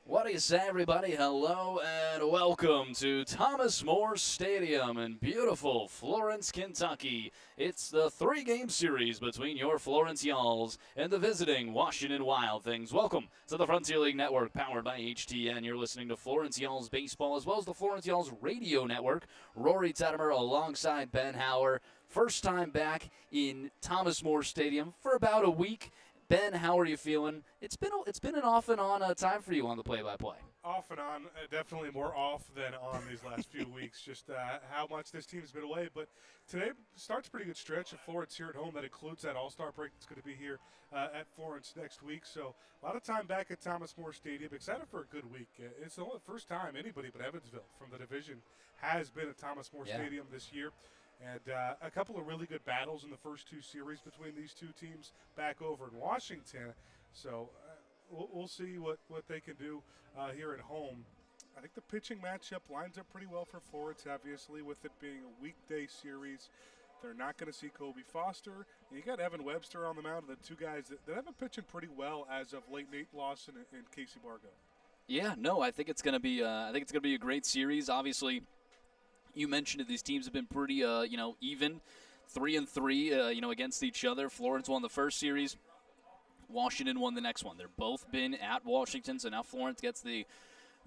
What do you say, everybody? Hello and welcome to Thomas More Stadium in beautiful Florence, Kentucky. It's the three-game series between your Florence Y'alls and the visiting Washington Wild Things. Welcome to the Frontier League Network, powered by HTN. You're listening to Florence Y'alls Baseball, as well as the Florence Y'alls Radio Network. Rory Tettemer alongside Ben Hauer. First time back in Thomas More Stadium for about a week. Ben, how are you feeling? It's been an off and on time for you on the play-by-play. Off and on, definitely more off than on these last few weeks, just how much this team's been away. But today starts a pretty good stretch of Florence here at home. That includes that All-Star break that's going to be here at Florence next week. So a lot of time back at Thomas More Stadium. Excited for a good week. It's the only first time anybody but Evansville from the division has been at Thomas More Stadium this year. And a couple of really good battles in the first two series between these two teams back over in Washington. So we'll see what they can do here at home. I think the pitching matchup lines up pretty well for Florence, obviously, with it being a weekday series. They're not going to see Kobe Foster. And you got Evan Webster on the mound, the two guys that have been pitching pretty well as of late. Nate Lawson and Casey Bargo. Yeah, no, I think it's going to be a great series. Obviously, you mentioned it, these teams have been pretty even, 3-3 against each other. Florence won the first series. Washington won the next one. They're both been at Washington, so now Florence gets the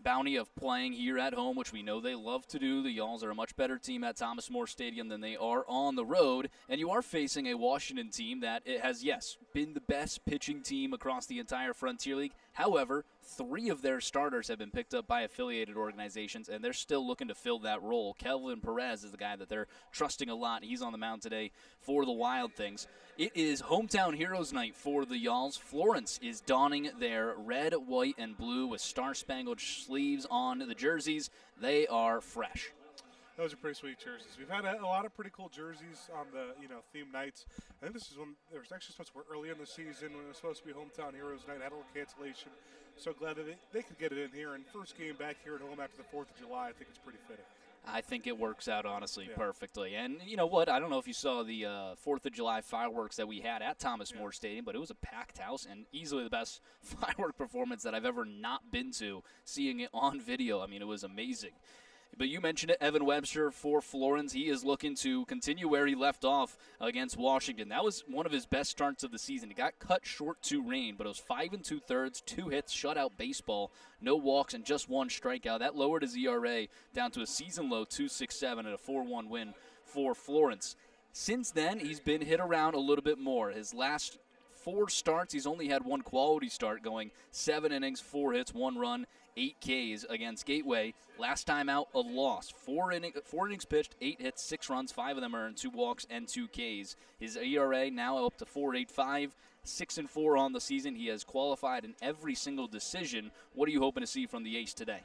bounty of playing here at home, which we know they love to do. The Y'alls are a much better team at Thomas More Stadium than they are on the road, and you are facing a Washington team that it has, yes, been the best pitching team across the entire Frontier League. However, 3 of their starters have been picked up by affiliated organizations, and they're still looking to fill that role. Kelvin Perez is the guy that they're trusting a lot. He's on the mound today for the Wild Things. It is Hometown Heroes Night for the Y'alls. Florence is donning their red, white, and blue with star-spangled sleeves on the jerseys. They are fresh. Those are pretty sweet jerseys. We've had a lot of pretty cool jerseys on the theme nights. I think this is when there was actually supposed to be early in the season when it was supposed to be Hometown Heroes Night. Had a little cancellation. So glad that they could get it in here. And first game back here at home after the 4th of July, I think it's pretty fitting. I think it works out, honestly, perfectly. And you know what? I don't know if you saw the 4th of July fireworks that we had at Thomas More Stadium, but it was a packed house and easily the best firework performance that I've ever not been to, seeing it on video. I mean, it was amazing. But you mentioned it, Evan Webster for Florence. He is looking to continue where he left off against Washington. That was one of his best starts of the season. He got cut short to rain, but it was 5 2/3, 2 hits, shutout baseball, no walks, and just 1 strikeout. That lowered his ERA down to a season low 2.67 and a 4-1 win for Florence. Since then, he's been hit around a little bit more. His last 4 starts, he's only had 1 quality start, going 7 innings, 4 hits, 1 run, 8 Ks against Gateway. Last time out, a loss. 4 innings pitched, 8 hits, 6 runs, 5 of them earned, 2 walks and 2 Ks. His ERA now up to 4.85, 6-4 on the season. He has qualified in every single decision. What are you hoping to see from the ace today?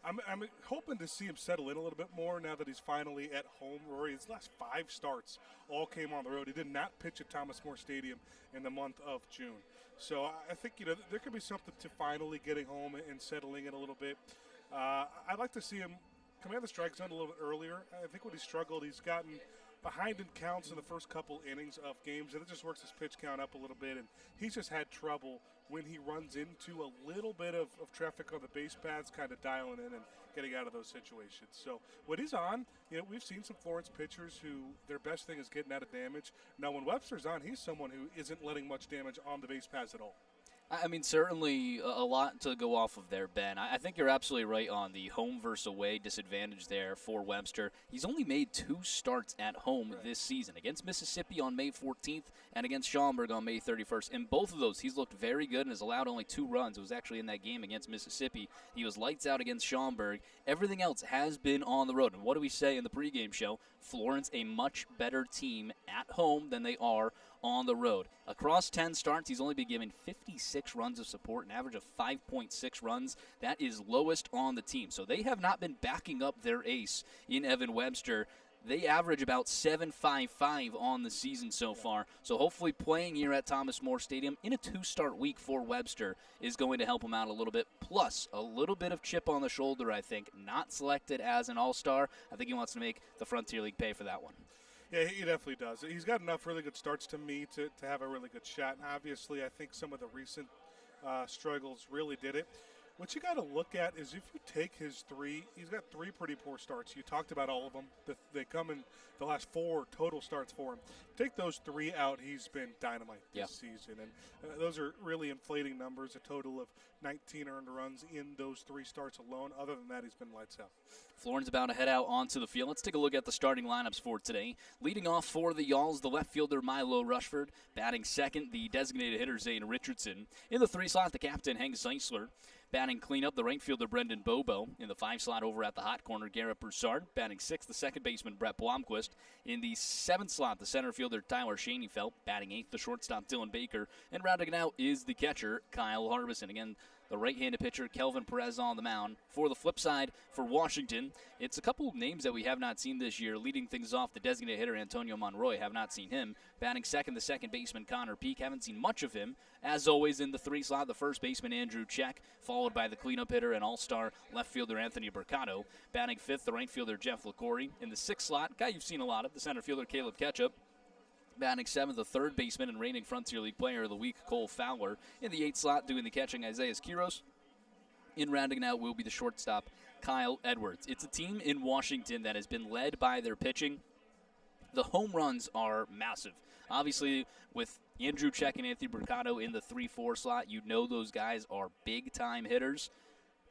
I'm hoping to see him settle in a little bit more now that he's finally at home. Rory, his last 5 starts all came on the road. He did not pitch at Thomas More Stadium in the month of June. So I think there could be something to finally getting home and settling in a little bit. I'd like to see him come out of the strike zone a little bit earlier. I think when he struggled, he's gotten behind in counts in the first couple innings of games, and it just works his pitch count up a little bit. And he's just had trouble when he runs into a little bit of traffic on the base paths, kind of dialing in and getting out of those situations. So when he's on, we've seen some Florence pitchers who their best thing is getting out of damage. Now when Webster's on, he's someone who isn't letting much damage on the base paths at all. I mean, certainly a lot to go off of there, Ben. I think you're absolutely right on the home versus away disadvantage there for Webster. He's only made 2 starts at home this season, against Mississippi on May 14th and against Schaumburg on May 31st. In both of those, he's looked very good and has allowed only 2 runs. It was actually in that game against Mississippi. He was lights out against Schaumburg. Everything else has been on the road. And what do we say in the pregame show? Florence, a much better team at home than they are on the road. Across 10 starts, he's only been given 56 runs of support, an average of 5.6 runs. That is lowest on the team. So they have not been backing up their ace in Evan Webster. They average about 7.55 on the season so far. So hopefully playing here at Thomas More Stadium in a 2-start week for Webster is going to help him out a little bit. Plus, a little bit of chip on the shoulder, I think. Not selected as an all-star. I think he wants to make the Frontier League pay for that one. Yeah, he definitely does. He's got enough really good starts to me to have a really good shot. And obviously, I think some of the recent struggles really did it. What you got to look at is if you take his three, he's got three pretty poor starts. You talked about all of them. They come in the last four total starts for him. Take those three out, he's been dynamite this season. And those are really inflating numbers, a total of 19 earned runs in those three starts alone. Other than that, he's been lights out. Florence about to head out onto the field. Let's take a look at the starting lineups for today. Leading off for the Y'alls, the left fielder Milo Rushford. Batting second, the designated hitter Zane Richardson. In the 3 slot, the captain Hank Zeisler. Batting cleanup, the right fielder Brendan Bobo. In the 5 slot over at the hot corner, Garrett Broussard. Batting 6th, the second baseman Brett Blomquist. In the 7th slot, the center fielder Tyler Schoenfeld. Batting 8th, the shortstop Dylan Baker. And rounding it out is the catcher Kyle Harbison. Again, the right-handed pitcher Kelvin Perez on the mound. For the flip side, for Washington, it's a couple of names that we have not seen this year. Leading things off, the designated hitter Antonio Monroy. Have not seen him. Batting second, the second baseman Connor Peak. Haven't seen much of him. As always, in the 3 slot, the first baseman Andrew Check, followed by the cleanup hitter and all-star left fielder Anthony Mercado. Batting 5th, the right fielder Jeff LaCorey. In the 6th slot, guy you've seen a lot of, the center fielder Caleb Ketchup. Batting 7th, the third baseman and reigning Frontier League Player of the Week, Cole Fowler. In the 8th slot, doing the catching, Isaiah Quiros. In rounding out will be the shortstop, Kyle Edwards. It's a team in Washington that has been led by their pitching. The home runs are massive. Obviously, with Andrew Check and Anthony Mercado in the 3-4 slot, you know those guys are big-time hitters.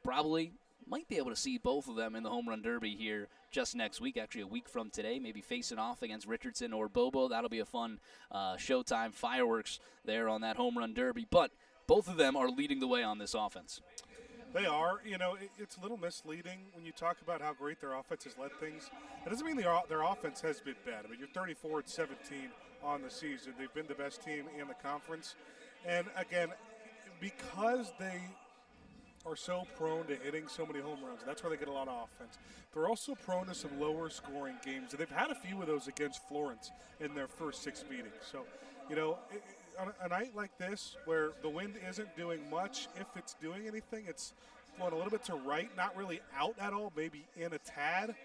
Probably might be able to see both of them in the home run derby here just next week, actually a week from today, maybe facing off against Richardson or Bobo. That'll be a fun showtime fireworks there on that home run derby. But both of them are leading the way on this offense. They are. You know, it's a little misleading when you talk about how great their offense has led things. It doesn't mean their offense has been bad. I mean, you're 34-17 on the season. They've been the best team in the conference. And, again, because they are so prone to hitting so many home runs, that's where they get a lot of offense. They're also prone to some lower-scoring games. They've had a few of those against Florence in their first 6 meetings. So, you know, on a night like this where the wind isn't doing much, if it's doing anything, it's flowing a little bit to right, not really out at all, maybe in a tad.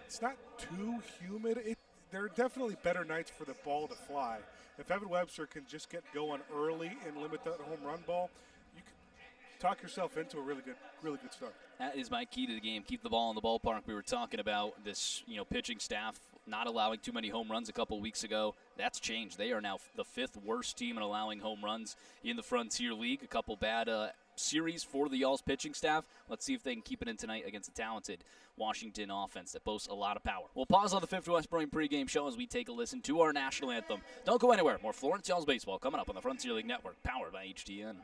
It's not too humid. There are definitely better nights for the ball to fly. If Evan Webster can just get going early and limit that home run ball, you can talk yourself into a really good start. That is my key to the game. Keep the ball in the ballpark. We were talking about this, pitching staff not allowing too many home runs a couple weeks ago. That's changed. They are now the 5th worst team in allowing home runs in the Frontier League. A couple bad series for the Y'alls pitching staff. Let's see if they can keep it in tonight against a talented Washington offense that boasts a lot of power. We'll pause on the 5th West Brewing pregame show as we take a listen to our national anthem. Don't go anywhere. More Florence Y'alls baseball coming up on the Frontier League Network, powered by HDN.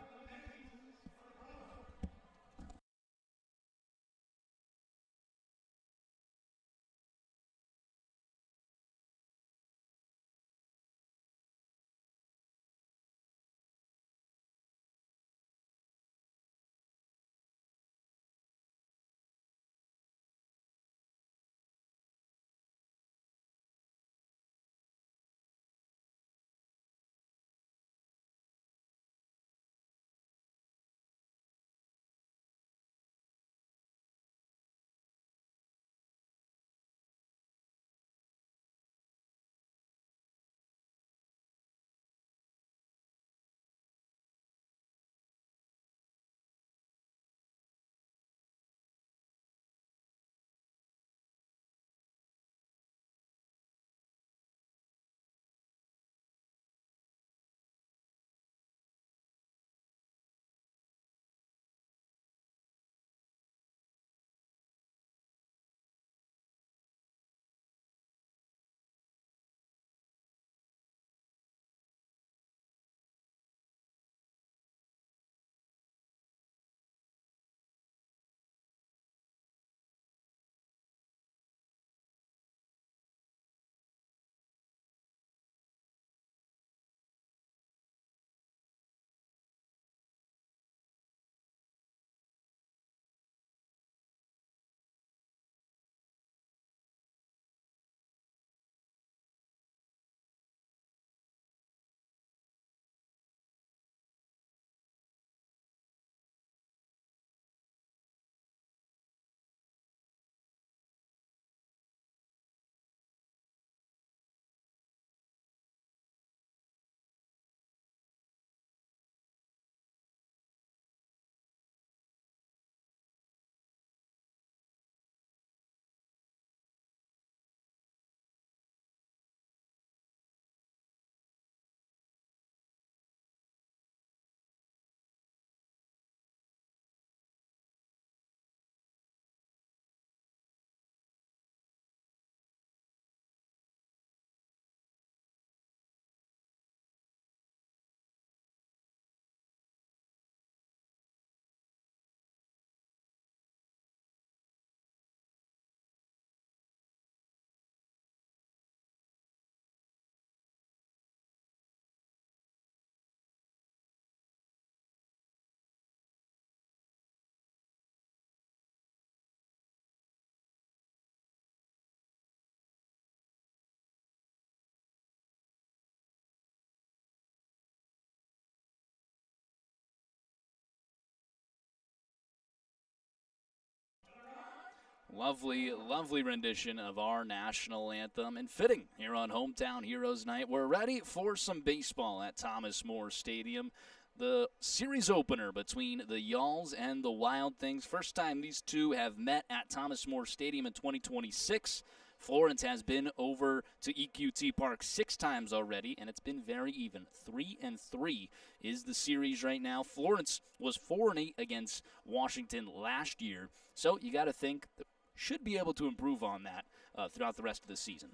Lovely, lovely rendition of our national anthem, and fitting here on Hometown Heroes Night. We're ready for some baseball at Thomas More Stadium. The series opener between the Y'alls and the Wild Things. First time these two have met at Thomas More Stadium in 2026. Florence has been over to EQT Park 6 times already, and it's been very even. 3-3 is the series right now. Florence was 4-8 against Washington last year, so you got to think that should be able to improve on that throughout the rest of the season.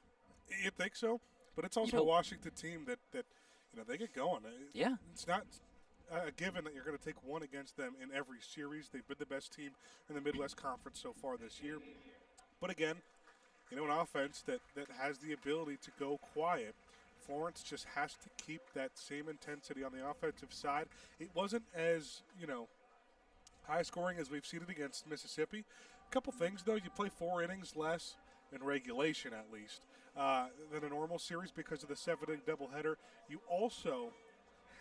You think so? But it's also a Washington team that they get going. Yeah. It's not a given that you're going to take one against them in every series. They've been the best team in the Midwest Conference so far this year. But again, an offense that has the ability to go quiet. Florence just has to keep that same intensity on the offensive side. It wasn't as, high scoring as we've seen it against Mississippi. A couple things, though. You play 4 innings less in regulation, at least, than a normal series because of the 7-inning doubleheader. You also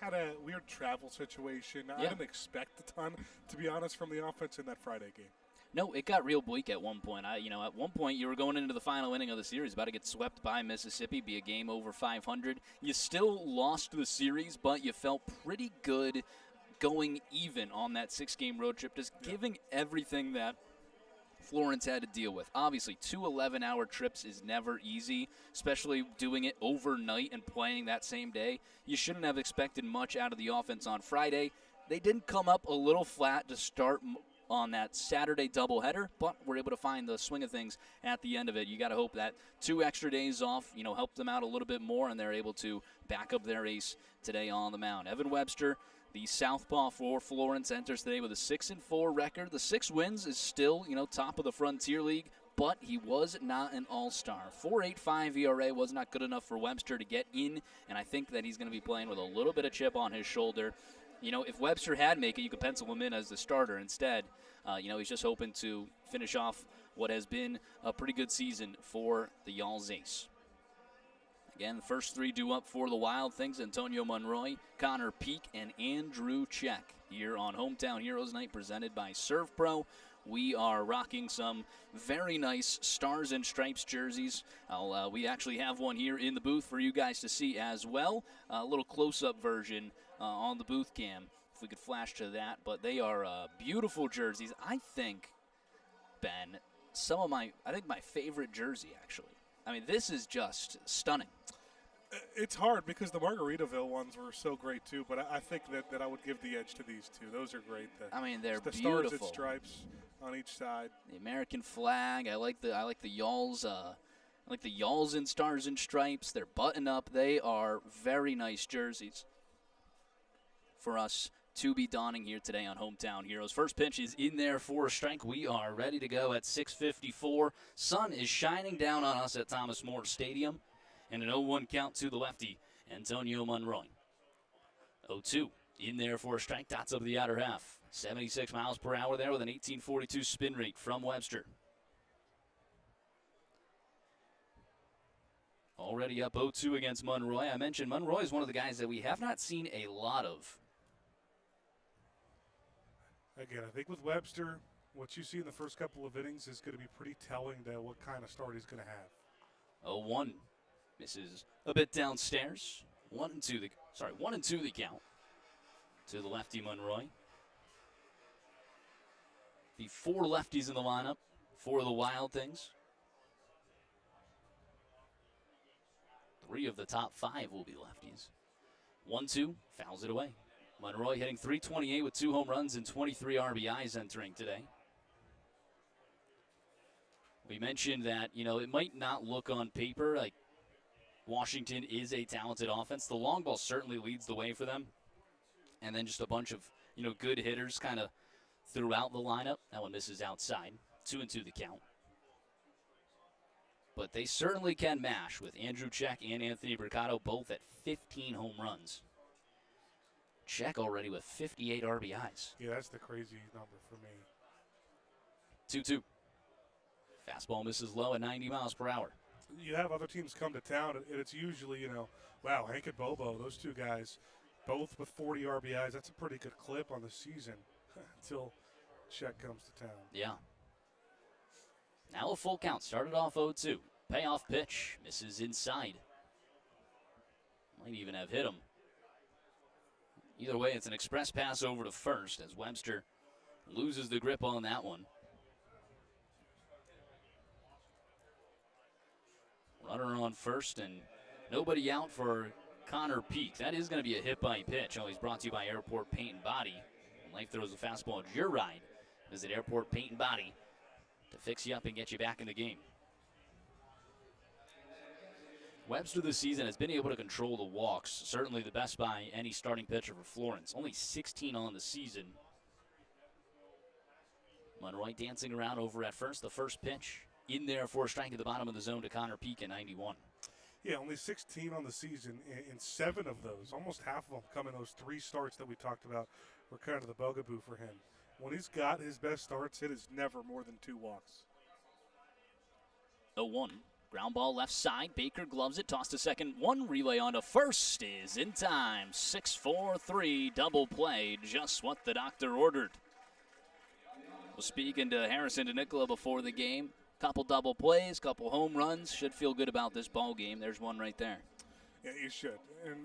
had a weird travel situation. I didn't expect a ton, to be honest, from the offense in that Friday game. No, it got real bleak at one point. At one point you were going into the final inning of the series, about to get swept by Mississippi, be a game over 500. You still lost the series, but you felt pretty good going even on that 6-game road trip, just giving everything that Florence had to deal with. Obviously, 2 11-hour trips is never easy, especially doing it overnight and playing that same day. You shouldn't have expected much out of the offense on Friday. They didn't come up a little flat to start on that Saturday doubleheader, but were able to find the swing of things at the end of it. You got to hope that 2 extra days off, helped them out a little bit more, and they're able to back up their ace today on the mound. Evan Webster, the southpaw for Florence, enters today with a 6-4 record. The 6 wins is still, top of the Frontier League, but he was not an all-star. 4.85 ERA was not good enough for Webster to get in, and I think that he's going to be playing with a little bit of chip on his shoulder. If Webster had make it, you could pencil him in as the starter instead. He's just hoping to finish off what has been a pretty good season for the Y'alls ace. Again, the first 3 due up for the Wild Things: Antonio Monroy, Connor Peak, and Andrew Check here on Hometown Heroes Night, presented by Serve Pro. We are rocking some very nice Stars and Stripes jerseys. We actually have one here in the booth for you guys to see as well. A little close-up version on the booth cam, if we could flash to that. But they are beautiful jerseys. I think, Ben, my favorite jersey, actually. I mean, this is just stunning. It's hard because the Margaritaville ones were so great too, but I think that I would give the edge to these two. Those are great. They're the beautiful. Stars and Stripes on each side. The American flag. I like the Y'alls. I like the Y'alls in Stars and Stripes. They're button up. They are very nice jerseys for us to be donning here today on Hometown Heroes. First pitch is in there for a strike. We are ready to go at 6:54. Sun is shining down on us at Thomas More Stadium. And an 0-1 count to the lefty, Antonio Monroy. 0-2 in there for a strike. Dots up the outer half. 76 miles per hour there with an 1842 spin rate from Webster. Already up 0-2 against Monroy. I mentioned Monroy is one of the guys that we have not seen a lot of. Again, I think with Webster, what you see in the first couple of innings is going to be pretty telling to what kind of start he's going to have. 0-1. Misses a bit downstairs. 1-2 the count to the lefty Monroy. The 4 lefties in the lineup for the Wild Things. 3 of the top 5 will be lefties. 1-2, fouls it away. Monroy hitting .328 with 2 home runs and 23 RBIs entering today. We mentioned that, it might not look on paper like Washington is a talented offense. The long ball certainly leads the way for them. And then just a bunch of, good hitters kind of throughout the lineup. That one misses outside. 2-2 the count. But they certainly can mash with Andrew Check and Anthony Mercado both at 15 home runs. Check already with 58 RBIs. Yeah, that's the crazy number for me. 2-2. Fastball misses low at 90 miles per hour. You have other teams come to town, and it's usually, wow, Hank and Bobo, those 2 guys, both with 40 RBIs. That's a pretty good clip on the season until Check comes to town. Yeah. Now a full count. Started off 0-2. Payoff pitch. Misses inside. Might even have hit him. Either way, it's an express pass over to first as Webster loses the grip on that one. Runner on first and nobody out for Connor Peak. That is going to be a hit-by pitch. Always brought to you by Airport Paint and Body. When life throws a fastball at your ride, visit Airport Paint and Body to fix you up and get you back in the game. Webster this season has been able to control the walks, certainly the best by any starting pitcher for Florence. Only 16 on the season. Monroy dancing around over at first. The first pitch in there for a strike at the bottom of the zone to Connor Peak at 91. Yeah, only 16 on the season, and 7 of those, almost half of them come in those 3 starts that we talked about, were kind of the bugaboo for him. When he's got his best starts, it is never more than 2 walks. 0-1. Ground ball left side. Baker gloves it. Tossed to second. One relay on to first is in time. 6-4-3 double play. Just what the doctor ordered. Well, speaking to Harrison DeNicola before the game, couple double plays, couple home runs. Should feel good about this ball game. There's one right there. Yeah, you should. And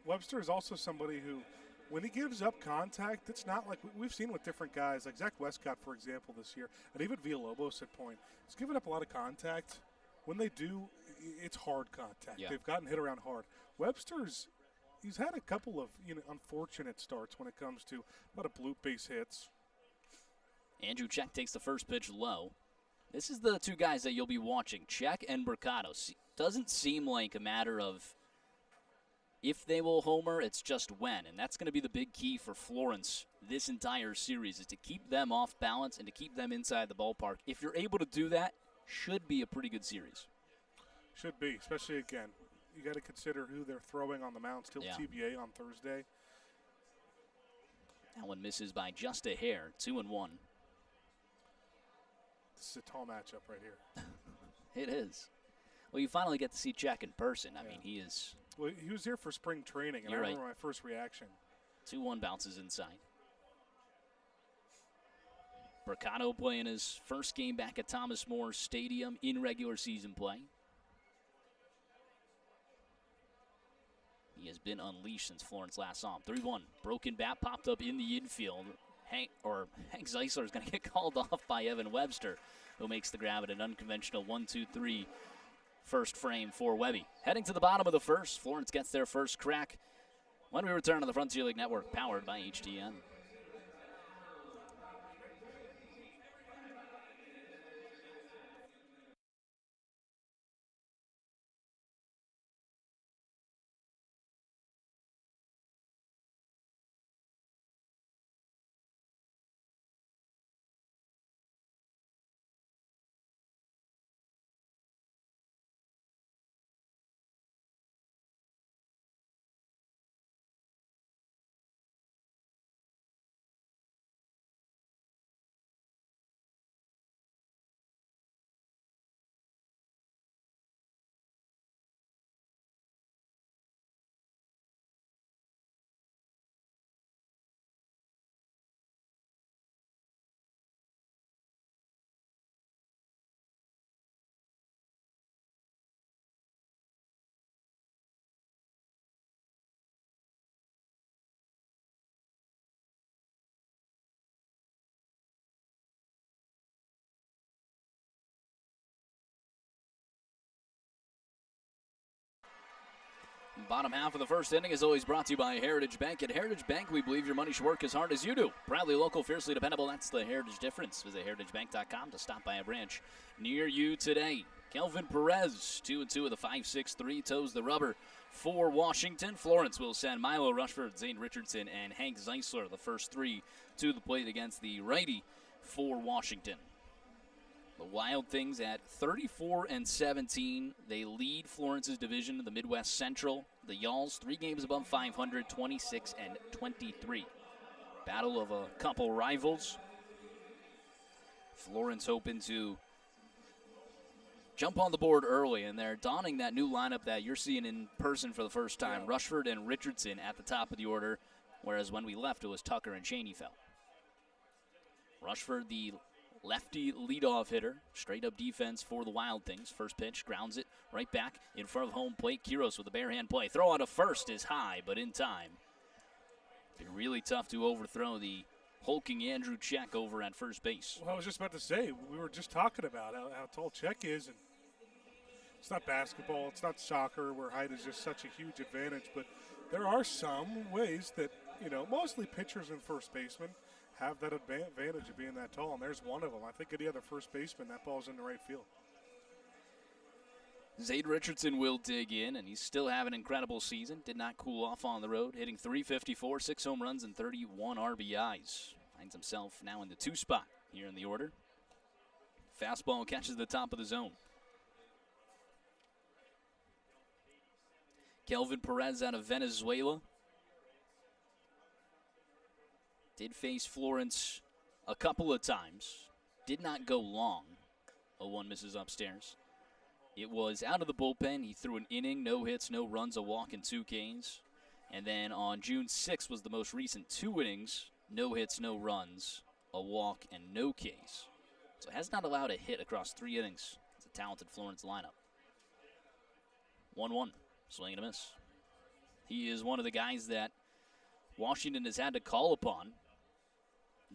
Webster is also somebody who, when he gives up contact, it's not like we've seen with different guys, like Zach Westcott, for example, this year, and even Villalobos at point. He's given up a lot of contact. When they do, it's hard contact. Yeah. They've gotten hit around hard. He's had a couple of unfortunate starts when it comes to a lot of bloop base hits. Andrew Czech takes the first pitch low. This is the 2 guys that you'll be watching, Czech and Mercado. Doesn't seem like a matter of if they will homer, it's just when. And that's going to be the big key for Florence this entire series, is to keep them off balance and to keep them inside the ballpark. If you're able to do that, should be a pretty good series. Should be, especially again. You got to consider who they're throwing on the mound. Still TBA on Thursday. That one misses by just a hair. 2-1. This is a tall matchup right here. It is. Well, you finally get to see Czech in person. I mean, he is. Well, he was here for spring training, and I remember my first reaction. 2-1 bounces inside. Mercado playing his first game back at Thomas More Stadium in regular season play. He has been unleashed since Florence last saw him. 3-1. Broken bat popped up in the infield. Hank Zeisler is going to get called off by Evan Webster, who makes the grab at an unconventional 1-2-3 first frame for Webby. Heading to the bottom of the first, Florence gets their first crack when we return to the Frontier League Network, powered by HDN. Bottom half of the first inning is always brought to you by Heritage Bank. At Heritage Bank, we believe your money should work as hard as you do. Proudly local, fiercely dependable. That's the Heritage difference. Visit heritagebank.com to stop by a branch near you today. Kelvin Perez, 2-2 with a 5.63, toes the rubber for Washington. Florence will send Milo Rushford, Zane Richardson, and Hank Zeisler, the first 3 to the plate against the righty for Washington. The Wild Things at 34-17. They lead Florence's division in the Midwest Central. The Yalls, 3 games above 500, 26-23. Battle of a couple rivals. Florence hoping to jump on the board early, and they're donning that new lineup that you're seeing in person for the first time. Yeah. Rushford and Richardson at the top of the order, whereas when we left, it was Tucker and Shaneyfeld. Rushford, the lefty leadoff hitter. Straight up defense for the Wild Things. First pitch, grounds it right back in front of home plate. Quiros with a bare hand play. Throw on to first is high, but in time. Been really tough to overthrow the hulking Andrew Czech over at first base. Well, I was just about to say, we were just talking about how tall Czech is, and it's not basketball, it's not soccer where height is just such a huge advantage, but there are some ways that, mostly pitchers and first basemen have that advantage of being that tall, and there's one of them. I think any other first baseman, that ball's in the right field. Zade Richardson will dig in, and he's still having an incredible season. Did not cool off on the road, hitting .354, 6 home runs, and 31 RBIs. Finds himself now in the 2 spot here in the order. Fastball catches the top of the zone. Kelvin Perez out of Venezuela. Did face Florence a couple of times. Did not go long. 0-1 misses upstairs. It was out of the bullpen. He threw an inning, no hits, no runs, a walk, and 2 Ks. And then on June 6th was the most recent 2 innings, no hits, no runs, a walk, and no Ks. So has not allowed a hit across 3 innings. It's a talented Florence lineup. 1-1, swing and a miss. He is one of the guys that Washington has had to call upon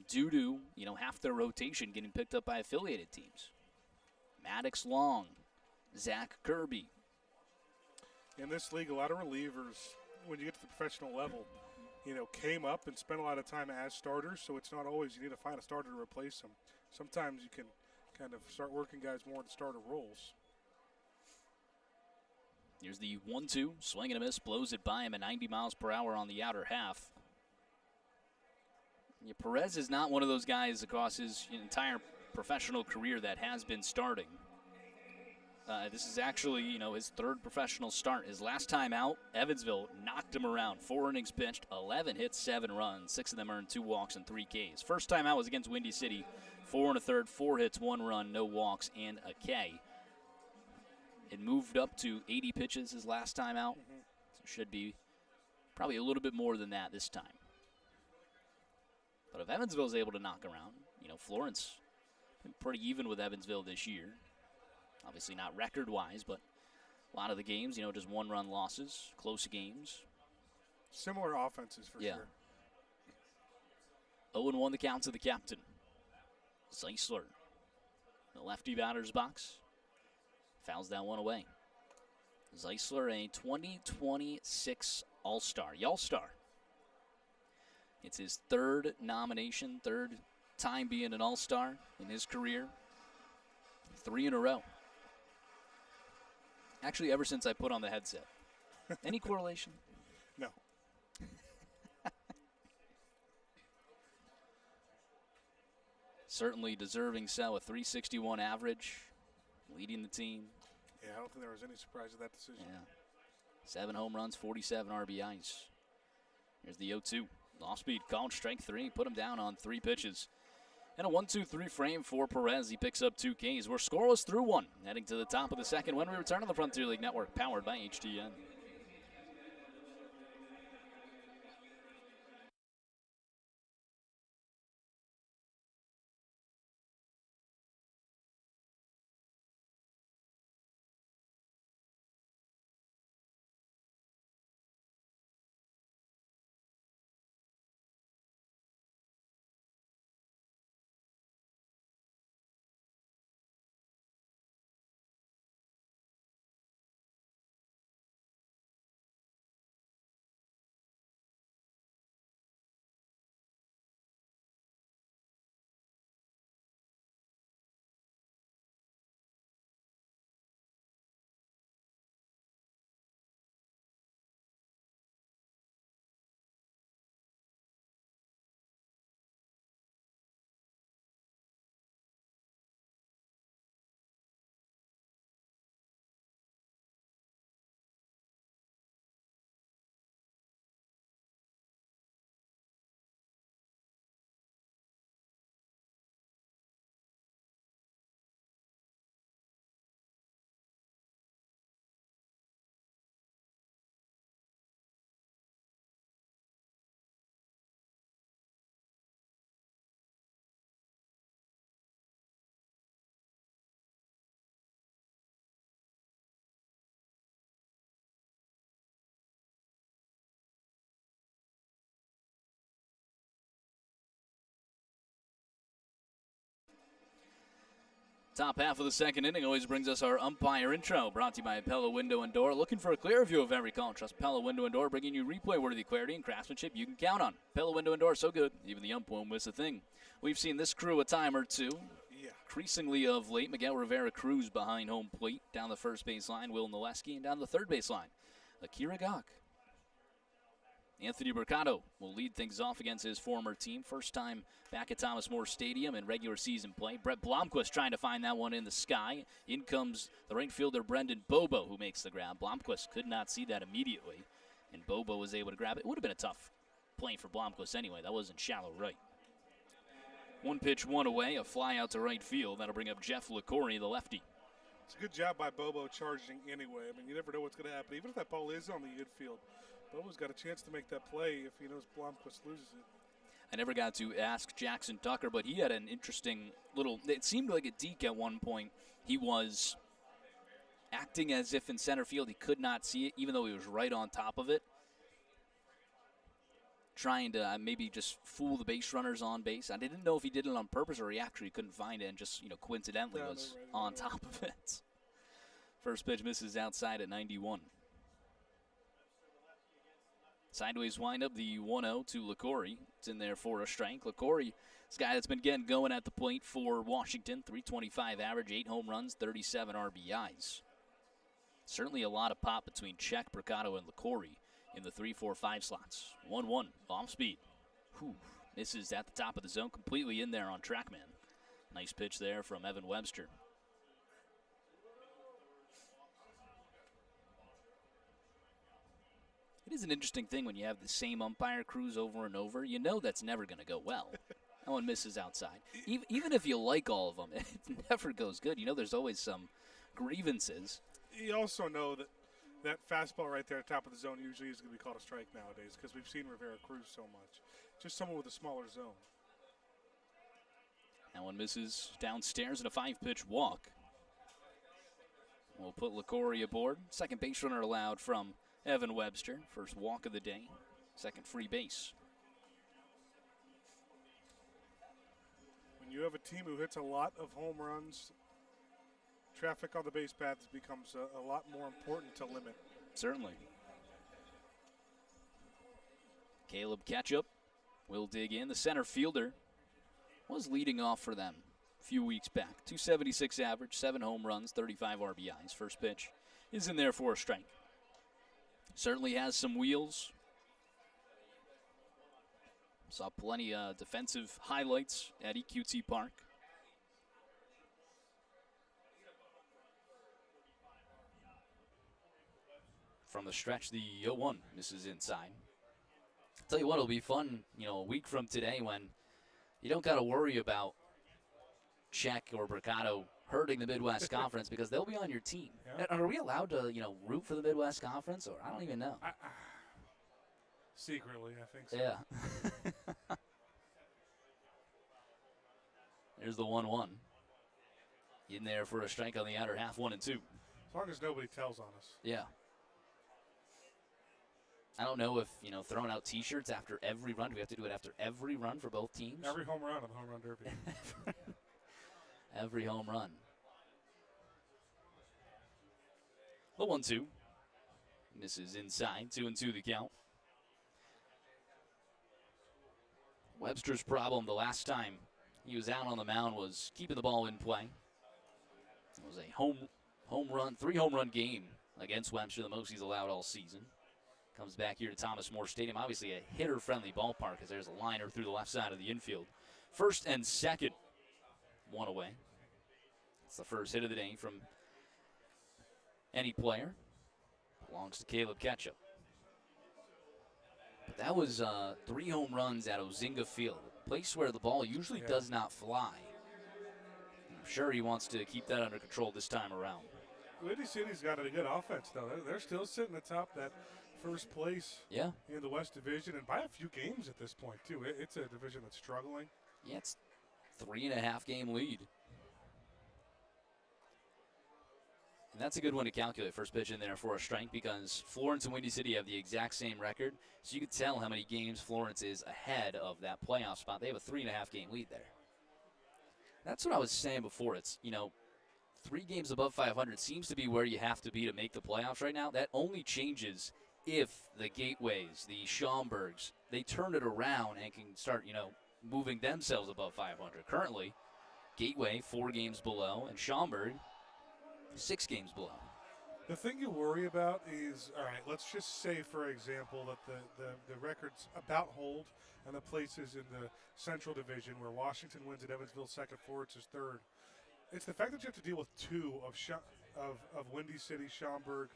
due to, half their rotation getting picked up by affiliated teams. Maddox Long, Zach Kirby. In this league, a lot of relievers, when you get to the professional level, came up and spent a lot of time as starters, so it's not always you need to find a starter to replace them. Sometimes you can kind of start working guys more in starter roles. Here's the 1-2, swing and a miss, blows it by him at 90 miles per hour on the outer half. Yeah, Perez is not one of those guys across his entire professional career that has been starting. This is actually, his 3rd professional start. His last time out, Evansville knocked him around. 4 innings pitched, 11 hits, 7 runs. 6 of them earned 2 walks and 3 Ks. First time out was against Windy City. 4 1/3, 4 hits, 1 run, no walks, and a K. It moved up to 80 pitches his last time out. So it should be probably a little bit more than that this time. But if Evansville is able to knock around, Florence been pretty even with Evansville this year. Obviously not record-wise, but a lot of the games, just 1-run losses, close games. Similar offenses for sure. 0-1 the count to the captain. Zeisler, the lefty batter's box. Fouls that one away. Zeisler, a 2026 All-Star. Y'all-Star. It's his 3rd nomination, 3rd time being an All-Star in his career. 3 in a row. Actually, ever since I put on the headset. Any correlation? No. Certainly deserving so, a .361 average, leading the team. Yeah, I don't think there was any surprise with that decision. Yeah. 7 home runs, 47 RBIs. Here's the 0-2. Off speed, called strike 3. Put him down on 3 pitches. And a 1-2-3 frame for Perez. He picks up 2 Ks. We're scoreless through 1. Heading to the top of the 2nd when we return on the Frontier League Network, powered by HTN. Top half of the second inning always brings us our umpire intro, brought to you by Pella Window and Door. Looking for a clear view of every call? Trust Pella Window and Door, bringing you replay-worthy clarity and craftsmanship you can count on. Pella Window and Door, so good, even the ump won't miss a thing. We've seen this crew a time or two. Yeah. Increasingly of late, Miguel Rivera Cruz behind home plate, down the first baseline, Will Naleski, and down the third baseline, Akira Gok. Anthony Mercado will lead things off against his former team. First time back at Thomas More Stadium in regular season play. Brett Blomquist trying to find that one in the sky. In comes the right fielder Brendan Bobo, who makes the grab. Blomquist could not see that immediately, and Bobo was able to grab it. It would have been a tough play for Blomquist anyway. That wasn't shallow right. One pitch, one away, a fly out to right field. That'll bring up Jeff LaCorey, the lefty. It's a good job by Bobo charging anyway. I mean, you never know what's going to happen. Even if that ball is on the infield, Bobo's got a chance to make that play if he knows Blomquist loses it. I never got to ask Jackson Tucker, but he had an interesting little, it seemed like a deke at one point. He was acting as if in center field he could not see it, even though he was right on top of it. Trying to maybe just fool the base runners on base. I didn't know if he did it on purpose or he actually couldn't find it and just, coincidentally was on top of it. First pitch misses outside at 91. Sideways windup, the 1-0 to LaCorey. It's in there for a strike. LaCorey, this guy that's been getting going at the plate for Washington. 325 average, 8 home runs, 37 RBIs. Certainly a lot of pop between Check, Mercado, and LaCorey in the 3-4-5 slots. 1-1, off speed. Whew, misses at the top of the zone, completely in there on TrackMan. Nice pitch there from Evan Webster. It is an interesting thing when you have the same umpire crews over and over. You know that's never going to go well. That one misses outside. Even if you like all of them, it never goes good. You know there's always some grievances. You also know that fastball right there at the top of the zone usually is going to be called a strike nowadays because we've seen Rivera Cruz so much. Just someone with a smaller zone. That one misses downstairs in a 5-pitch walk. We'll put LaCorey aboard. Second base runner allowed from Evan Webster. First walk of the day. Second free base. When you have a team who hits a lot of home runs, traffic on the base paths becomes a lot more important to limit. Certainly. Caleb Ketchup will dig in. The center fielder was leading off for them a few weeks back. 276 average, 7 home runs, 35 RBIs. First pitch is in there for a strike. Certainly has some wheels. Saw plenty of defensive highlights at EQT Park. From the stretch, the 0-1 misses inside. I'll tell you what, it'll be fun, a week from today when you don't got to worry about Check or Mercado hurting the Midwest Conference because they'll be on your team. Yeah. Are we allowed to, root for the Midwest Conference, or I don't even know? Secretly, I think so. Yeah. There's the 1-1. In there for a strike on the outer half, 1-2. As long as nobody tells on us. Yeah. I don't know if, throwing out T-shirts after every run. Do we have to do it after every run for both teams? Every home run on the home run derby. Every home run. The 1-2. Misses inside. 2-2 the count. Webster's problem the last time he was out on the mound was keeping the ball in play. It was a home run, 3 home run game against Webster, the most he's allowed all season. Comes back here to Thomas More Stadium. Obviously a hitter-friendly ballpark as there's a liner through the left side of the infield. First and second, 1 away. It's the first hit of the day from any player. Belongs to Caleb Ketchup. But that was 3 home runs at Ozinga Field, a place where the ball usually does not fly. I'm sure he wants to keep that under control this time around. Windy City's got a good offense, though. They're still sitting atop that first place in the West Division, and by a few games at this point, too. It's a division that's struggling. Yeah, it's 3.5 game lead. And that's a good one to calculate. First pitch in there for a strike because Florence and Windy City have the exact same record. So you can tell how many games Florence is ahead of that playoff spot. They have a 3.5 game lead there. That's what I was saying before. It's, 3 games above 500 seems to be where you have to be to make the playoffs right now. That only changes if the Gateways, the Schaumburgs, they turn it around and can start, moving themselves above 500. Currently, Gateway 4 games below, and Schaumburg 6 games below. The thing you worry about is, all right, let's just say, for example, that the records about hold and the places in the Central Division where Washington wins at Evansville second, Florence is third. It's the fact that you have to deal with 2 of Windy City, Schaumburg,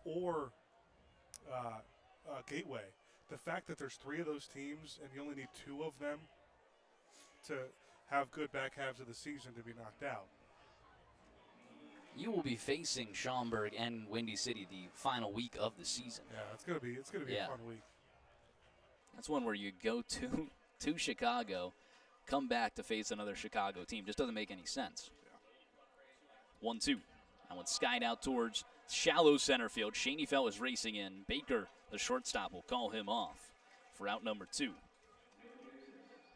or Gateway. The fact that there's 3 of those teams and you only need 2 of them to have good back halves of the season to be knocked out. You will be facing Schaumburg and Windy City the final week of the season. Yeah, it's gonna be a fun week. That's one where you go to Chicago, come back to face another Chicago team. Just doesn't make any sense. Yeah. 1-2. That one's skied out towards shallow center field. Schoenfeld is racing in. Baker, the shortstop, will call him off for out number 2.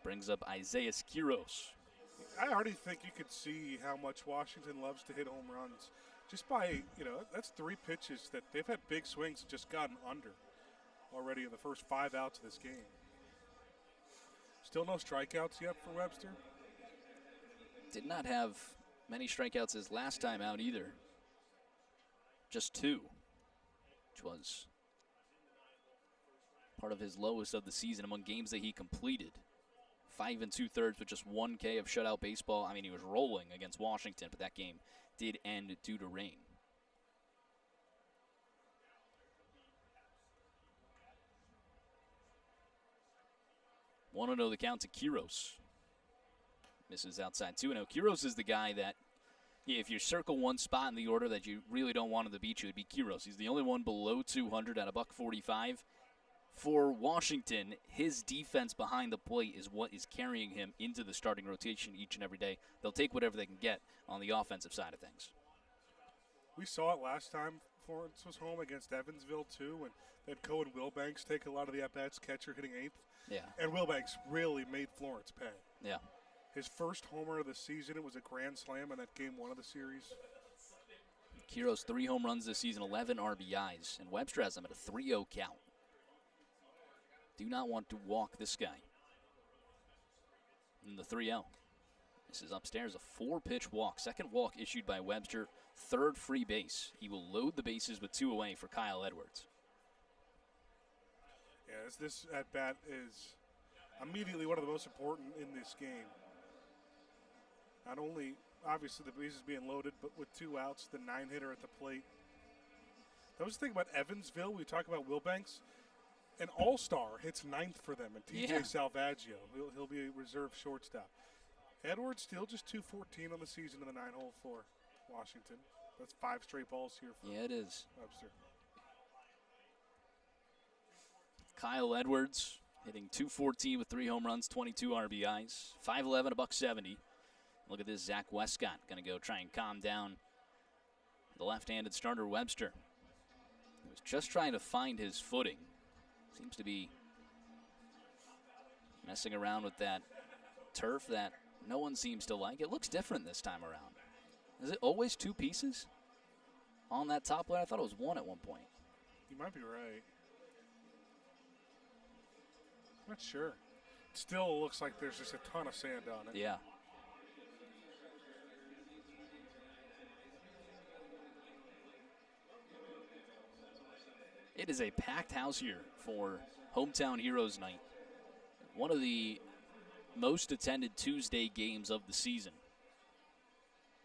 Brings up Isaiah Skiros. I already think you could see how much Washington loves to hit home runs. Just by, that's 3 pitches that they've had big swings and just gotten under already in the first 5 outs of this game. Still no strikeouts yet for Webster. Did not have many strikeouts his last time out either. Just 2, which was part of his lowest of the season among games that he completed. 5 2/3 with just 1 K of shutout baseball. I mean, he was rolling against Washington, but that game did end due to rain. One to know the count to Quiros. Misses outside 2-0. Quiros is the guy that, if you circle one spot in the order that you really don't want him to beat you, it'd be Quiros. He's the only one below 200 at $145. For Washington, his defense behind the plate is what is carrying him into the starting rotation each and every day. They'll take whatever they can get on the offensive side of things. We saw it last time Florence was home against Evansville, too, when they had Cohen Wilbanks take a lot of the at-bats, catcher hitting 8th. Yeah. And Wilbanks really made Florence pay. Yeah. His first homer of the season, it was a grand slam in that game 1 of the series. Quiros 3 home runs this season, 11 RBIs, and Webster has him at a 3-0 count. Do not want to walk this guy. In the 3-0. This is upstairs, a 4-pitch walk. Second walk issued by Webster. 3rd free base. He will load the bases with 2 away for Kyle Edwards. Yeah, this at-bat is immediately one of the most important in this game. Not only, obviously, the bases being loaded, but with 2 outs, the 9-hitter at the plate. That was the thing about Evansville. We talk about Wilbanks. An all-star hits 9th for them, and T.J. Salvaggio. He'll be a reserve shortstop. Edwards still just 214 on the season in the 9-hole for Washington. That's 5 straight balls here for it is. Webster. Kyle Edwards hitting .214 with 3 home runs, 22 RBIs, 5'11", $170. Look at this, Zach Westcott going to go try and calm down the left-handed starter Webster. He was just trying to find his footing. Seems to be messing around with that turf that no one seems to like. It looks different this time around. Is it always 2 pieces on that top layer? I thought it was 1 at one point. You might be right. I'm not sure. It still looks like there's just a ton of sand on it. Yeah. It is a packed house here for Hometown Heroes Night. One of the most attended Tuesday games of the season.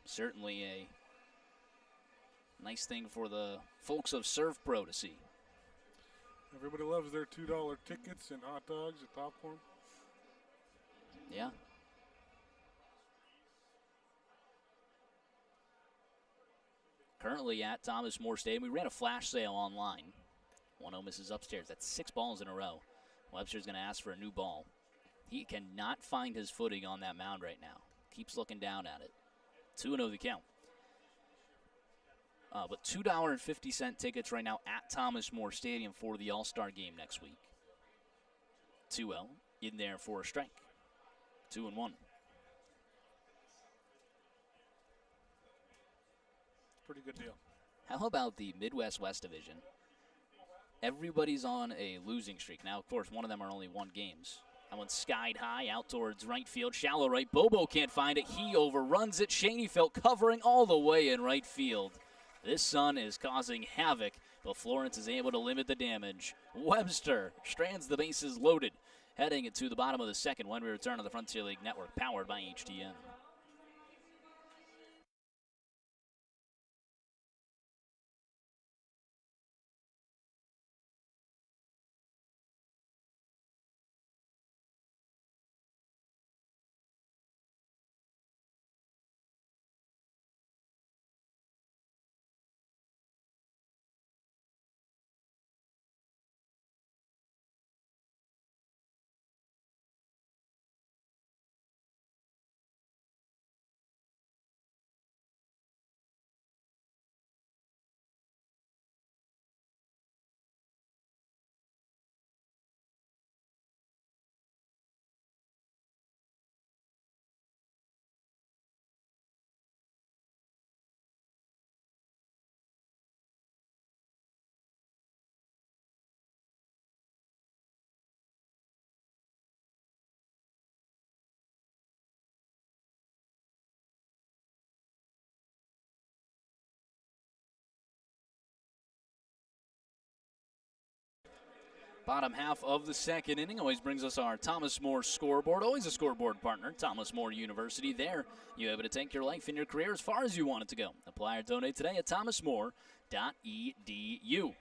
Certainly a nice thing for the folks of Serve Pro to see. Everybody loves their $2 tickets and hot dogs and popcorn. Yeah. Currently at Thomas More Stadium, we ran a flash sale online. 1-0 misses upstairs. That's 6 balls in a row. Webster's going to ask for a new ball. He cannot find his footing on that mound right now. Keeps looking down at it. 2-0 the count. But $2.50 tickets right now at Thomas More Stadium for the All-Star game next week. 2-0 in there for a strike. 2-1. Pretty good deal. How about the Midwest West Division? Everybody's on a losing streak. Now, of course, one of them are only 1 games. That one skied high out towards right field. Shallow right. Bobo can't find it. He overruns it. Shaneyfelt covering all the way in right field. This sun is causing havoc, but Florence is able to limit the damage. Webster strands the bases loaded, heading into the bottom of the second when we return to the Frontier League Network, powered by HTN. Bottom half of the second inning always brings us our Thomas More scoreboard. Always a scoreboard partner, Thomas More University. There, you're able to take your life and your career as far as you want it to go. Apply or donate today at thomasmore.edu.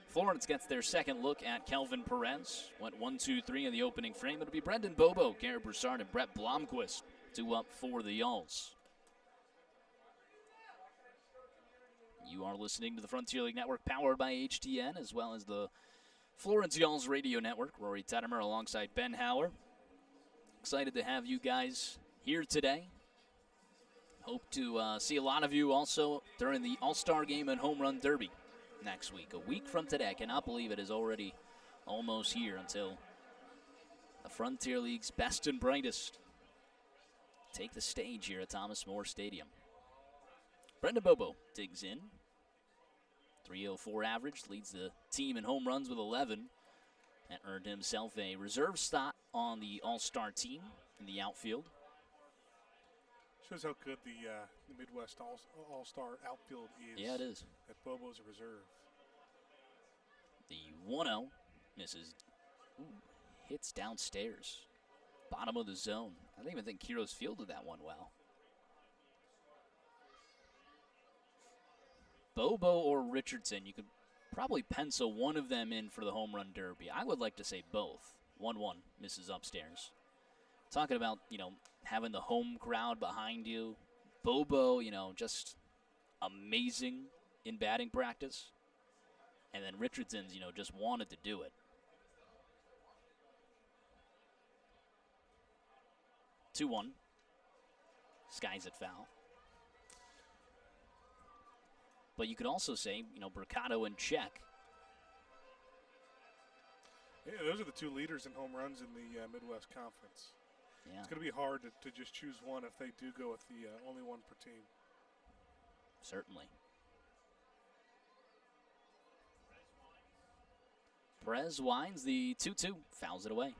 Florence gets their second look at Kelvin Perez. Went 1-2-3 in the opening frame. It'll be Brendan Bobo, Garrett Broussard, and Brett Blomquist. 2 up for the Yalls. You are listening to the Frontier League Network, powered by HTN, as well as the Florence Yalls Radio Network. Rory Tettemer alongside Ben Hauer. Excited to have you guys here today. Hope to see a lot of you also during the All-Star Game and Home Run Derby next week. A week from today. I cannot believe it is already almost here until the Frontier League's best and brightest take the stage here at Thomas More Stadium. Brendan Bobo digs in. 304 average, leads the team in home runs with 11. And earned himself a reserve spot on the All-Star team in the outfield. Shows how good the Midwest All-Star outfield is. Yeah, it is. That Bobo's a reserve. The 1-0 misses. Ooh, hits downstairs. Bottom of the zone. I don't even think Kiros fielded that one well. Bobo or Richardson, you could probably pencil one of them in for the home run derby. I would like to say both. 1-1 misses upstairs. Talking about, having the home crowd behind you. Bobo, just amazing in batting practice. And then Richardson's, just wanted to do it. 2-1. Skies it foul. But you could also say, Mercado and Check. Yeah, those are the 2 leaders in home runs in the Midwest Conference. Yeah. It's going to be hard to just choose one if they do go with the only one per team. Certainly. Perez winds the 2-2, fouls it away.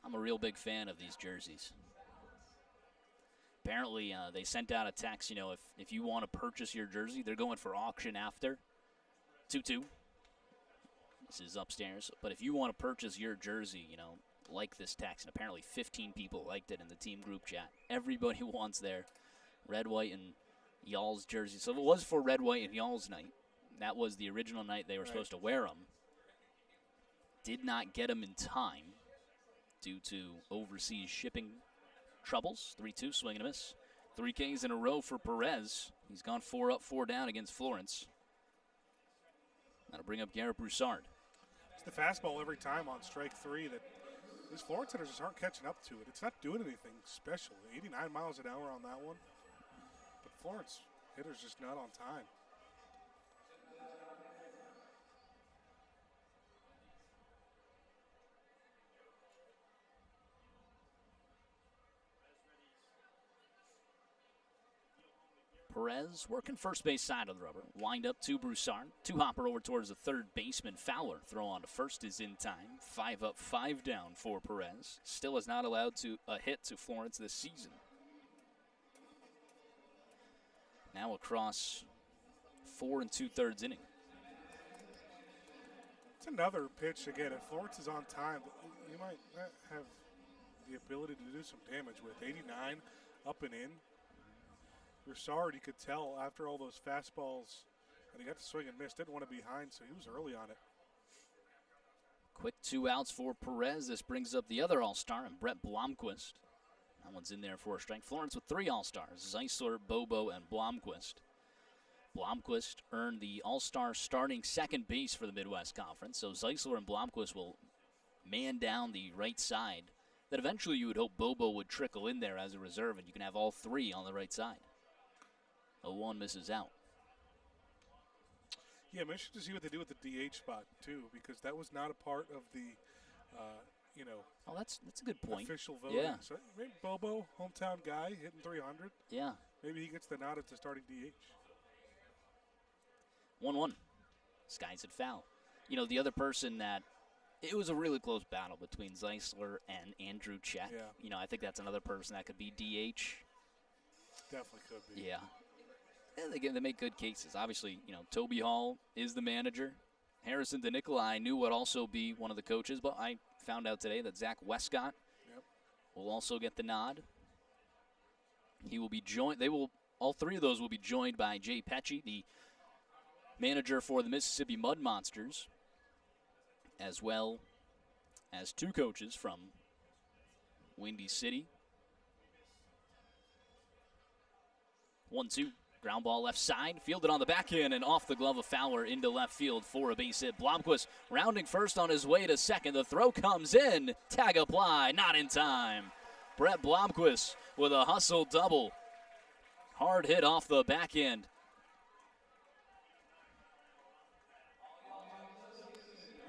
I'm a real big fan of these jerseys. Apparently, they sent out a text, if you want to purchase your jersey, they're going for auction after. 2-2. This is upstairs. But if you want to purchase your jersey, like this text, and apparently 15 people liked it in the team group chat. Everybody wants their red, white, and Yalls jersey. So if it was for red, white, and Yalls night, that was the original night they were supposed to wear them. Did not get them in time due to overseas shipping troubles. 3-2, swing and a miss. 3 Ks in a row for Perez. He's gone 4 up, 4 down against Florence. That'll bring up Garrett Broussard. It's the fastball every time on strike 3 that these Florence hitters just aren't catching up to it. It's not doing anything special. 89 miles an hour on that one. But Florence hitter's just not on time. Perez working first base side of the rubber. Wind up to Broussard. Two hopper over towards the third baseman. Fowler. Throw on to first is in time. 5 up, 5 down for Perez. Still has not allowed a hit to Florence this season. Now across 4 2/3 inning. It's another pitch again. If Florence is on time, you might not have the ability to do some damage with. 89 up and in. Broussard, you could tell after all those fastballs, and he got to swing and miss. Didn't want to be behind, so he was early on it. Quick 2 outs for Perez. This brings up the other All-Star, and Brett Blomquist. That one's in there for a strike. Florence with 3 All-Stars, Zeisler, Bobo, and Blomquist. Blomquist earned the All-Star starting second base for the Midwest Conference, so Zeisler and Blomquist will man down the right side. That eventually you would hope Bobo would trickle in there as a reserve, and you can have all 3 on the right side. 0-1 misses out. Yeah, I'm interested to see what they do with the DH spot, too, because that was not a part of the, Oh, that's a good point. official voting. Yeah. So maybe Bobo, hometown guy, hitting 300. Yeah. Maybe he gets the nod at the starting DH. 1-1. Skies it foul. The other person that it was a really close battle between Zeisler and Andrew Check. Yeah. I think that's another person that could be DH. Definitely could be. Yeah. They make good cases. Obviously, Toby Hall is the manager. Harrison DeNicolai would also be one of the coaches, but I found out today that Zach Westcott will also get the nod. He will be joined. All 3 of those will be joined by Jay Pecci, the manager for the Mississippi Mud Monsters, as well as 2 coaches from Windy City. 1-2. Ground ball left side, fielded on the backhand and off the glove of Fowler into left field for a base hit. Blomquist rounding first on his way to second. The throw comes in. Tag apply, not in time. Brett Blomquist with a hustle double. Hard hit off the backhand.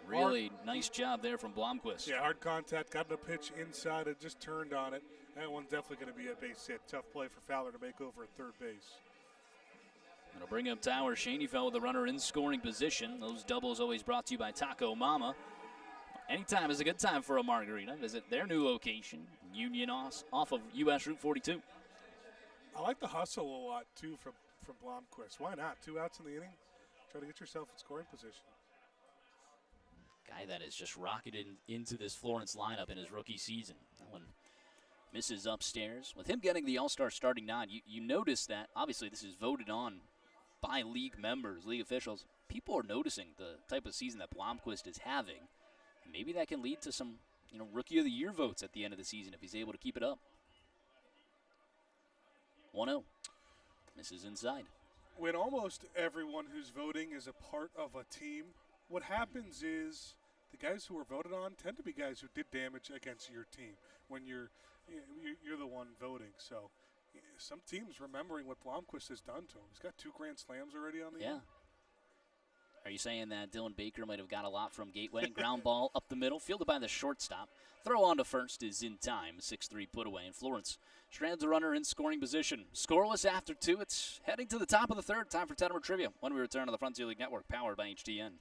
Really nice job there from Blomquist. Yeah, hard contact, got a pitch inside and just turned on it. That one's definitely going to be a base hit. Tough play for Fowler to make over at third base. It'll bring up Tower. Schoenfeld with the runner in scoring position. Those doubles always brought to you by Taco Mama. Anytime is a good time for a margarita. Visit their new location, Union off of US Route 42. I like the hustle a lot, too, from Blomquist. Why not? 2 outs in the inning. Try to get yourself in scoring position. Guy that has just rocketed into this Florence lineup in his rookie season. That one misses upstairs. With him getting the All-Star starting nod, you notice that, obviously, this is voted on by league members, league officials. People are noticing the type of season that Blomquist is having. And maybe that can lead to some, Rookie of the Year votes at the end of the season if he's able to keep it up. 1-0. Misses inside. When almost everyone who's voting is a part of a team, what happens is the guys who are voted on tend to be guys who did damage against your team when you're the one voting. So some teams remembering what Blomquist has done to him. He's got 2 grand slams already on the year. Are you saying that Dylan Baker might have got a lot from Gateway? Ground ball up the middle, fielded by the shortstop. Throw on to first is in time. 6-3 put away. And Florence strands the runner in scoring position. Scoreless after 2. It's heading to the top of the third. Time for Tettemer Trivia when we return on the Frontier League Network, powered by HTN.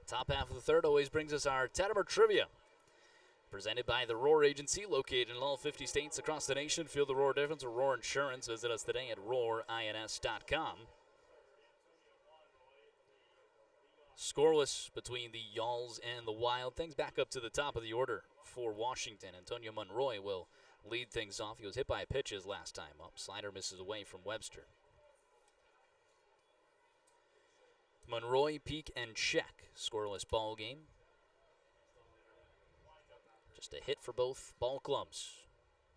Top half of the third always brings us our Tettemer Trivia. Presented by the Roar Agency, located in all 50 states across the nation. Feel the Roar difference with Roar Insurance. Visit us today at roarins.com. Scoreless between the Yalls and the Wild. Things back up to the top of the order for Washington. Antonio Monroy will lead things off. He was hit by a pitch his last time up. Slider misses away from Webster. Monroy, Peak, and check. Scoreless ball game. Just a hit for both ball clubs.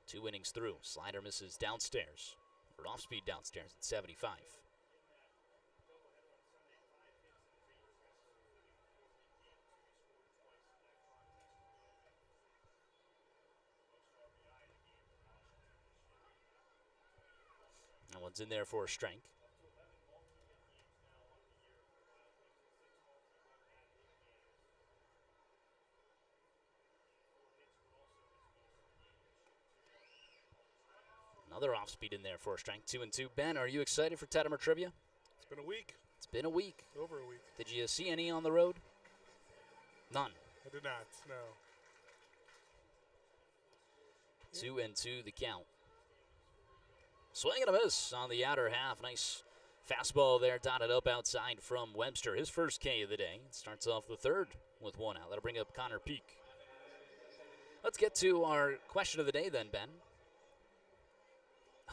2 innings through. Slider misses downstairs. Or off speed downstairs at 75. That one's in there for a strike. Another off speed in there for a strike. 2-2. Ben, are you excited for Tettemer Trivia? It's been a week. It's been a week. Over a week. Did you see any on the road? None. I did not, no. 2-2 the count. Swing and a miss on the outer half. Nice fastball there, dotted up outside from Webster. His first K of the day. Starts off the third with 1 out. That'll bring up Connor Peak. Let's get to our question of the day then, Ben.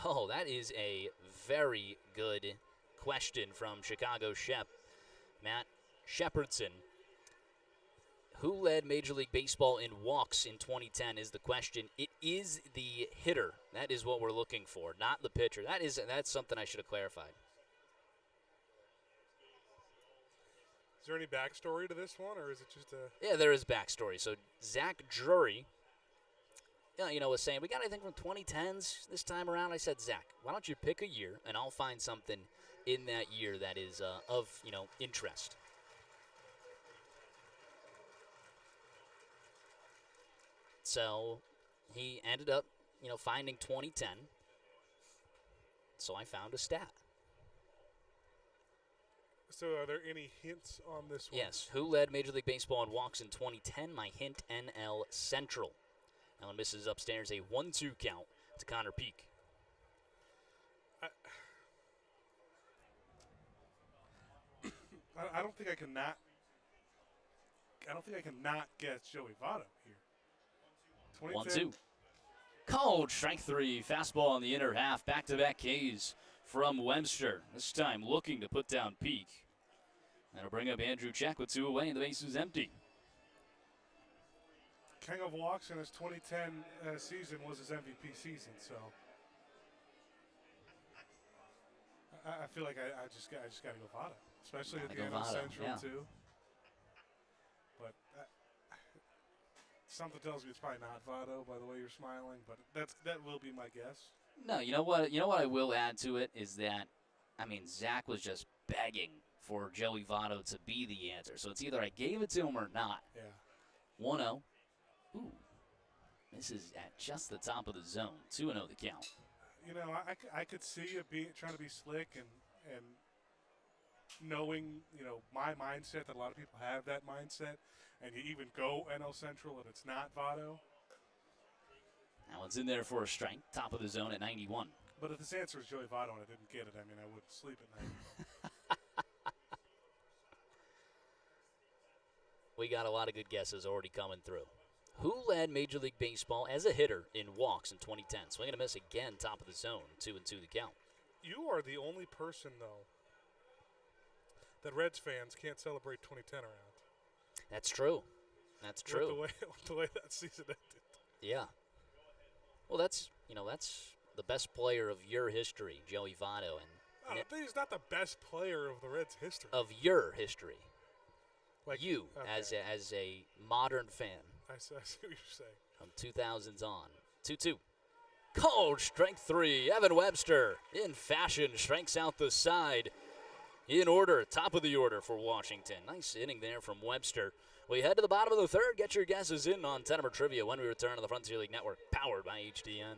Oh, that is a very good question from Chicago Shep. Matt Shepardson. Who led Major League Baseball in walks in 2010 is the question. It is the hitter. That is what we're looking for, not the pitcher. That's something I should have clarified. Is there any backstory to this one, or is it just a... Yeah, there is backstory. So Zach Drury, was saying, we got anything from 2010s this time around? I said, Zach, why don't you pick a year, and I'll find something in that year that is of, interest. So he ended up, finding 2010. So I found a stat. So are there any hints on this one? Yes. Who led Major League Baseball in walks in 2010? My hint, NL Central. Allen misses upstairs, a 1-2 count to Connor Peak. I don't think I can not guess Joey Votto here. 1-2. Called strike 3. Fastball on the inner half. Back-to-back Ks from Webster. This time looking to put down Peak. That'll bring up Andrew Check with 2 away, and the base is empty. King of walks in his 2010 season was his MVP season, so I feel like I just got to go Votto, especially at the NL Central too. But something tells me it's probably not Votto by the way you're smiling, but that will be my guess. No, you know what? You know what I will add to it is that, Zach was just begging for Joey Votto to be the answer. So it's either I gave it to him or not. Yeah. 1-0. Ooh. This is at just the top of the zone. 2-0 the count. I could see you trying to be slick and knowing, my mindset, that a lot of people have that mindset, and you even go NL Central and it's not Votto. That one's in there for a strike. Top of the zone at 91. But if this answer is Joey Votto and I didn't get it, I wouldn't sleep at night. We got a lot of good guesses already coming through. Who led Major League Baseball as a hitter in walks in 2010? Swing and a miss again, top of the zone, 2-2 the count. You are the only person, though, that Reds fans can't celebrate 2010 around. That's true. That's true. The way that season ended. Yeah. Well, that's the best player of your history, Joey Votto, and he's not the best player of the Reds' history. Of your history. Like you, okay. as a modern fan. I see what you're saying. From 2000s on. 2-2. Called strike 3. Evan Webster, in fashion, strikes out the side. In order, top of the order for Washington. Nice inning there from Webster. We head to the bottom of the third. Get your guesses in on Tettemer Trivia when we return to the Frontier League Network, powered by HDN.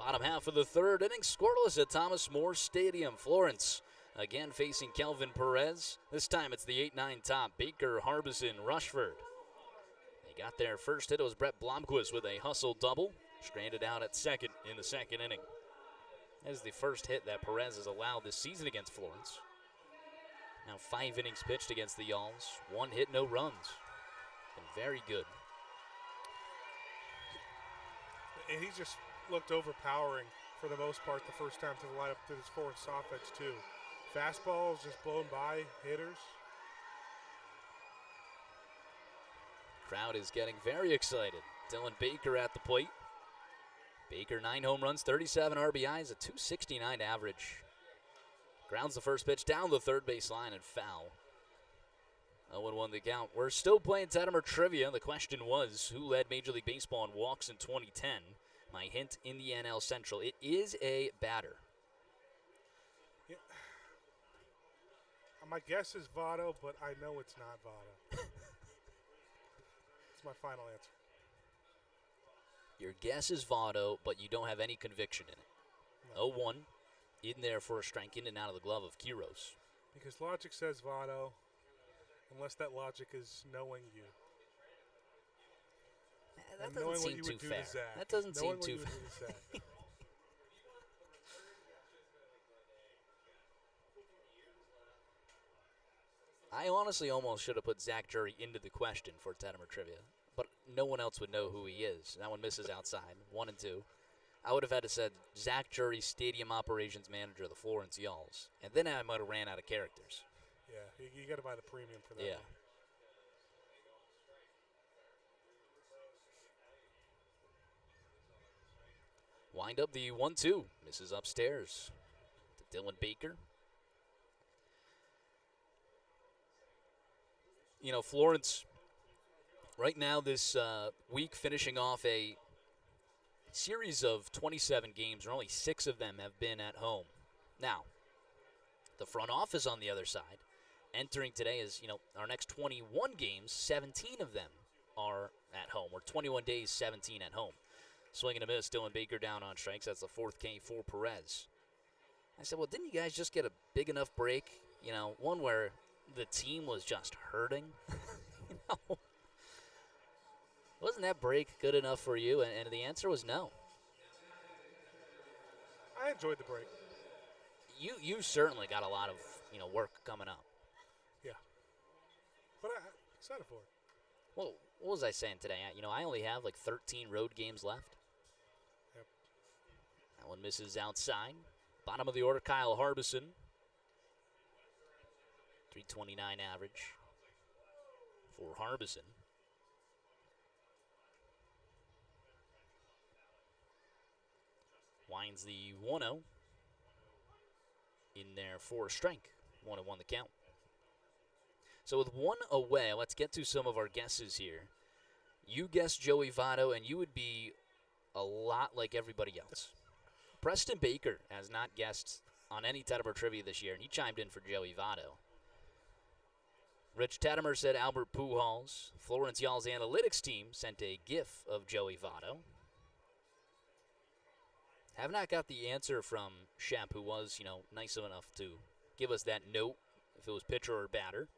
Bottom half of the third inning, scoreless at Thomas More Stadium. Florence again facing Kelvin Perez. This time it's the 8-9 top. Baker, Harbison, Rushford. They got their first hit. It was Brett Blomquist with a hustle double. Stranded out at second in the second inning. That is the first hit that Perez has allowed this season against Florence. Now 5 innings pitched against the Yalls. 1 hit, no runs. Been very good. And he just looked overpowering for the most part the first time to the lineup to this Florence offense too. Fastballs just blown by hitters. Crowd is getting very excited. Dylan Baker at the plate. Baker 9 home runs, 37 RBIs, a .269 average. Grounds the first pitch down the third base line and foul. 0-1 the count. We're still playing Tettemer trivia. The question was, who led Major League Baseball in walks in 2010? My hint in the NL Central. It is a batter. Yeah. My guess is Votto, but I know it's not Votto. It's my final answer. Your guess is Votto, but you don't have any conviction in it. No. 0-1. In there for a strike, in and out of the glove of Quiros. Because logic says Votto, unless that logic is knowing you. That and doesn't knowing seem what you too would do fair. to Zach. That doesn't knowing seem too what you would do to Zach. I honestly almost should have put Zach Jury into the question for Tettemer trivia, but no one else would know who he is. That one misses outside. 1 and 2. I would have had to said Zach Jury, Stadium Operations Manager of the Florence Yalls, and then I might have ran out of characters. Yeah, you got to buy the premium for that. Yeah. Wind up the 1-2. Misses upstairs to Dylan Baker. You know, Florence, right now this week finishing off a series of 27 games, or only 6 of them have been at home. Now, the front office on the other side, entering today is, our next 21 games, 17 of them are at home, or 21 days, 17 at home. Swing and a miss, Dylan Baker down on strikes. That's the 4th K for Perez. I said, well, didn't you guys just get a big enough break? One where the team was just hurting. Wasn't that break good enough for you? And the answer was no. I enjoyed the break. You certainly got a lot of work coming up. Yeah. But I'm excited for it. Well, what was I saying today? I only have like 13 road games left. Yep. That one misses outside. Bottom of the order, Kyle Harbison. 329 average for Harbison. Winds the 1-0 in there for a strike. 1-1 the count. So with 1 away, let's get to some of our guesses here. You guessed Joey Votto, and you would be a lot like everybody else. Preston Baker has not guessed on any Tettemer trivia this year, and he chimed in for Joey Votto. Rich Tettemer said Albert Pujols. Florence Yalls analytics team sent a GIF of Joey Votto. Have not got the answer from Shep, who was, nice enough to give us that note if it was pitcher or batter.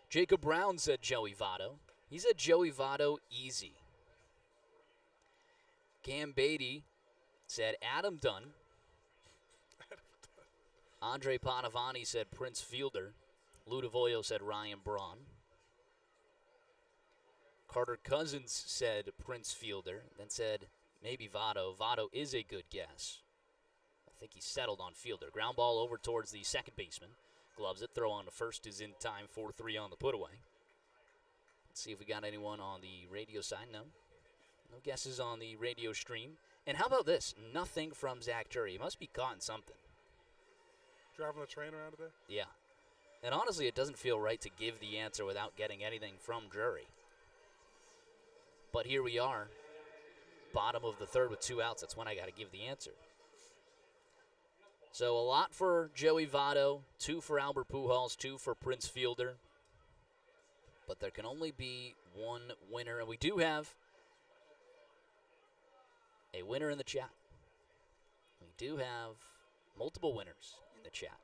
Jacob Brown said Joey Votto. He said Joey Votto easy. Cam Beatty said Adam Dunn. Andre Padavani said Prince Fielder. Ludavoyo said Ryan Braun. Carter Cousins said Prince Fielder, then said maybe Votto. Votto is a good guess. I think he settled on Fielder. Ground ball over towards the second baseman. Gloves it. Throw on to first is in time. 4-3 on the put away. Let's see if we got anyone on the radio side. No. No guesses on the radio stream. And how about this? Nothing from Zach Jury. He must be caught in something. Driving the train around today? Yeah. And honestly, it doesn't feel right to give the answer without getting anything from Jury. But here we are. Bottom of the third with 2 outs. That's when I got to give the answer. So a lot for Joey Votto, 2 for Albert Pujols, 2 for Prince Fielder. But there can only be one winner. And we do have a winner in the chat. do have multiple winners in the chat.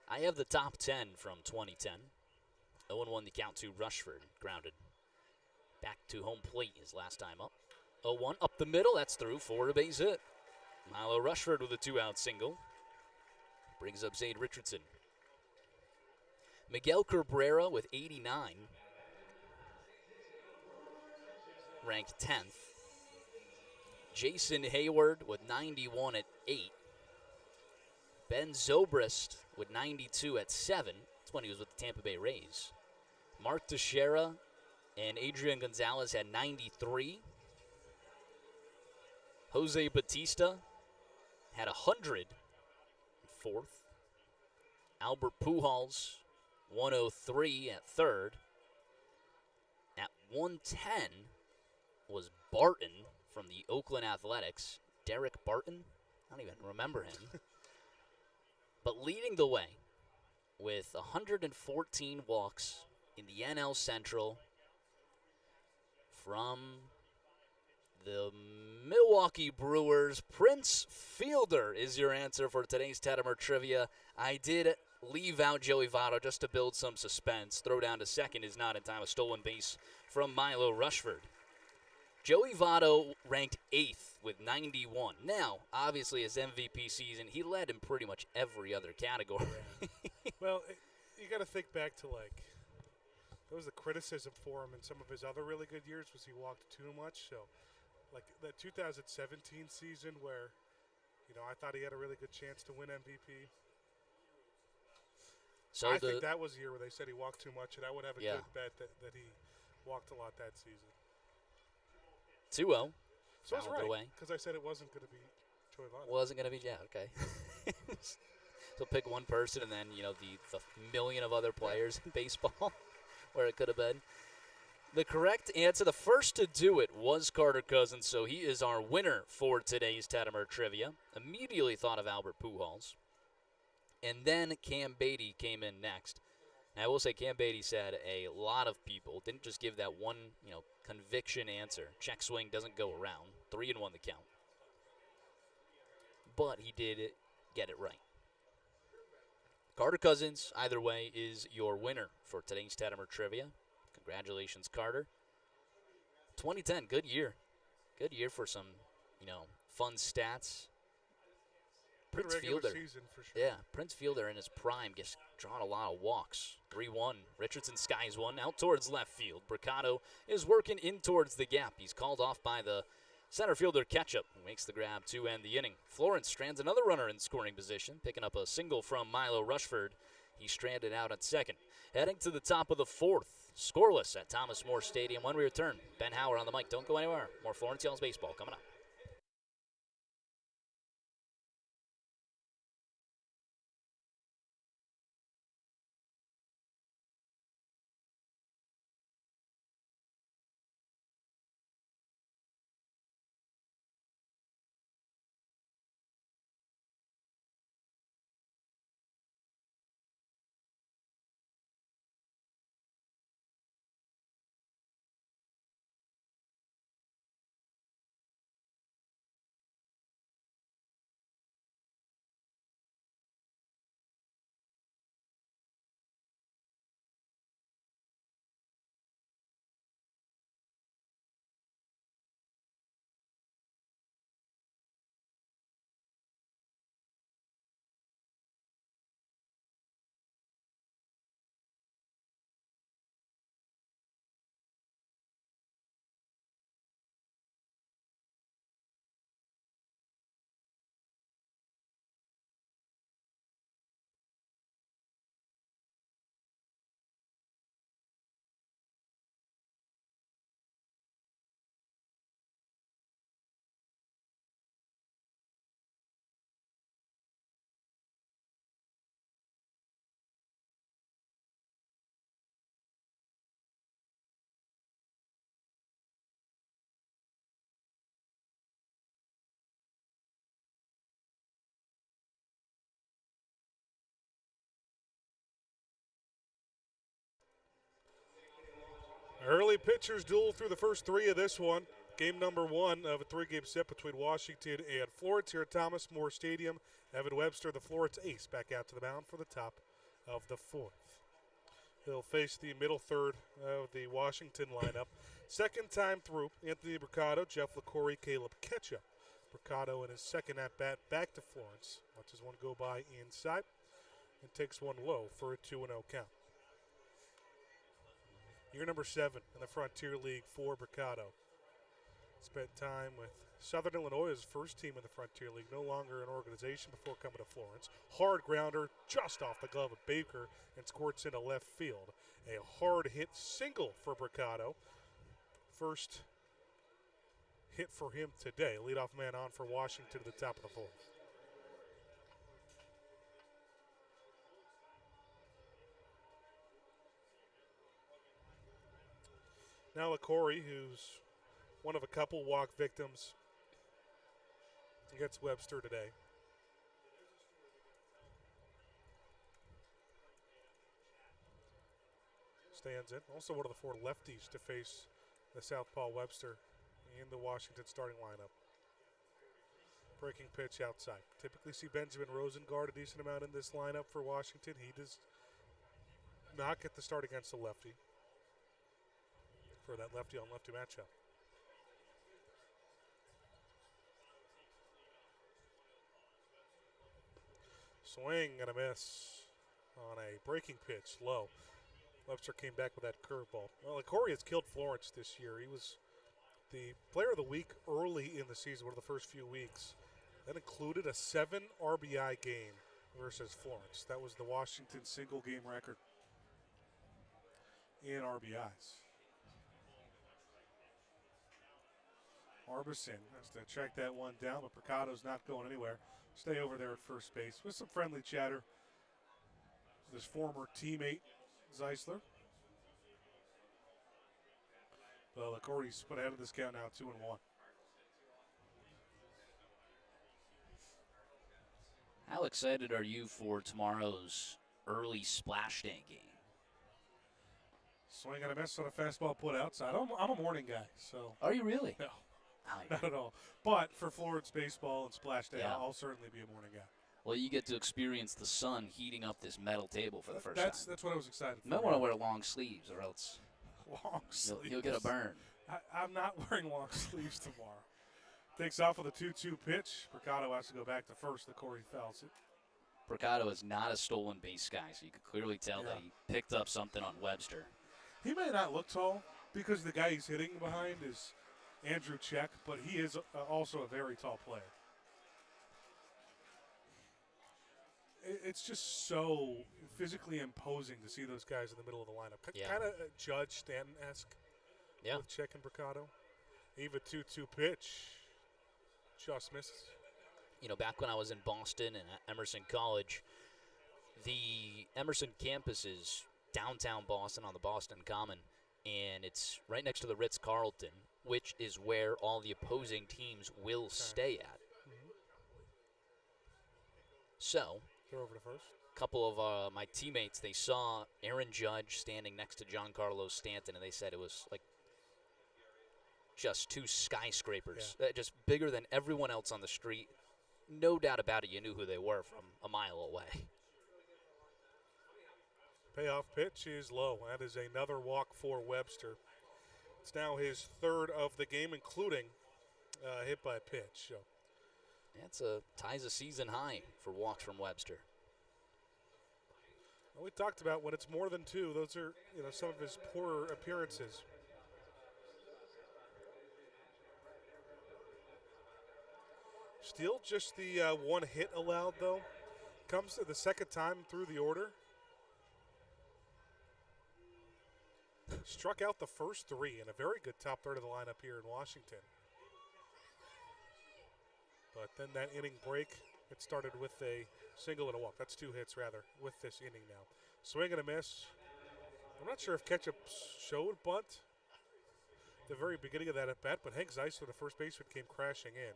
I have the top 10 from 2010. 0-1 the count to Rushford, grounded. Back to home plate his last time up. 0-1 up the middle, that's through for a base hit. Milo Rushford with a 2-out single. Brings up Zaid Richardson. Miguel Cabrera with 89. Ranked 10th. Jason Hayward with 91 at 8. Ben Zobrist with 92 at 7. That's when he was with the Tampa Bay Rays. Mark Teixeira and Adrian Gonzalez had 93. Jose Batista had 100 at 4th. Albert Pujols, 103 at 3rd. At 110 was Barton from the Oakland Athletics. Derek Barton? I don't even remember him. But leading the way with 114 walks in the NL Central from the Milwaukee Brewers, Prince Fielder is your answer for today's Tettemer Trivia. I did leave out Joey Votto just to build some suspense. Throw down to second is not in time. A stolen base from Milo Rushford. Joey Votto ranked 8th with 91. Now, obviously, his MVP season, he led in pretty much every other category. Well, you got to think back to, like, there was a criticism for him in some of his other really good years was he walked too much. So, like, that 2017 season where, you know, I thought he had a really good chance to win MVP. So I think that was the year where they said he walked too much, and I would have a good bet that he walked a lot that season. 2-0. So I was right, because I said it wasn't going to be Joey Votto. Wasn't going to be, okay. So pick one person and then, you know, the million of other players in baseball where it could have been. The correct answer, the first to do it, was Carter Cousins, so he is our winner for today's Tettemer Trivia. Immediately thought of Albert Pujols. And then Cam Beatty came in next. And I will say Cam Beatty said a lot of people didn't just give that one, you know, conviction answer. Check swing doesn't go around. 3-1 the count. But he did get it right. Carter Cousins, either way, is your winner for today's Tettemer Trivia. Congratulations, Carter. 2010, good year. Good year for some, you know, fun stats. Prince Fielder. Season for sure. Yeah, Prince Fielder in his prime gets drawn a lot of walks. 3-1. Richardson skies one out towards left field. Bricado is working in towards the gap. He's called off by the center fielder Ketchup, who makes the grab to end the inning. Florence strands another runner in scoring position, picking up a single from Milo Rushford. He's stranded out at second. Heading to the top of the 4th. Scoreless at Thomas More Stadium. When we return, Ben Howard on the mic. Don't go anywhere. More Florence Yells baseball coming up. Early pitchers duel through the first 3 of this one. Game number 1 of a 3-game set between Washington and Florence here at Thomas More Stadium. Evan Webster, the Florence ace, back out to the mound for the top of the 4th. He'll face the middle third of the Washington lineup. Second time through, Anthony Mercado, Jeff LaCorey, Caleb Ketchup. Mercado in his second at-bat back to Florence. Watches one go by inside and takes one low for a 2-0 count. Year number 7 in the Frontier League for Mercado. Spent time with Southern Illinois, his first team in the Frontier League, no longer an organization before coming to Florence. Hard grounder just off the glove of Baker and squirts into left field. A hard hit single for Mercado. First hit for him today. Leadoff man on for Washington to the top of the 4th. Now LaCorey, who's one of a couple walk victims against Webster today. Stands in. Also one of the 4 lefties to face the southpaw Webster in the Washington starting lineup. Breaking pitch outside. Typically see Benjamin Rosengard a decent amount in this lineup for Washington. He does not get the start against the lefty for that lefty-on-lefty matchup. Swing and a miss on a breaking pitch, low. Webster came back with that curveball. Well, LaCorey has killed Florence this year. He was the player of the week early in the season, one of the first few weeks. That included a 7 RBI game versus Florence. That was the Washington single game record in RBIs. Arbison has to track that one down, but Mercado's not going anywhere. Stay over there at first base with some friendly chatter. His former teammate, Zeisler. But LaCorey's put ahead of this count now, 2-1. How excited are you for tomorrow's early splash day game? Swing and a miss on a fastball put outside. I'm a morning guy, so. Are you really? No, not at all. But for Florence baseball and splash day, Yeah. I'll certainly be a morning guy. Well, you get to experience the sun heating up this metal table for the first time. That's what I was excited for. You might want to wear long sleeves or else Long sleeves. you'll get a burn. I'm not wearing long sleeves tomorrow. Takes off with a 2-2 pitch. Mercado has to go back to first. LaCorey fouls it. Mercado is not a stolen base guy, so you can clearly tell that he picked up something on Webster. He may not look tall because the guy he's hitting behind is Andrew Check, but he is also a very tall player. It's just so physically imposing to see those guys in the middle of the lineup. Yeah. Kind of Judge Stanton-esque with Check and Mercado. Even 2-2 pitch. Just misses. You know, back when I was in Boston and at Emerson College, the Emerson campus is downtown Boston on the Boston Common, and it's right next to the Ritz-Carlton, which is where all the opposing teams will stay at. So, throw over to first. A couple of my teammates, they saw Aaron Judge standing next to Giancarlo Stanton, and they said it was like just 2 skyscrapers, just bigger than everyone else on the street. No doubt about it, you knew who they were from a mile away. Payoff pitch is low. That is another walk for Webster. It's now his 3rd of the game, including hit by pitch. So. That's ties a season high for walks from Webster. Well, we talked about when it's more than 2, those are some of his poorer appearances. Still just the 1 hit allowed, though. Comes to the 2nd time through the order. Struck out the first 3 in a very good top third of the lineup here in Washington. But then that inning break, it started with a single and a walk. That's 2 hits, rather, with this inning now. Swing and a miss. I'm not sure if Ketchup showed bunt at the very beginning of that at-bat, but Hank Zeisler, the first baseman, came crashing in.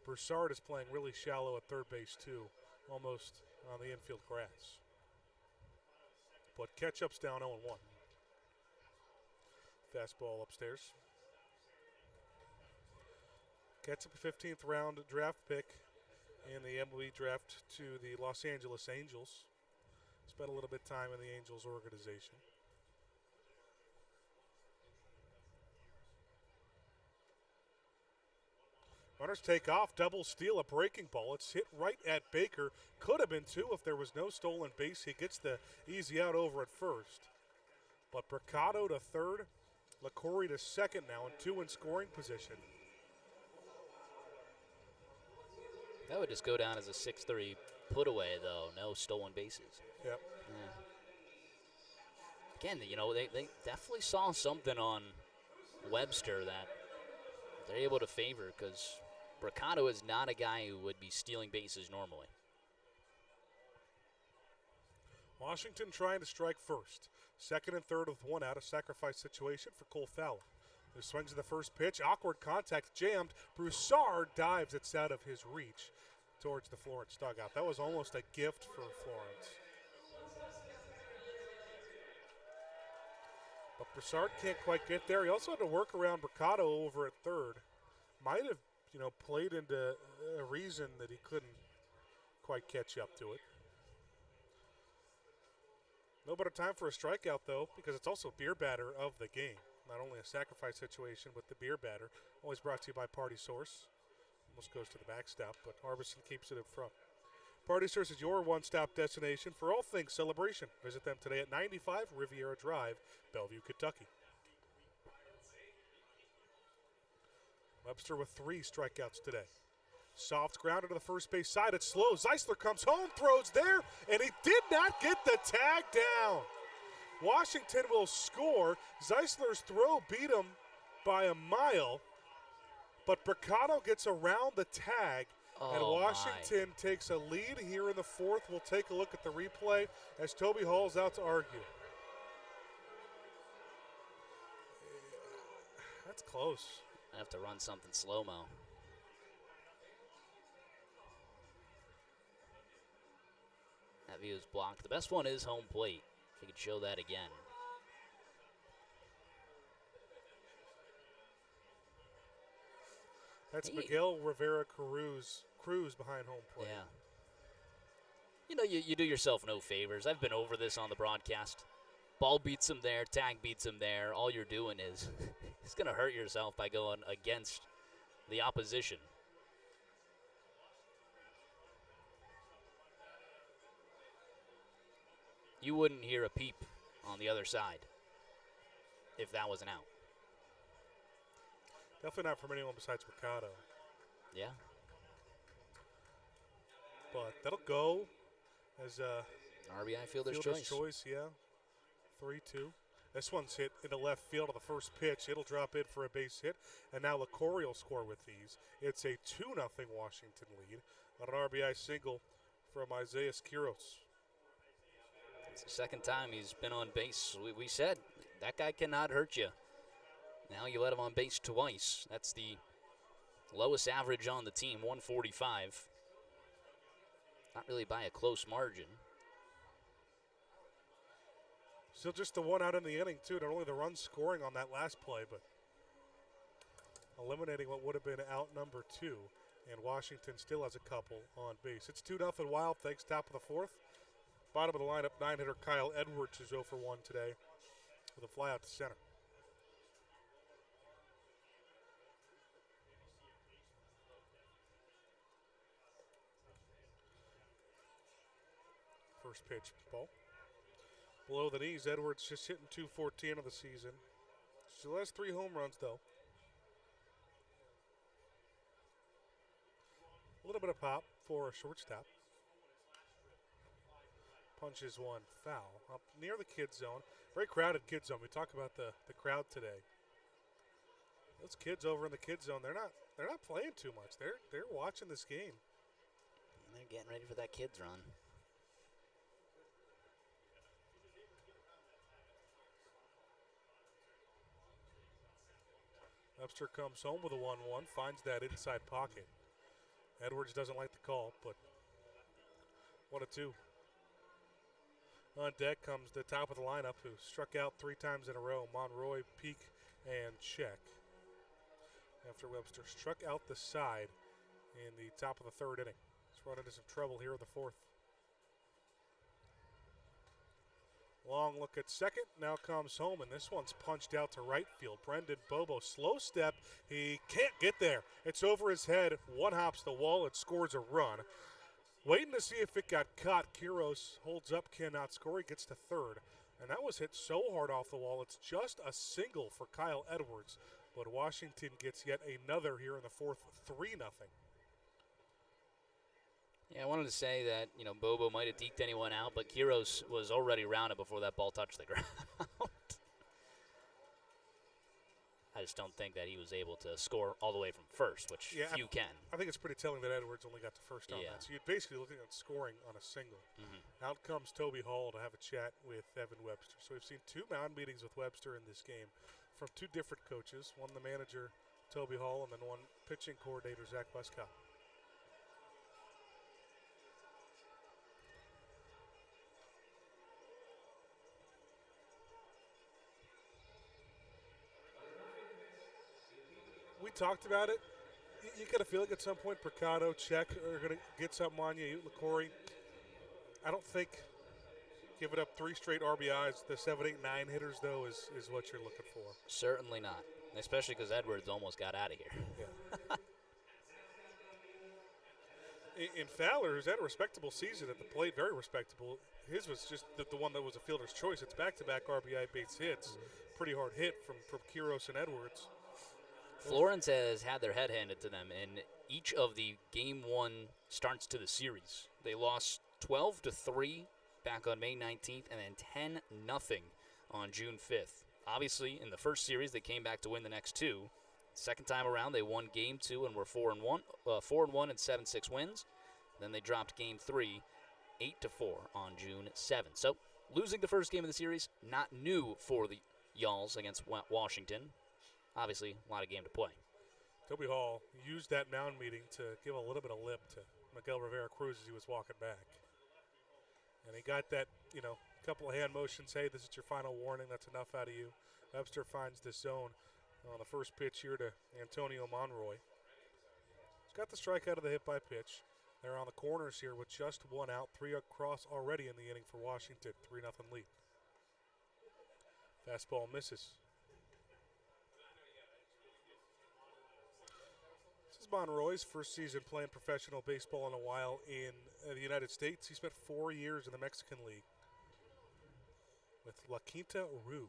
Broussard is playing really shallow at third base, too, almost on the infield grass. But Ketchup's down 0-1. Fastball upstairs. Gets a 15th round draft pick in the MLB draft to the Los Angeles Angels. Spent a little bit of time in the Angels organization. Runners take off, double steal, a breaking ball. It's hit right at Baker. Could have been two if there was no stolen base. He gets the easy out over at first. But Mercado to third, LaCorey to second now, and two in scoring position. That would just go down as a 6-3 put away, though. No stolen bases. Yep. Yeah. Again, they definitely saw something on Webster that they're able to favor, because Mercado is not a guy who would be stealing bases normally. Washington trying to strike first. Second and third with one out, a sacrifice situation for Cole Fowler. Who swings at the first pitch, awkward contact, jammed. Broussard dives, it's out of his reach towards the Florence dugout. That was almost a gift for Florence. But Broussard can't quite get there. He also had to work around Mercado over at third. Might have, played into a reason that he couldn't quite catch up to it. No better time for a strikeout, though, because it's also beer batter of the game. Not only a sacrifice situation, but the beer batter. Always brought to you by Party Source. Almost goes to the backstop, but Harbison keeps it in front. Party Source is your one-stop destination for all things celebration. Visit them today at 95 Riviera Drive, Bellevue, Kentucky. Webster with 3 strikeouts today. Soft grounded to the first base side. It's slow. Zeisler comes home, throws there, and he did not get the tag down. Washington will score. Zeisler's throw beat him by a mile, but Mercado gets around the tag, and Washington takes a lead here in the fourth. We'll take a look at the replay as Toby Hall's out to argue. That's close. I have to run something slow-mo. That view is blocked. The best one is home plate. If we could show that again. That's Miguel Rivera Cruz behind home plate. Yeah. You do yourself no favors. I've been over this on the broadcast. Ball beats him there, tag beats him there. All you're doing is it's going to hurt yourself by going against the opposition. You wouldn't hear a peep on the other side if that was an out. Definitely not from anyone besides Mercado. Yeah. But that'll go as a RBI fielder's choice. Yeah. 3-2. This one's hit into left field on the first pitch. It'll drop in for a base hit. And now LaCorey will score with these. It's a 2-0 Washington lead on an RBI single from Isaiah Quiros. It's the second time he's been on base. We said that guy cannot hurt you. Now you let him on base twice. That's the lowest average on the team, 145. Not really by a close margin. Still just the one out in the inning, too. Not only the run scoring on that last play, but eliminating what would have been out number 2. And Washington still has a couple on base. It's 2-0 Wild, thanks, top of the fourth. Bottom of the lineup, 9-hitter Kyle Edwards is 0 for 1 today with a fly out to center. First pitch, ball. Below the knees, Edwards just hitting .214 of the season. Still has 3 home runs, though. A little bit of pop for a shortstop. Punches one foul up near the kid zone. Very crowded kid zone. We talk about the crowd today. Those kids over in the kid zone, they're not playing too much. They're watching this game. And they're getting ready for that kids run. Webster comes home with a 1-1, finds that inside pocket. Edwards doesn't like the call, but 1-2. On deck comes the top of the lineup, who struck out 3 times in a row. Monroy, Peak, and Check. after Webster struck out the side in the top of the third inning. He's run into some trouble here in the fourth. Long look at second, now comes home, and this one's punched out to right field. Brendan Bobo, slow step, he can't get there. It's over his head, one hops the wall, it scores a run. Waiting to see if it got caught. Quiros holds up, cannot score, he gets to third. And that was hit so hard off the wall, it's just a single for Kyle Edwards. But Washington gets yet another here in the fourth, 3-0. Yeah, I wanted to say that, Bobo might have deked anyone out, but Quiros was already rounded before that ball touched the ground. I just don't think that he was able to score all the way from first, which few can. I think it's pretty telling that Edwards only got to first on Yeah. that. So you're basically looking at scoring on a single. Out comes Toby Hall to have a chat with Evan Webster. So we've seen two mound meetings with Webster in this game from two different coaches, one the manager, Toby Hall, and then one pitching coordinator, Zach Westcott. We talked about it. You got to feel like at some point Mercado, Check are going to get something on you. LaCorey, I don't think giving up 3 straight RBIs, the 7, 8, 9 hitters, though, is what you're looking for. Certainly not, especially because Edwards almost got out of here. Yeah. In Fowler, who's had a respectable season at the plate, very respectable. His was just the one that was a fielder's choice. It's back-to-back RBI base hits. Pretty hard hit from Quiros and Edwards. Florence has had their head handed to them in each of the Game 1 starts to the series. They lost 12-3 back on May 19th and then 10-0 on June 5th. Obviously, in the first series, they came back to win the next two. Second time around, they won Game 2 and were 4-1 and 7-6 wins. Then they dropped Game 3, 8-4 on June 7th. So, losing the first game of the series, not new for the Y'alls against Washington. Obviously, a lot of game to play. Toby Hall used that mound meeting to give a little bit of lip to Miguel Rivera-Cruz as he was walking back. And he got that, couple of hand motions. Hey, this is your final warning. That's enough out of you. Webster finds the zone on the first pitch here to Antonio Monroy. He's got the strikeout of the hit by pitch. They're on the corners here with just one out. 3 across already in the inning for Washington. 3-0 lead. Fastball misses. This is Monroy's first season playing professional baseball in a while in the United States. He spent 4 years in the Mexican League with La Quinta Roo.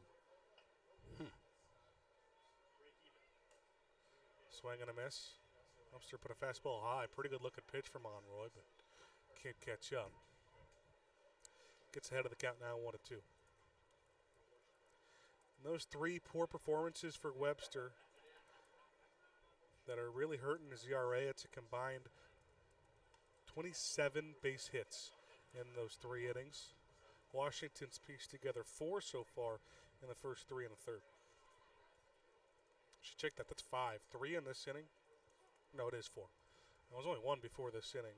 Swing and a miss. Webster put a fastball high. Pretty good looking pitch for Monroy, but can't catch up. Gets ahead of the count now, 1-2. And those 3 poor performances for Webster that are really hurting his ERA. It's a combined 27 base hits in those 3 innings. Washington's pieced together 4 so far in the first 3 and the third. Should check that. That's 5. 3 in this inning. No, it is 4. There was only 1 before this inning.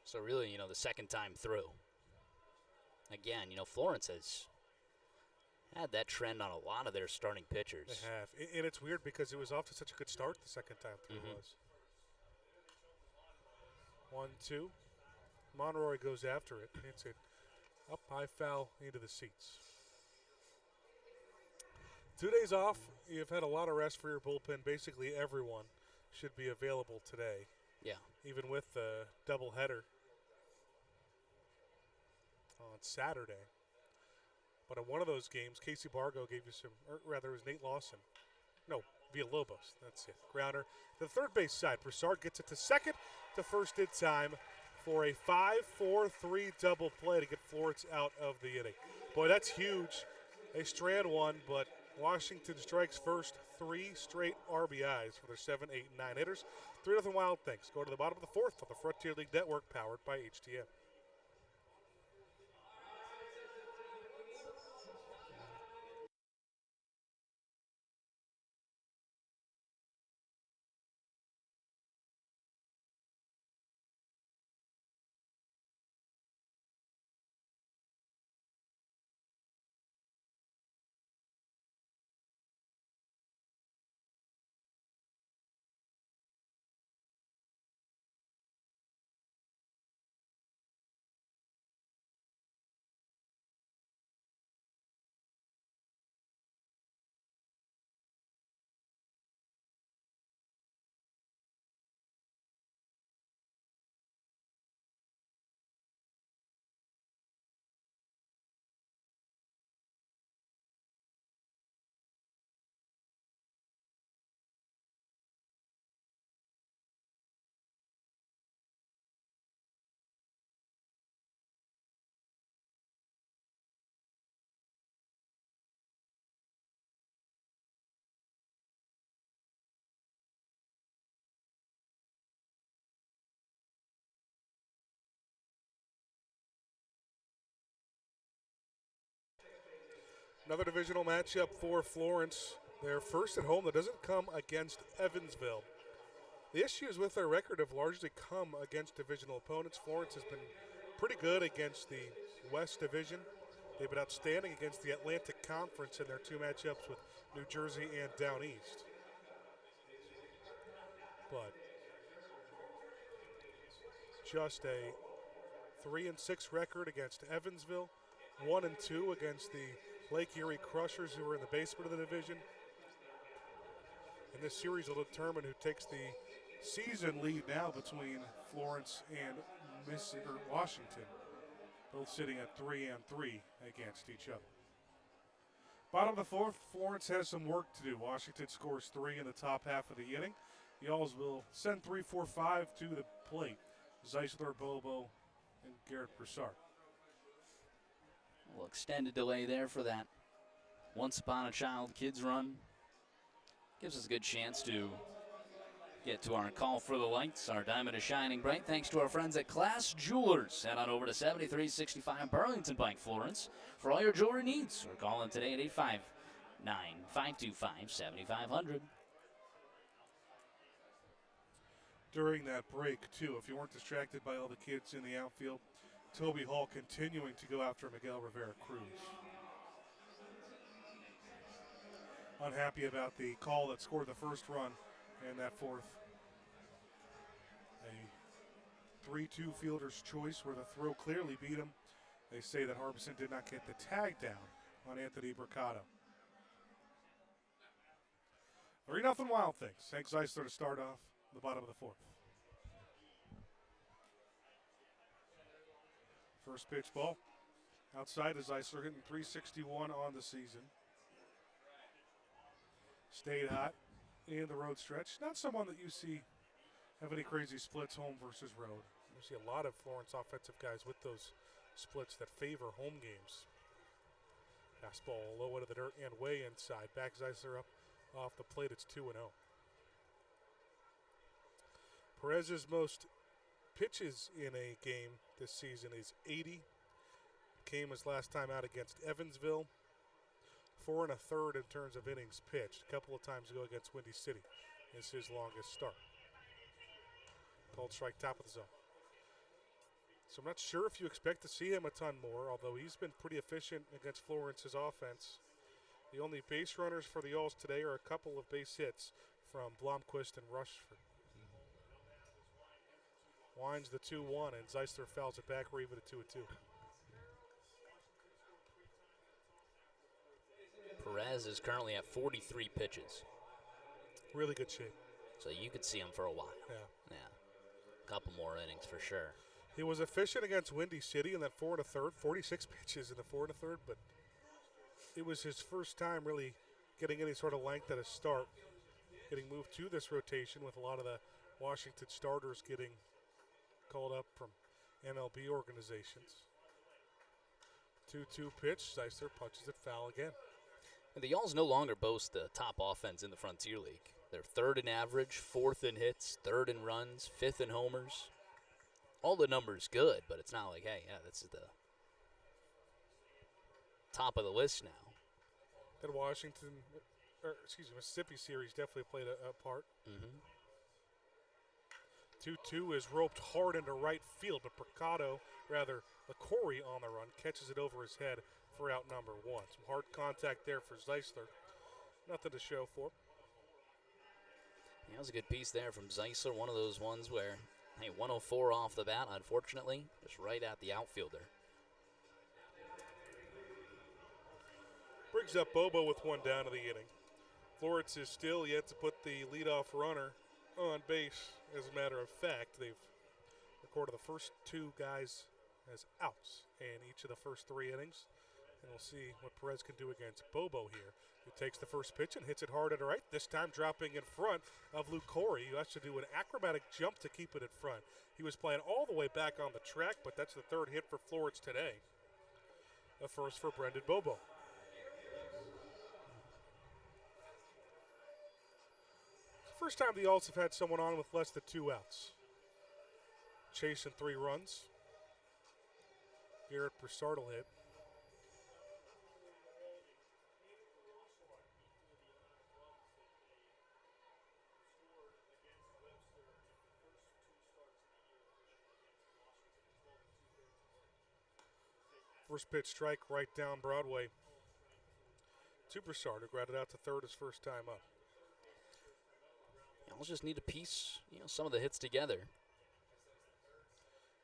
So really, the second time through. Again, Florence has had that trend on a lot of their starting pitchers. They have. And it's weird because it was off to such a good start the second time through was. 1-2. Monroy goes after it. Hits it up high, foul into the seats. 2 days off. You've had a lot of rest for your bullpen. Basically everyone should be available today. Yeah. Even with the doubleheader on Saturday. But in one of those games, Casey Bargo gave you some, or rather it was Nate Lawson. No, Villalobos, that's it. Grounder. The third base side, Broussard gets it to second, to first in time for a 5-4-3 double play to get Florence out of the inning. Boy, that's huge. They strand one, but Washington strikes first. 3 straight RBIs for their 7, 8, and 9 hitters. 3-0 Wild Things. Go to the bottom of the fourth on the Frontier League Network, powered by HTM. Another divisional matchup for Florence. Their first at home that doesn't come against Evansville. The issues with their record have largely come against divisional opponents. Florence has been pretty good against the West Division. They've been outstanding against the Atlantic Conference in their two matchups with New Jersey and Down East. But just a 3-6 record against Evansville, 1-2 against the Lake Erie Crushers, who are in the basement of the division. And this series will determine who takes the season lead now between Florence and Washington, both sitting at 3-3 against each other. Bottom of the fourth, Florence has some work to do. Washington scores 3 in the top half of the inning. The Alls will send 3, 4, 5 to the plate. Zeisler, Bobo, and Garrett Broussard. A little extended delay there for that Once Upon a Child kids run. Gives us a good chance to get to our call for the lights. Our diamond is shining bright thanks to our friends at Class Jewelers. Head on over to 7365 Burlington Pike, Florence for all your jewelry needs. Or call them today at 859-525-7500. During that break, too, if you weren't distracted by all the kids in the outfield, Toby Hall continuing to go after Miguel Rivera-Cruz. Unhappy about the call that scored the first run in that fourth. A 3-2 fielder's choice where the throw clearly beat him. They say that Harbison did not get the tag down on Anthony Mercado. 3-0 Wild Things. Hank Zeisler to start off the bottom of the fourth. First pitch ball. Outside is Zeisler hitting .361 on the season. Stayed hot in the road stretch. Not someone that you see have any crazy splits home versus road. You see a lot of Florence offensive guys with those splits that favor home games. Fastball low into the dirt and way inside. Back Zeisler up off the plate. It's 2-0. Perez's most pitches in a game this season is 80. Came his last time out against Evansville. 4 1/3 in terms of innings pitched. A couple of times ago against Windy City is his longest start. Called strike, top of the zone. So I'm not sure if you expect to see him a ton more, although he's been pretty efficient against Florence's offense. The only base runners for the Alls today are a couple of base hits from Blomquist and Rushford. Winds the 2-1, and Zeisler fouls it back. We're even at 2-2. Perez is currently at 43 pitches. Really good shape. So you could see him for a while. Yeah. A couple more innings for sure. He was efficient against Windy City in that 4 1/3, 46 pitches in the 4 1/3, but it was his first time really getting any sort of length at a start, getting moved to this rotation with a lot of the Washington starters getting called up from MLB organizations. 2-2 pitch. Zeisler punches it foul again. And the Alls no longer boast the top offense in the Frontier League. They're 3rd in average, 4th in hits, 3rd in runs, 5th in homers. All the numbers good, but it's not like, hey, yeah, this is the top of the list now. That Mississippi series definitely played a part. 2-2 is roped hard into right field, but LaCorey on the run catches it over his head for out number 1. Some hard contact there for Zeisler. Nothing to show for. Yeah, that was a good piece there from Zeisler. One of those ones where, hey, 104 off the bat, unfortunately, just right at the outfielder. Brings up Bobo with one down of the inning. Florence is still yet to put the leadoff runner on base. As a matter of fact, they've recorded the first 2 guys as outs in each of the first 3 innings. And we'll see what Perez can do against Bobo here, who takes the first pitch and hits it hard at right, this time dropping in front of LaCorey, who has to do an acrobatic jump to keep it in front. He was playing all the way back on the track, but that's the 3rd hit for Florence today. A first for Brendan Bobo. First time the Alts have had someone on with less than 2 outs. Chasing 3 runs. Garrett Broussard will hit. First pitch strike right down Broadway. Superstar, who grounded out to third his first time up. Y'all just need to piece, some of the hits together.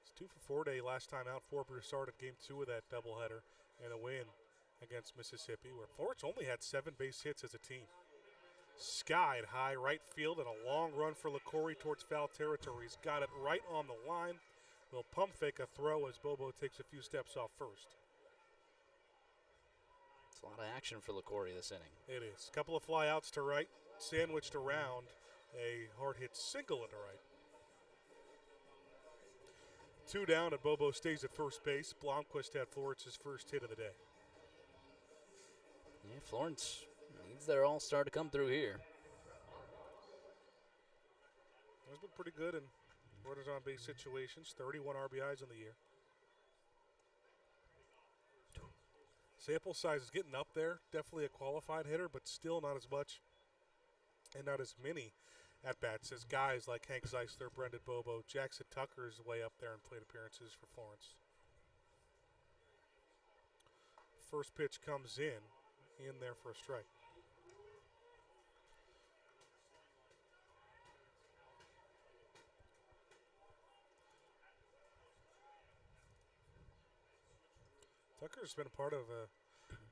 It's 2 for 4 day last time out for Broussard at game 2 of that doubleheader and a win against Mississippi, where Florence only had 7 base hits as a team. Skied high right field and a long run for LaCorey towards foul territory. He's got it right on the line. Will pump fake a throw as Bobo takes a few steps off first. It's a lot of action for LaCorey this inning. It is. A couple of flyouts to right, sandwiched around a hard hit single into right. 2 down, and Bobo stays at first base. Blomquist had Florence's first hit of the day. Yeah, Florence needs their all-star to come through here. He's been pretty good in runners on base situations. 31 RBIs in the year. Sample size is getting up there. Definitely a qualified hitter, but still not as much and not as many at-bats as guys like Hank Zeisler, Brendan Bobo. Jackson Tucker is way up there in plate appearances for Florence. First pitch comes in there for a strike. Tucker's been a part of a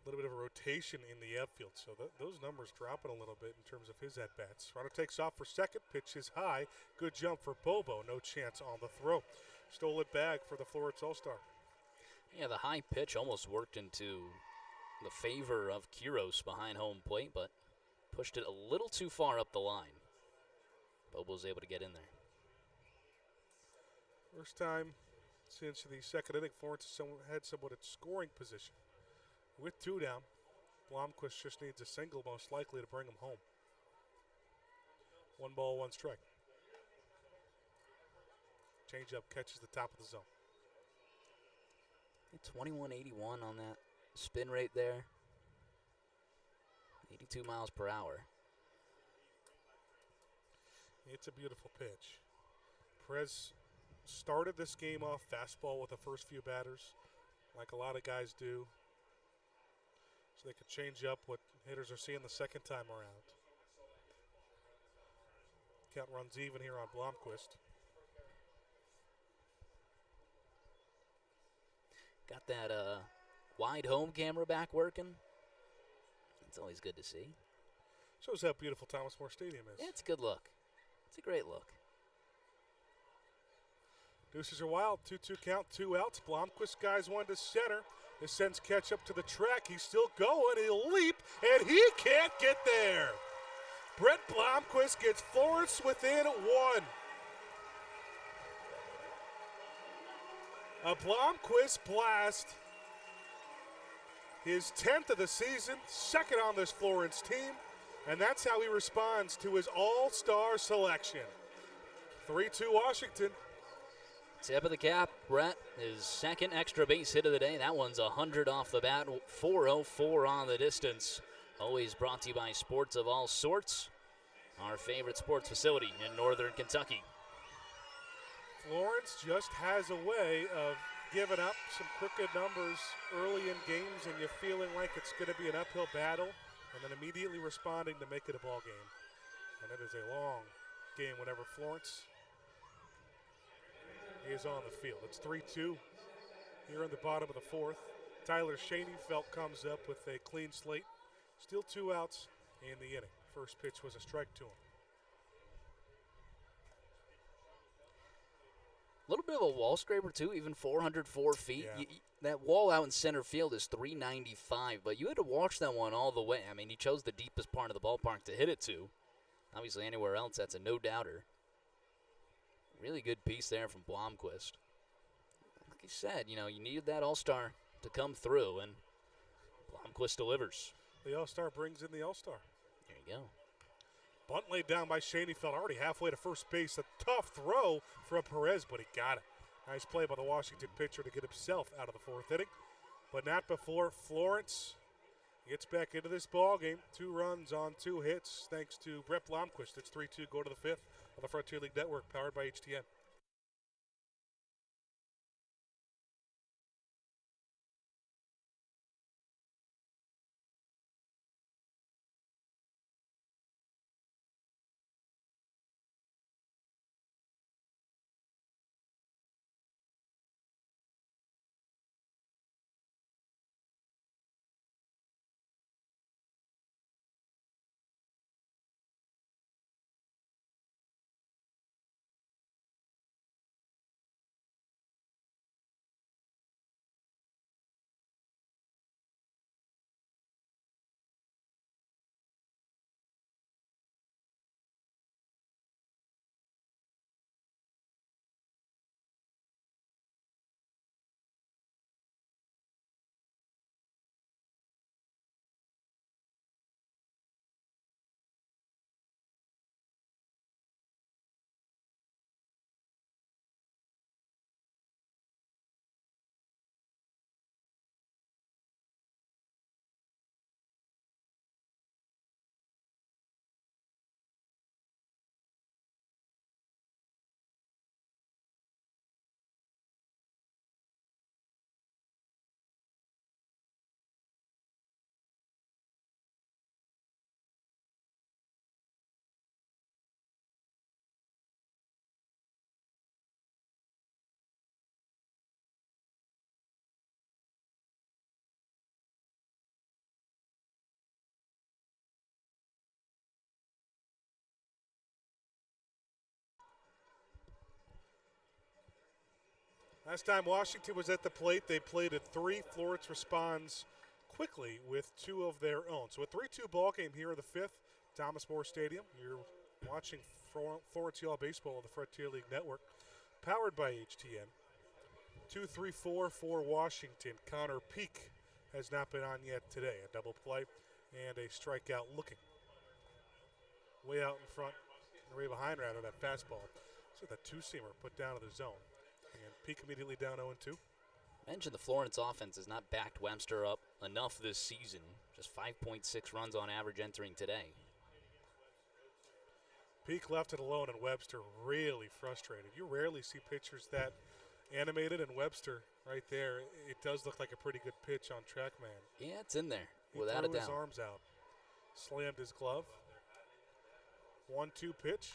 little bit of a rotation in the outfield, so those numbers dropping a little bit in terms of his at-bats. Runner takes off for second, pitch is high. Good jump for Bobo, no chance on the throw. Stole it back for the Florence All-Star. Yeah, the high pitch almost worked into the favor of Quiros behind home plate, but pushed it a little too far up the line. Bobo was able to get in there. First time since the second inning, Florence had somewhat at scoring position. With 2 down, Blomquist just needs a single, most likely, to bring him home. 1 ball, 1 strike. Changeup catches the top of the zone. 2181 on that spin rate there. 82 miles per hour. It's a beautiful pitch. Perez started this game off fastball with the first few batters, like a lot of guys do, so they could change up what hitters are seeing the second time around. Count runs even here on Blomquist. Got that wide home camera back working. It's always good to see. Shows how beautiful Thomas More Stadium is. Yeah, it's a good look. It's a great look. Deuces are wild. 2-2 count, 2 outs. Blomquist guys one to center. This sends catch up to the track. He's still going. He'll leap, and he can't get there. Brett Blomquist gets Florence within 1. A Blomquist blast. His 10th of the season, second on this Florence team, and that's how he responds to his all-star selection. 3-2 Washington. Tip of the cap, Brett, his second extra base hit of the day. That one's 100 off the bat, 404 on the distance. Always brought to you by Sports of All Sorts, our favorite sports facility in northern Kentucky. Florence just has a way of giving up some crooked numbers early in games, and you're feeling like it's going to be an uphill battle, and then immediately responding to make it a ball game. And it is a long game whenever Florence is on the field. It's 3-2 here in the bottom of the 4th. Tyler Schoenfeld comes up with a clean slate. Still 2 outs in the inning. First pitch was a strike to him. A little bit of a wall scraper, too, even 404 feet. Yeah. That wall out in center field is 395, but you had to watch that one all the way. I mean, he chose the deepest part of the ballpark to hit it to. Obviously, anywhere else, that's a no-doubter. Really good piece there from Blomquist. Like you said, you needed that all-star to come through, and Blomquist delivers. The all-star brings in the all-star. There you go. Bunt laid down by Schoenfeld, already halfway to first base. A tough throw from Perez, but he got it. Nice play by the Washington pitcher to get himself out of the 4th inning, but not before Florence gets back into this ball game. 2 runs on 2 hits, thanks to Brett Blomquist. It's 3-2. Go to the 5th on the Frontier League Network, powered by HTN. Last time Washington was at the plate, they played at 3. Florence responds quickly with 2 of their own. So a 3-2 ball game here in the 5th, Thomas More Stadium. You're watching Florence Y'all Baseball on the Frontier League Network, powered by HTN. 2-3-4 for Washington. Connor Peak has not been on yet today. A double play and a strikeout looking. Way out in front, or way behind rather, that fastball. So that two-seamer put down to the zone. And Peak immediately down 0-2. Mentioned the Florence offense has not backed Webster up enough this season. Just 5.6 runs on average entering today. Peak left it alone, and Webster really frustrated. You rarely see pitchers that animated, and Webster right there, it does look like a pretty good pitch on TrackMan. Yeah, it's in there, He without a threw his doubt. arms out, slammed his glove. 1-2 pitch.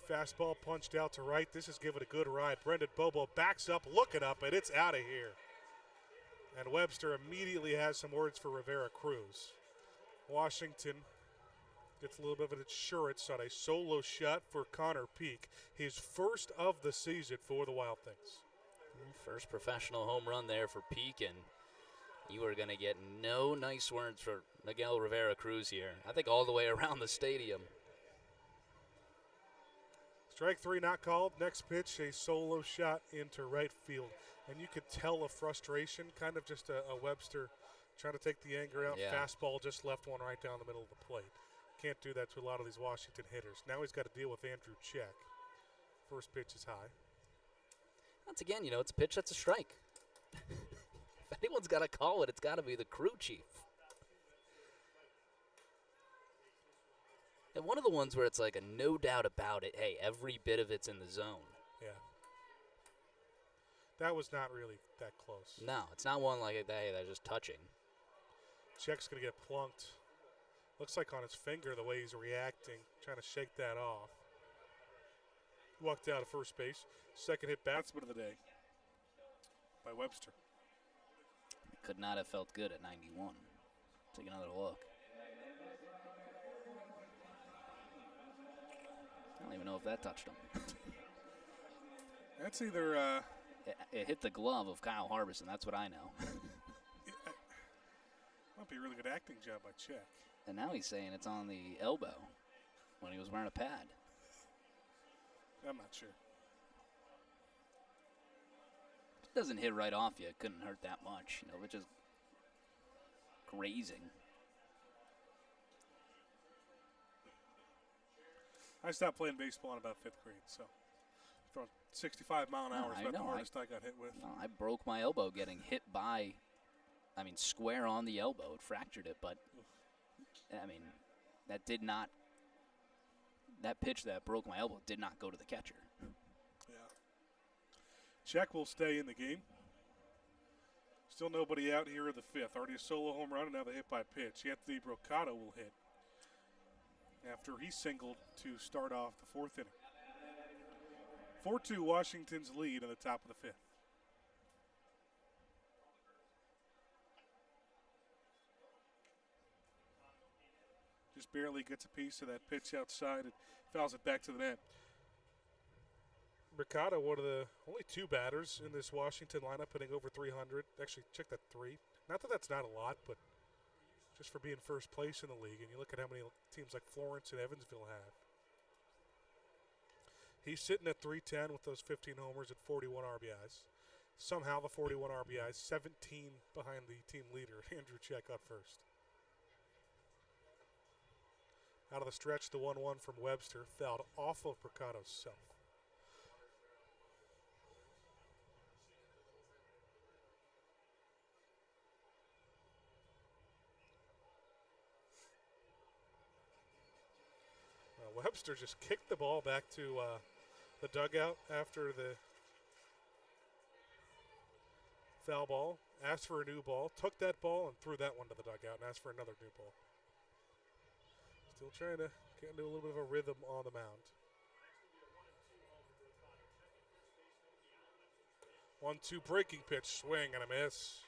Fastball punched out to right. This is given a good ride. Brendan Bobo backs up, looking up, and it's out of here. And Webster immediately has some words for Rivera Cruz. Washington gets a little bit of an insurance on a solo shot for Connor Peak, his first of the season for the Wild Things. First professional home run there for Peak, and you are going to get no nice words for Miguel Rivera Cruz here. I think all the way around the stadium. Strike 3 not called. Next pitch, a solo shot into right field. And you could tell a frustration, kind of just a Webster trying to take the anger out. Yeah. Fastball just left one right down the middle of the plate. Can't do that to a lot of these Washington hitters. Now he's got to deal with Andrew Check. First pitch is high. Once again, it's a pitch that's a strike. If anyone's got to call it, it's got to be the crew chief. And one of the ones where it's like a no doubt about it, hey, every bit of it's in the zone. Yeah. That was not really that close. No, it's not one like, hey, they're just touching. Check's going to get plunked. Looks like on his finger the way he's reacting, trying to shake that off. Walked out of first base. Second hit batsman of the day by Webster. It could not have felt good at 91. Take another look. I don't even know if that touched him. That's either It hit the glove of Kyle Harbison. That's what I know. might be a really good acting job by Check. And now he's saying it's on the elbow when he was wearing a pad. I'm not sure. If it doesn't hit right off you, it couldn't hurt that much. If it's just grazing. I stopped playing baseball in about 5th grade, so throwing 65 mile an hour is I about the know. hardest I got hit with. No, I broke my elbow getting hit by, square on the elbow. It fractured it, but, that did not, that pitch that broke my elbow did not go to the catcher. Yeah. Check will stay in the game. Still nobody out here in the 5th. Already a solo home run, and now the hit by pitch. Anthony Brocato will hit after he singled to start off the 4th inning. 4-2 Washington's lead in the top of the 5th. Just barely gets a piece of that pitch outside and fouls it back to the net. Mercado, one of the only 2 batters in this Washington lineup, hitting over 300. Actually, check that 3. Not that that's not a lot, but just for being first place in the league. And you look at how many teams like Florence and Evansville have. He's sitting at 310 with those 15 homers at 41 RBIs. Somehow the 41 RBIs, 17 behind the team leader, Andrew Check up first. Out of the stretch, the 1-1 from Webster, fouled off of Mercado's self. Webster just kicked the ball back to the dugout after the foul ball, asked for a new ball, took that ball and threw that one to the dugout and asked for another new ball. Still trying to get into a little bit of a rhythm on the mound. 1-2 breaking pitch, swing and a miss.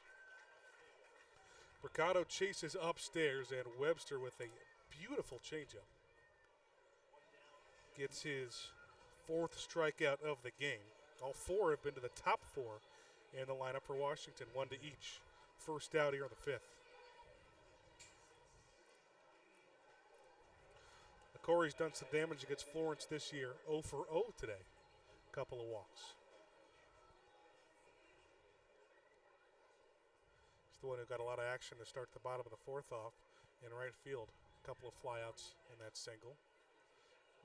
Mercado chases upstairs and Webster with a beautiful changeup gets his 4th strikeout of the game. All 4 have been to the top 4 in the lineup for Washington, 1 to each. First out here in the 5th. Corey's done some damage against Florence this year. 0 for 0 today. Couple of walks. He's the one who got a lot of action to start the bottom of the 4th off in right field. Couple of flyouts in that single.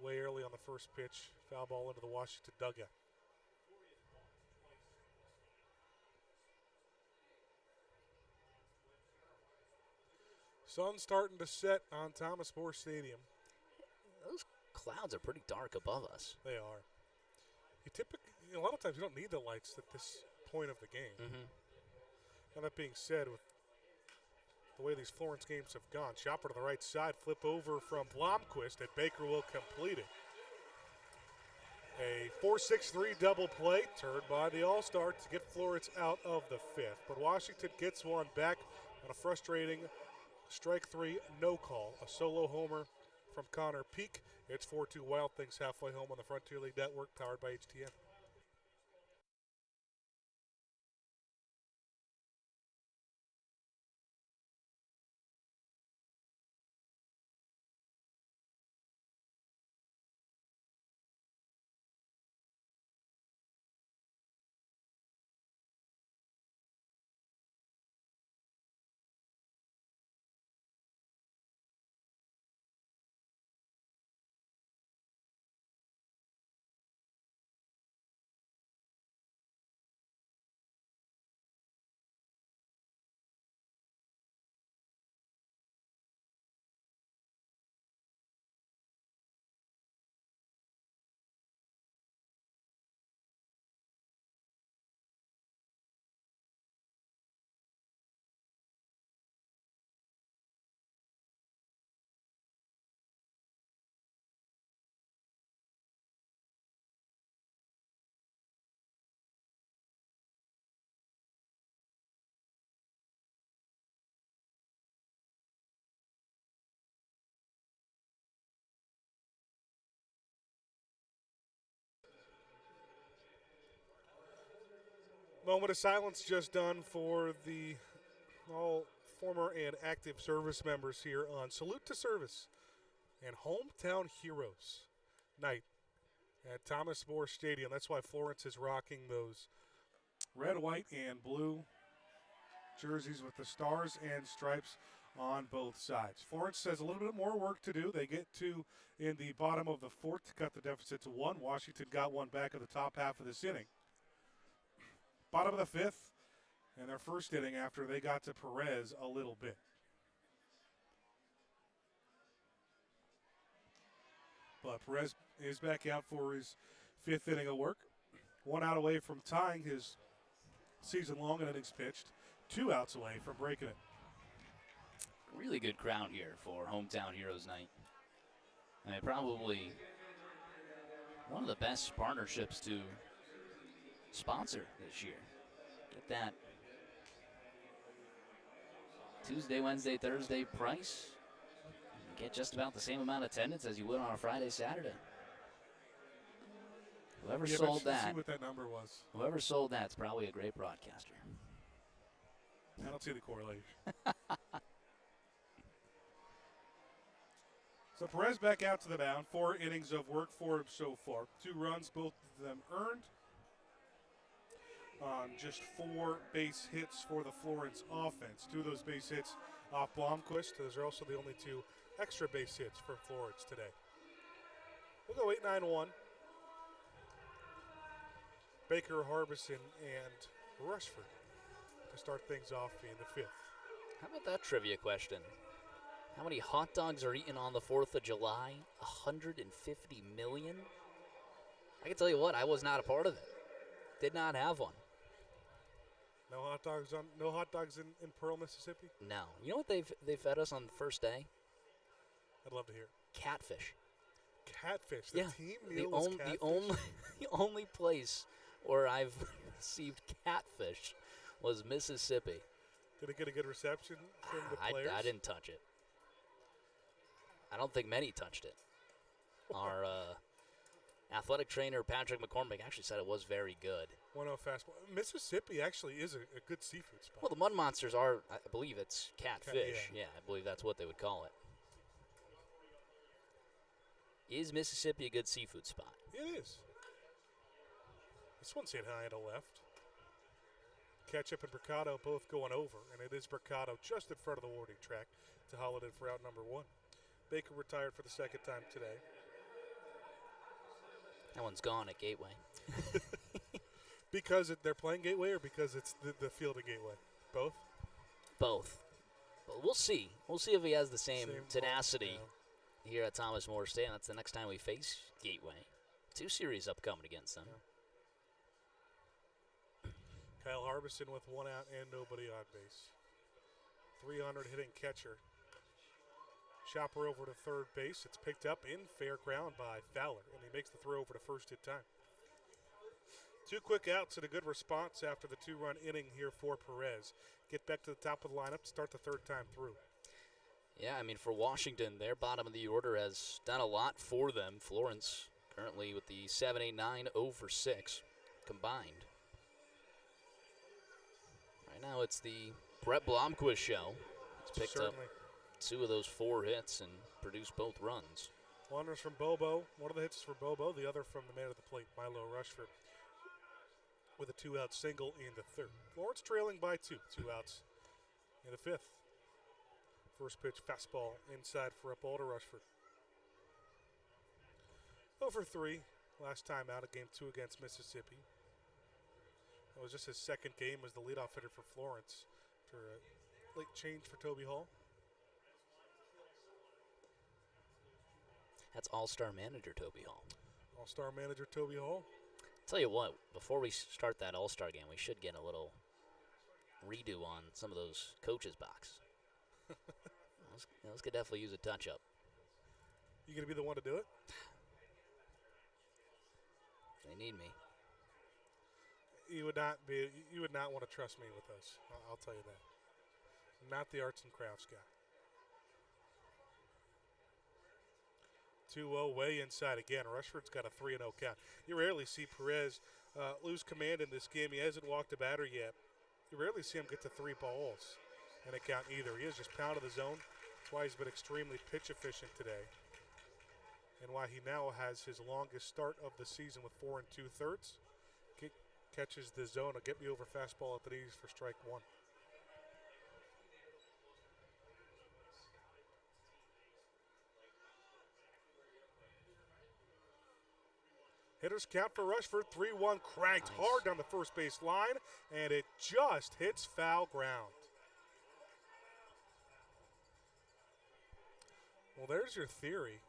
Way early on the first pitch. Foul ball into the Washington dugout. Sun starting to set on Thomas More Stadium. Those clouds are pretty dark above us. They are. A lot of times you don't need the lights at this point of the game. Mm-hmm. Now that being said, with the way these Florence games have gone, chopper to the right side, flip over from Blomquist, and Baker will complete it. A 4-6-3 double play turned by the All-Star to get Florence out of the 5th. But Washington gets one back on a frustrating strike 3 no call. A solo homer from Connor Peak. It's 4-2 Wild Things halfway home on the Frontier League Network, powered by HTN. Moment of silence just done for the all former and active service members here on Salute to Service and Hometown Heroes night at Thomas More Stadium. That's why Florence is rocking those red, white, and blue jerseys with the stars and stripes on both sides. Florence has a little bit more work to do. They get to in the bottom of the 4th to cut the deficit to 1. Washington got one back at the top half of this inning. Bottom of the 5th, and their first inning after they got to Perez a little bit. But Perez is back out for his 5th inning of work. 1 out away from tying his season-long innings pitched. 2 outs away from breaking it. Really good crowd here for Hometown Heroes Night. I mean, probably one of the best partnerships to sponsor this year. Get that Tuesday, Wednesday, Thursday price. You get just about the same amount of attendance as you would on a Friday, Saturday. Whoever sold that, see what that number was. Whoever sold that's probably a great broadcaster. I don't see the correlation. So Perez back out to the mound. 4 innings of work for him so far. 2 runs, both of them earned. On just 4 base hits for the Florence offense. 2 of those base hits off Blomquist. Those are also the only 2 extra base hits for Florence today. We'll go 8-9-1. Baker, Harbison, and Rushford to start things off in the 5th. How about that trivia question? How many hot dogs are eaten on the 4th of July? 150 million? I can tell you what, I was not a part of it. Did not have one. No hot dogs in Pearl, Mississippi? No. You know what they fed us on the first day? I'd love to hear. Catfish. Catfish. The team meal is catfish? The only place where I've received catfish was Mississippi. Did it get a good reception from the players? I didn't touch it. I don't think many touched it. Athletic trainer Patrick McCormick actually said it was very good. 1-0 fastball. Mississippi actually is a good seafood spot. Well, the Mud Monsters are, I believe it's catfish. Yeah. Yeah, I believe that's what they would call it. Is Mississippi a good seafood spot? It is. This one's hit high to left. Ketchup and Mercado both going over, and it is Mercado just in front of the warning track to haul it in for out number 1. Baker retired for the second time today. That one's gone at Gateway. Because they're playing Gateway or because it's the field at Gateway? Both? Both. But we'll see. We'll see if he has the same tenacity yeah. here at Thomas More Stadium. That's the next time we face Gateway. 2 series upcoming against them. Yeah. Kyle Harbison with 1 out and nobody on base. 300 hitting catcher. Chopper over to third base. It's picked up in fair ground by Fowler, and he makes the throw over to first in time. 2 quick outs and a good response after the 2-run inning here for Perez. Get back to the top of the lineup to start the third time through. Yeah, I mean, for Washington, their bottom of the order has done a lot for them. Florence currently with the 7-8-9 0-for-6 combined. Right now it's the Brett Blomquist show. He's picked up 2 of those 4 hits and produced both runs. One was from Bobo. One of the hits is for Bobo. The other from the man at the plate, Milo Rushford, with a 2-out single in the third. Florence trailing by 2. 2 outs in the fifth. First pitch fastball inside for a ball to Rushford. 0-for-3 last time out of game 2 against Mississippi. It was just his second game as the leadoff hitter for Florence after a late change for Toby Hall. That's all-star manager Toby Hall. All-star manager Toby Hall. Tell you what, before we start that all-star game, we should get a little redo on some of those coaches' box. Those could definitely use a touch-up. You gonna be the one to do it? They need me. You would not be. You would not want to trust me with those. I'll tell you that. I'm not the arts and crafts guy. 2-0 way inside again. Rushford's got a 3-0 count. You rarely see Perez lose command in this game. He hasn't walked a batter yet. You rarely see him get to 3 balls in a count either. He has just pounded the zone. That's why he's been extremely pitch efficient today. And why he now has his longest start of the season with 4 2/3. Catches the zone. Will get me over fastball at the knees for strike 1. Hitters count for Rushford. 3-1 cranked hard down the first base line, and it just hits foul ground. Well, there's your theory.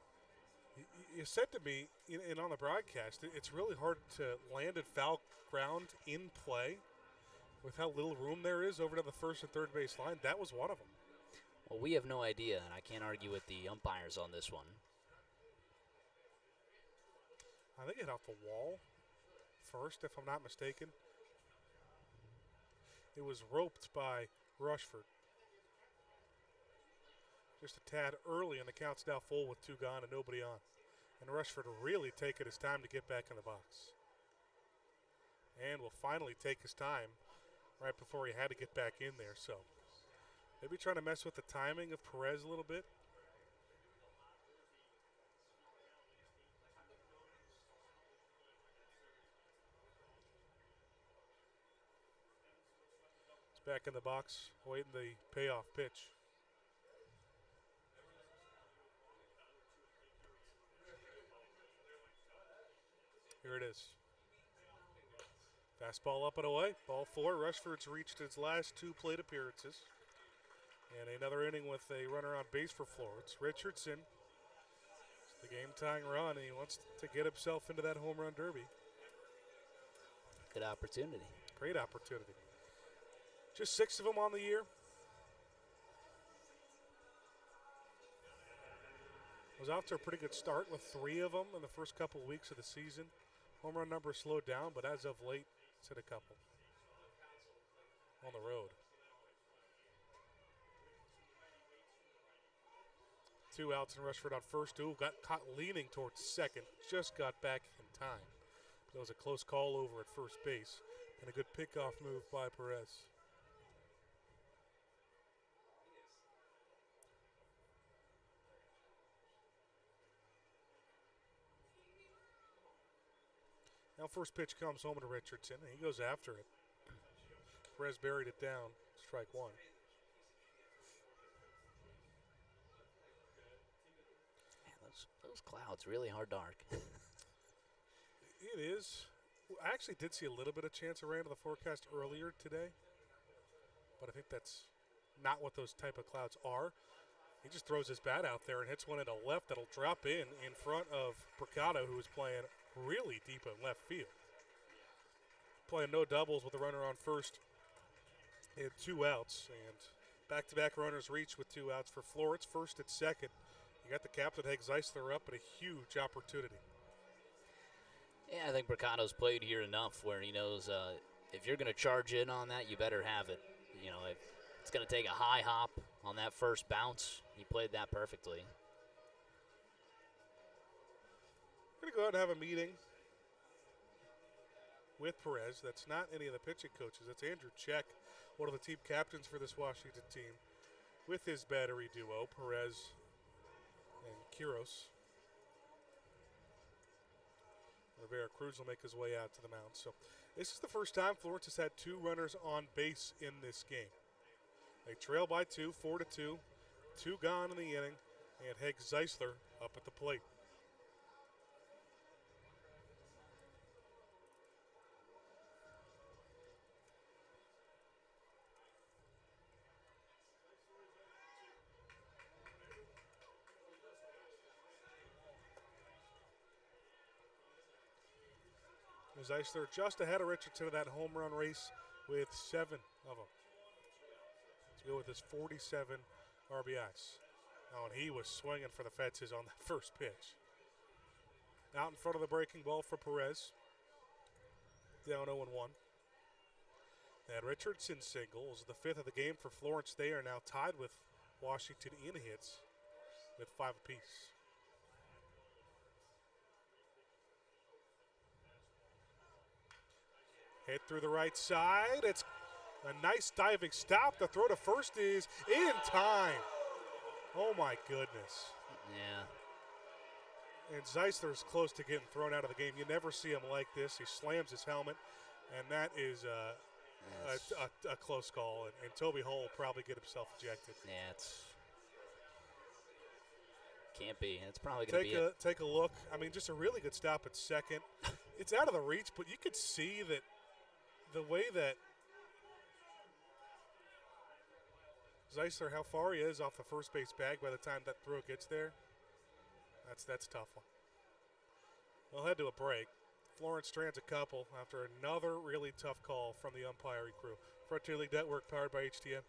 You said to me in on the broadcast, it's really hard to land at foul ground in play with how little room there is over to the first and third base line. That was one of them. Well, we have no idea, and I can't argue with the umpires on this one. I think it hit off the wall first, if I'm not mistaken. It was roped by Rushford. Just a tad early, and the count's now full with 2 gone and nobody on. And Rushford really taking his time to get back in the box. And will finally take his time right before he had to get back in there. So maybe trying to mess with the timing of Perez a little bit. He's back in the box, waiting the payoff pitch. Here it is. Fastball up and away. Ball 4. Rushford's reached his last 2 plate appearances. And another inning with a runner on base for Florence. Richardson, the game-tying run. He wants to get himself into that home run derby. Good opportunity. Great opportunity. Just 6 of them on the year. Was off to a pretty good start with 3 of them in the first couple of weeks of the season. Home run number slowed down, but as of late, it's hit a couple on the road. 2 outs and Rushford on first. Ooh, got caught leaning towards second. Just got back in time. That was a close call over at first base. And a good pickoff move by Perez. Now first pitch comes home to Richardson, and he goes after it. Perez buried it down, strike one. Man, those clouds really are dark. It is. I actually did see a little bit of chance of rain in the forecast earlier today, but I think that's not what those type of clouds are. He just throws his bat out there and hits one into left that'll drop in front of Bricado, who is playing really deep in left field. Playing no doubles with a runner on first and 2 outs, and back-to-back runners reach with 2 outs for Florence. First at second, you got the captain Hank Zeisler up at a huge opportunity. Yeah, I think Bricado's played here enough where he knows if you're going to charge in on that, you better have it. You know, if it's going to take a high hop on that first bounce. He played that perfectly. We're going to go out and have a meeting with Perez. That's not any of the pitching coaches. That's Andrew Check, one of the team captains for this Washington team, with his battery duo, Perez and Quiros. Rivera Cruz will make his way out to the mound. So this is the first time Florence has had 2 runners on base in this game. They trail by 2, 4-2, 2 gone in the inning, and Hank Zeisler up at the plate. Zeisler just ahead of Richardson in that home run race with 7 of them. Let's go with his 47 RBIs. Oh, and he was swinging for the fences on that first pitch. Out in front of the breaking ball for Perez. Down 0-1. That Richardson single is the 5th of the game for Florence. They are now tied with Washington in hits with 5 apiece. Hit through the right side. It's a nice diving stop. The throw to first is in time. Oh, my goodness. Yeah. And Zeisler's close to getting thrown out of the game. You never see him like this. He slams his helmet, and that is a close call. And Toby Hull will probably get himself ejected. Yeah, can't be. It's probably going to be Take a look. I mean, just a really good stop at second. It's out of the reach, but you could see that the way that Zeisler, how far he is off the first base bag by the time that throw gets there, that's a tough one. We'll head to a break. Florence strands a couple after another really tough call from the umpiring crew. Frontier League Network powered by HTM.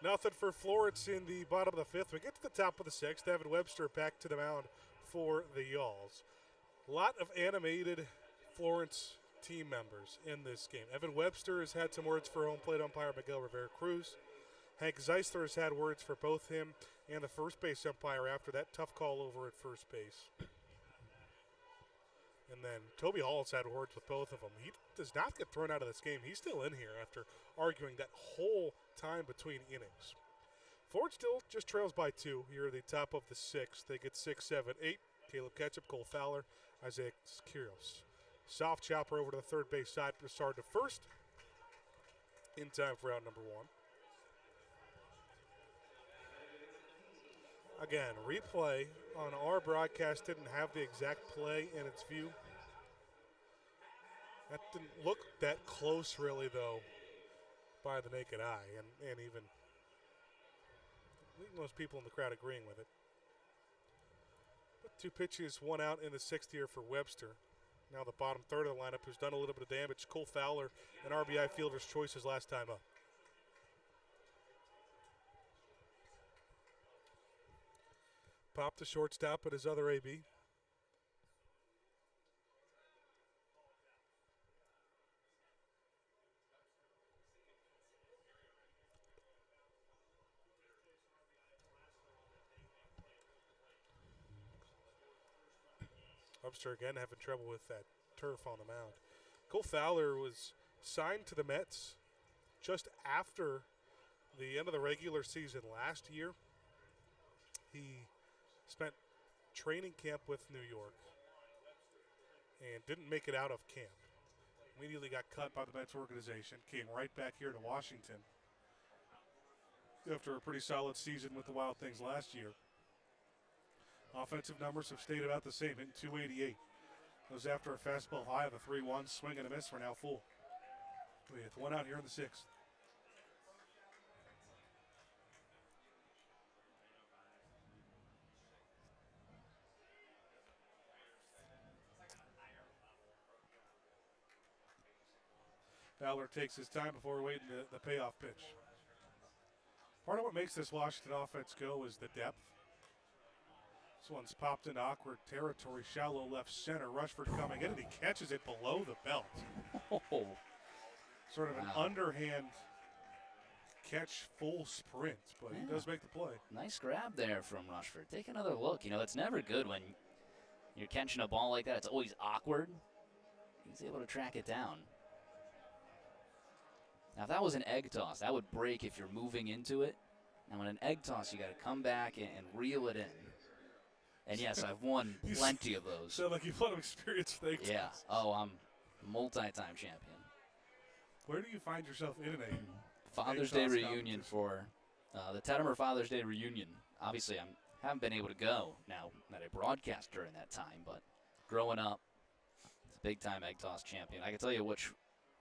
Nothing for Florence in the bottom of the fifth. We get to the top of the sixth. Evan Webster back to the mound for the Yalls. A lot of animated Florence team members in this game. Evan Webster has had some words for home plate umpire Miguel Rivera-Cruz. Hank Zeisler has had words for both him and the first base umpire after that tough call over at first base. And then Toby Hall's had words with both of them. He does not get thrown out of this game. He's still in here after arguing that whole time between innings. Ford still just trails by 2 here at the top of the sixth. They get 6, 7, 8. Caleb Ketchup, Cole Fowler, Isaac Quiros. Soft chopper over to the third base side for start to first. In time for out number 1. Again, replay on our broadcast didn't have the exact play in its view. That didn't look that close, really, though, by the naked eye, and even most people in the crowd agreeing with it. But 2 pitches, 1 out in the sixth here for Webster. Now the bottom third of the lineup, who's done a little bit of damage. Cole Fowler, an RBI fielder's choice his last time up. Popped the shortstop at his other AB. Webster again having trouble with that turf on the mound. Cole Fowler was signed to the Mets just after the end of the regular season last year. He spent training camp with New York and didn't make it out of camp. Immediately got cut by the Mets organization, came right back here to Washington after a pretty solid season with the Wild Things last year. Offensive numbers have stayed about the same, hitting 288. Those after a fastball high of a 3-1, swing and a miss, we're now full. With 1 out here in the sixth. Fowler takes his time before waiting the payoff pitch. Part of what makes this Washington offense go is the depth. This one's popped into awkward territory, shallow left center. Rushford coming in, and he catches it below the belt. Oh. Sort of an underhand catch, full sprint, but he does make the play. Nice grab there from Rushford. Take another look. You know, it's never good when you're catching a ball like that. It's always awkward. He's able to track it down. Now, if that was an egg toss, that would break if you're moving into it. And when an egg toss, you got to come back and reel it in. And yes, I've won plenty of those. Sound like you've a lot of experience with egg toss. Yeah. Oh, I'm multi-time champion. Where do you find yourself in a Father's Day reunion for the Tettemer Father's Day reunion. Obviously, I haven't been able to go now that I broadcast during that time, but growing up, it's a big-time egg toss champion. I can tell you which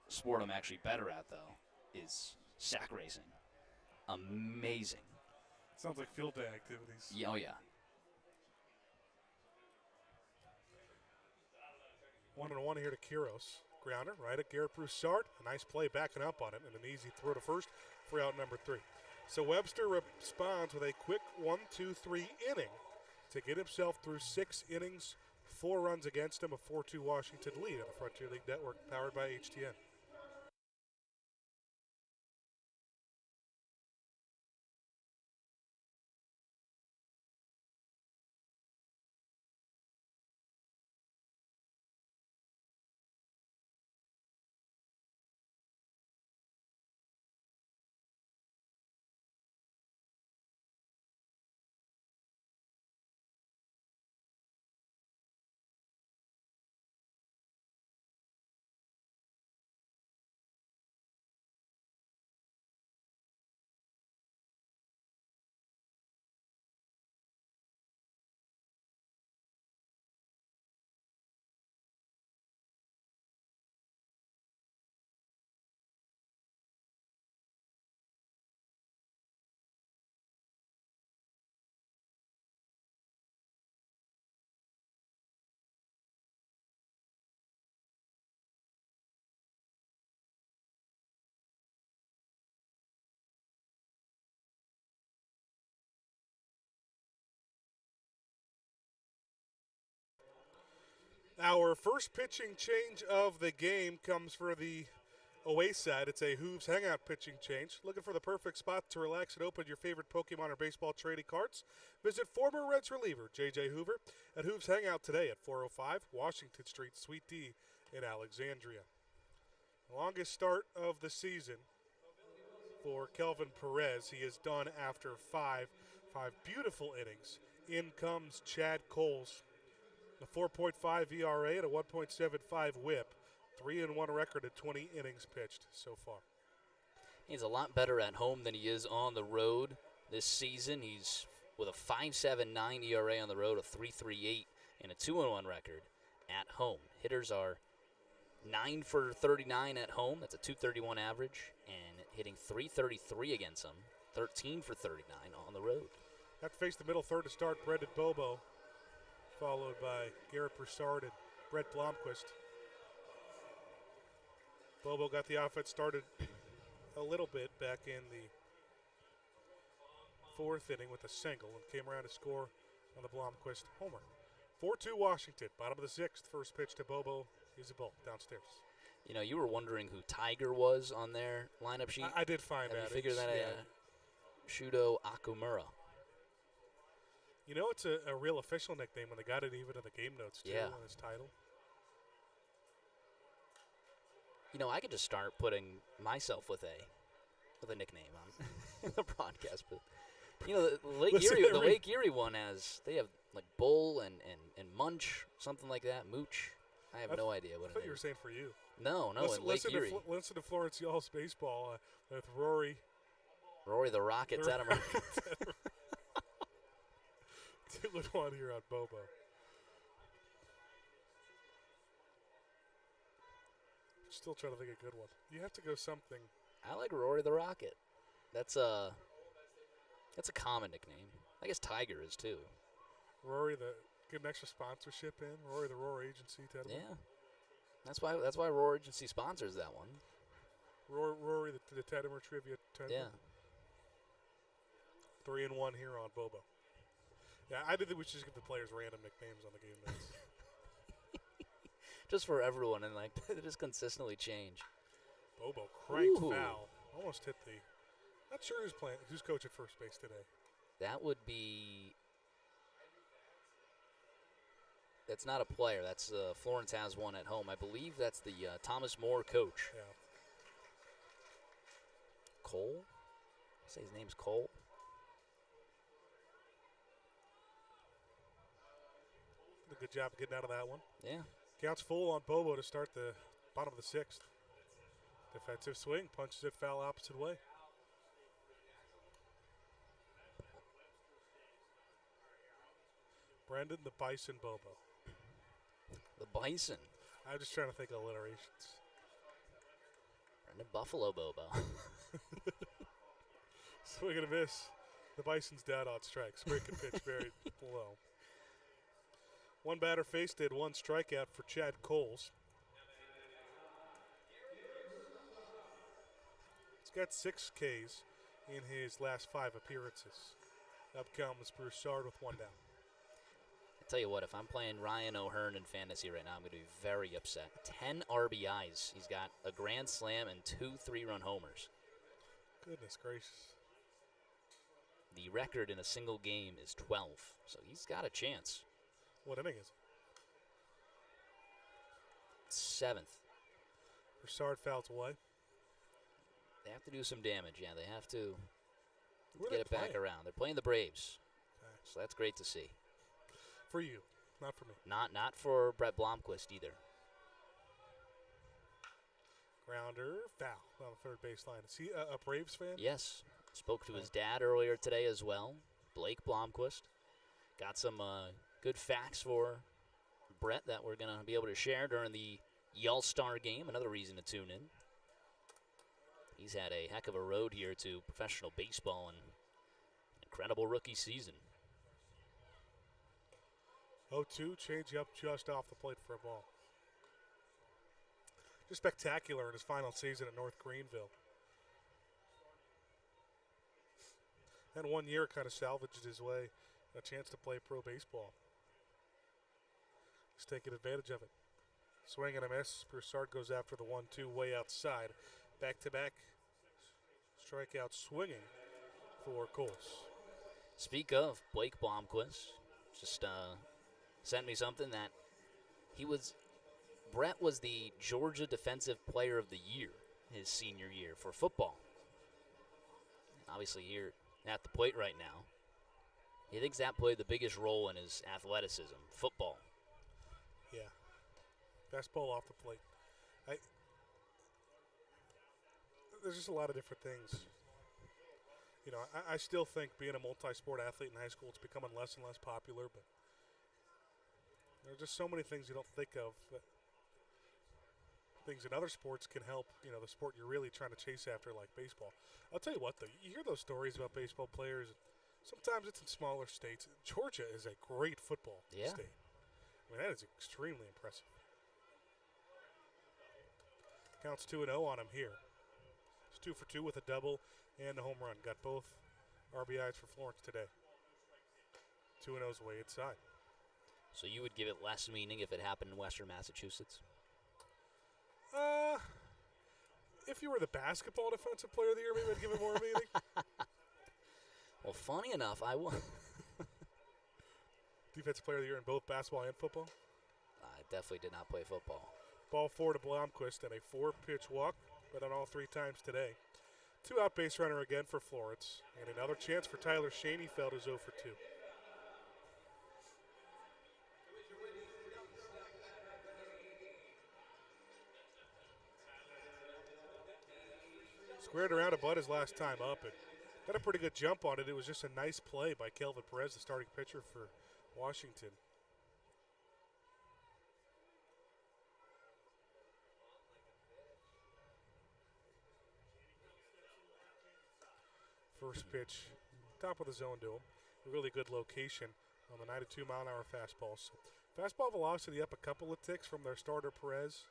sport I'm actually better at, though, is sack racing. Amazing. Sounds like field day activities. Yeah, oh, yeah. 1-1 here to Quiros. Grounder right at Garrett Broussard. A nice play backing up on it and an easy throw to first for out number 3. So Webster responds with a quick 1-2-3 inning to get himself through 6 innings, 4 runs against him, a 4-2 Washington lead on the Frontier League Network powered by HTN. Our first pitching change of the game comes for the away side. It's a Hooves Hangout pitching change. Looking for the perfect spot to relax and open your favorite Pokemon or baseball trading cards? Visit former Reds reliever J.J. Hoover at Hooves Hangout today at 405 Washington Street, Suite D in Alexandria. Longest start of the season for Kelvin Perez. He is done after five beautiful innings. In comes Chad Coles. A 4.5 ERA and a 1.75 whip. 3-1 record at 20 innings pitched so far. He's a lot better at home than he is on the road this season. He's with a 5.79 ERA on the road, a 3.38, and a 2-1 record at home. Hitters are 9 for 39 at home. That's a 2.31 average, and hitting 3.33 against them. 13 for 39 on the road. Have to face the middle third to start Brendan Bobo, followed by Garrett Broussard and Brett Blomquist. Bobo got the offense started a little bit back in the fourth inning with a single and came around to score on the Blomquist homer. 4-2 Washington, bottom of the sixth. First pitch to Bobo. He's a ball downstairs. You know, you were wondering who Tiger was on their lineup sheet. I did find Have that. you figured that out? Shudo Akumura. You know, it's a real official nickname when they got it even in the game notes, too, Yeah. on his title. You know, I could just start putting myself with a nickname on the broadcast booth. You know, the Lake Erie one they have like Bull and Munch, something like that, Mooch. I have no idea what it is. I thought you were saying for you. No, in Lake Erie. Listen to Florence Y'all's baseball with Rory the Rocket Tettemer. 2-1 here on Bobo. Still trying to think of a good one. You have to go something. I like Rory the Rocket. That's a common nickname. I guess Tiger is too. Rory, get an extra sponsorship in. Rory the Roar Agency. Tettemer. Yeah, that's why Roar Agency sponsors that one. Rory the Tettemer trivia. Yeah. 3-1 here on Bobo. Yeah, I did think we should just give the players random nicknames on the game notes. Just for everyone, and like they just consistently change. Bobo cranked Ooh. foul. Almost hit the. Not sure who's coach at first base today. That would be. That's not a player. That's Florence has one at home. I believe that's the Thomas More coach. Yeah. Cole? Say his name's Cole. Did a good job of getting out of that one. Yeah. Counts full on Bobo to start the bottom of the sixth. Defensive swing, punches it foul opposite way. Brendan the Bison Bobo. The Bison. I'm just trying to think of alliterations. Brendan Buffalo Bobo. Swing and a miss. The Bison's down on strikes. Breaking pitch buried low. One batter faced did one strikeout for Chad Coles. He's got 6 Ks in his last 5 appearances. Up comes Broussard with 1 down. I tell you what, if I'm playing Ryan O'Hearn in fantasy right now, I'm going to be very upset. 10 RBIs. He's got a grand slam and 2 3-run homers. Goodness gracious. The record in a single game is 12, so he's got a chance. What inning is it? 7th. Broussard fouls away. They have to do some damage. Yeah, they have to Who are get they it back playing? around. They're playing the Braves, Okay. so that's great to see. For you, not for me. Not for Brett Blomquist either. Grounder, foul on the third baseline. Is he a Braves fan? Yes, spoke to his dad earlier today as well, Blake Blomquist. Got some good facts for Brett that we're going to be able to share during the All-Star game. Another reason to tune in. He's had a heck of a road here to professional baseball and incredible rookie season. 0-2, change up just off the plate for a ball. Just spectacular in his final season at North Greenville. And 1 year kind of salvaged his way a chance to play pro baseball. He's taking advantage of it. Swing and a miss. Broussard goes after the 1-2 way outside. Back-to-back strikeout swinging for Coles. Speak of Blake Blomquist, just sent me something that Brett was the Georgia Defensive Player of the Year his senior year for football. Obviously here at the plate right now. He thinks that played the biggest role in his athleticism, football. Yeah. Fastball off the plate. There's just a lot of different things. You know, I still think being a multi-sport athlete in high school, it's becoming less and less popular, but there are just so many things you don't think of. That things in other sports can help, you know, the sport you're really trying to chase after, like baseball. I'll tell you what, though, you hear those stories about baseball players. Sometimes it's in smaller states. Georgia is a great football state. I mean, that is extremely impressive. Counts 2-0 on him here. It's 2 for 2 with a double and a home run. Got both RBIs for Florence today. 2-0's away inside. So you would give it less meaning if it happened in Western Massachusetts? If you were the basketball defensive player of the year, maybe I'd give it more meaning. Well, funny enough, I will. Defensive player of the year in both basketball and football. I definitely did not play football. Ball 4 to Blomquist and a 4-pitch walk, but on all 3 times today. 2-out base runner again for Florence, and another chance for Tyler Schoenfeld, who's 0 for 2. Squared around a butt his last time up and got a pretty good jump on it. It was just a nice play by Kelvin Perez, the starting pitcher for Washington. First pitch, top of the zone to him. A really good location on the 92-mile-an-hour fastball. So fastball velocity up a couple of ticks from their starter Perez.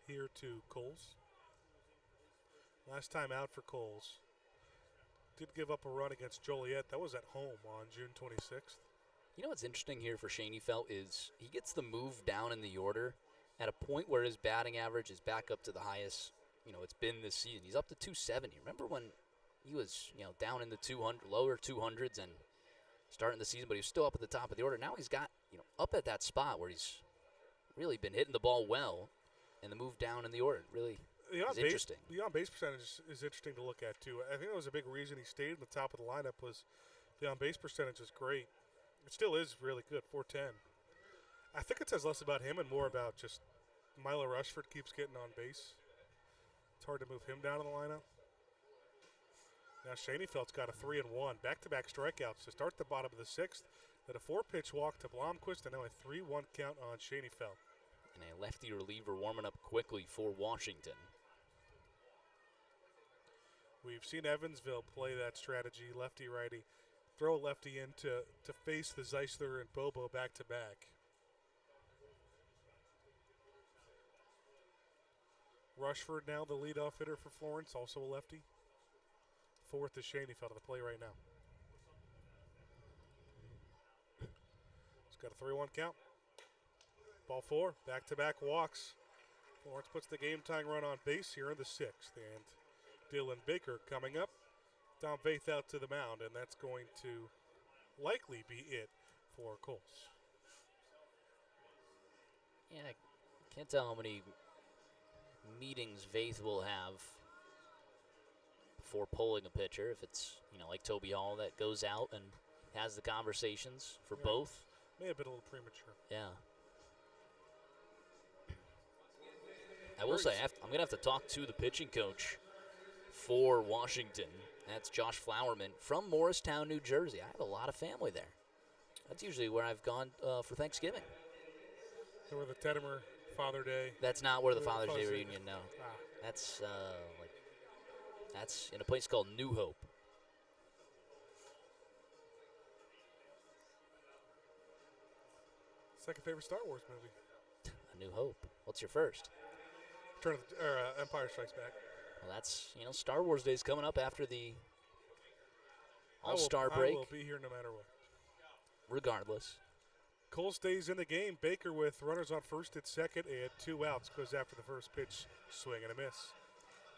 Here to Coles. Last time out for Coles. Did give up a run against Joliet. That was at home on June 26th. You know what's interesting here for Schoenfeld is he gets the move down in the order at a point where his batting average is back up to the highest, you know, it's been this season. He's up to 270. Remember when he was, you know, down in the lower 200s and starting the season, but he was still up at the top of the order. Now he's got, you know, up at that spot where he's really been hitting the ball well, and the move down in the order really is interesting. The on-base percentage is interesting to look at, too. I think that was a big reason he stayed in the top of the lineup was the on-base percentage is great. It still is really good, 410. I think it says less about him and more about just Milo Rushford keeps getting on base. It's hard to move him down in the lineup. Now Schoenfeld's got a 3-1. Back-to-back strikeouts to start the bottom of the 6th. Then a 4-pitch walk to Blomquist and now a 3-1 count on Schoenfeld. And a lefty reliever warming up quickly for Washington. We've seen Evansville play that strategy, lefty-righty. Throw a lefty in to face the Zeisler and Bobo back-to-back. Rushford now the leadoff hitter for Florence, also a lefty. 4th is Schoenfeld on the play right now. He's got a 3-1 count. Ball 4, back-to-back walks. Florence puts the game-tying run on base here in the 6th. And Dylan Baker coming up. Tom Faith out to the mound, and that's going to likely be it for Coles. Yeah, I can't tell how many meetings Faith will have before pulling a pitcher. If it's, you know, like Toby Hall that goes out and has the conversations for both. May have been a little premature. Yeah. I will say, I'm going to have to talk to the pitching coach for Washington. That's Josh Flowerman from Morristown, New Jersey. I have a lot of family there. That's usually where I've gone for Thanksgiving. So where the Tettemer Father Day. That's not where the Father's Day reunion, no. That's that's in a place called New Hope. Second favorite Star Wars movie. A New Hope. What's your first? Empire Strikes Back. Well, that's, you know, Star Wars Day's coming up after the All-Star break. I will be here no matter what. Regardless. Cole stays in the game. Baker with runners on first and second and 2 outs goes after the first pitch. Swing and a miss.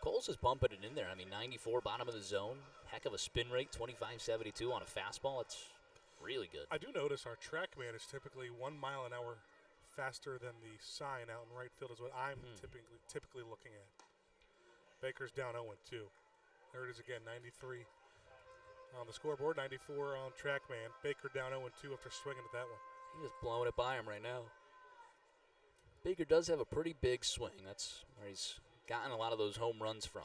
Coles is bumping it in there. I mean, 94 bottom of the zone. Heck of a spin rate, 25.72 on a fastball. It's really good. I do notice our track man is typically 1 mile an hour faster than the sign out in right field is what I'm typically looking at. Baker's down 0-2. There it is again, 93 on the scoreboard, 94 on track man. Baker down 0-2 after swinging at that one. He's just blowing it by him right now. Baker does have a pretty big swing. That's where he's gotten a lot of those home runs from.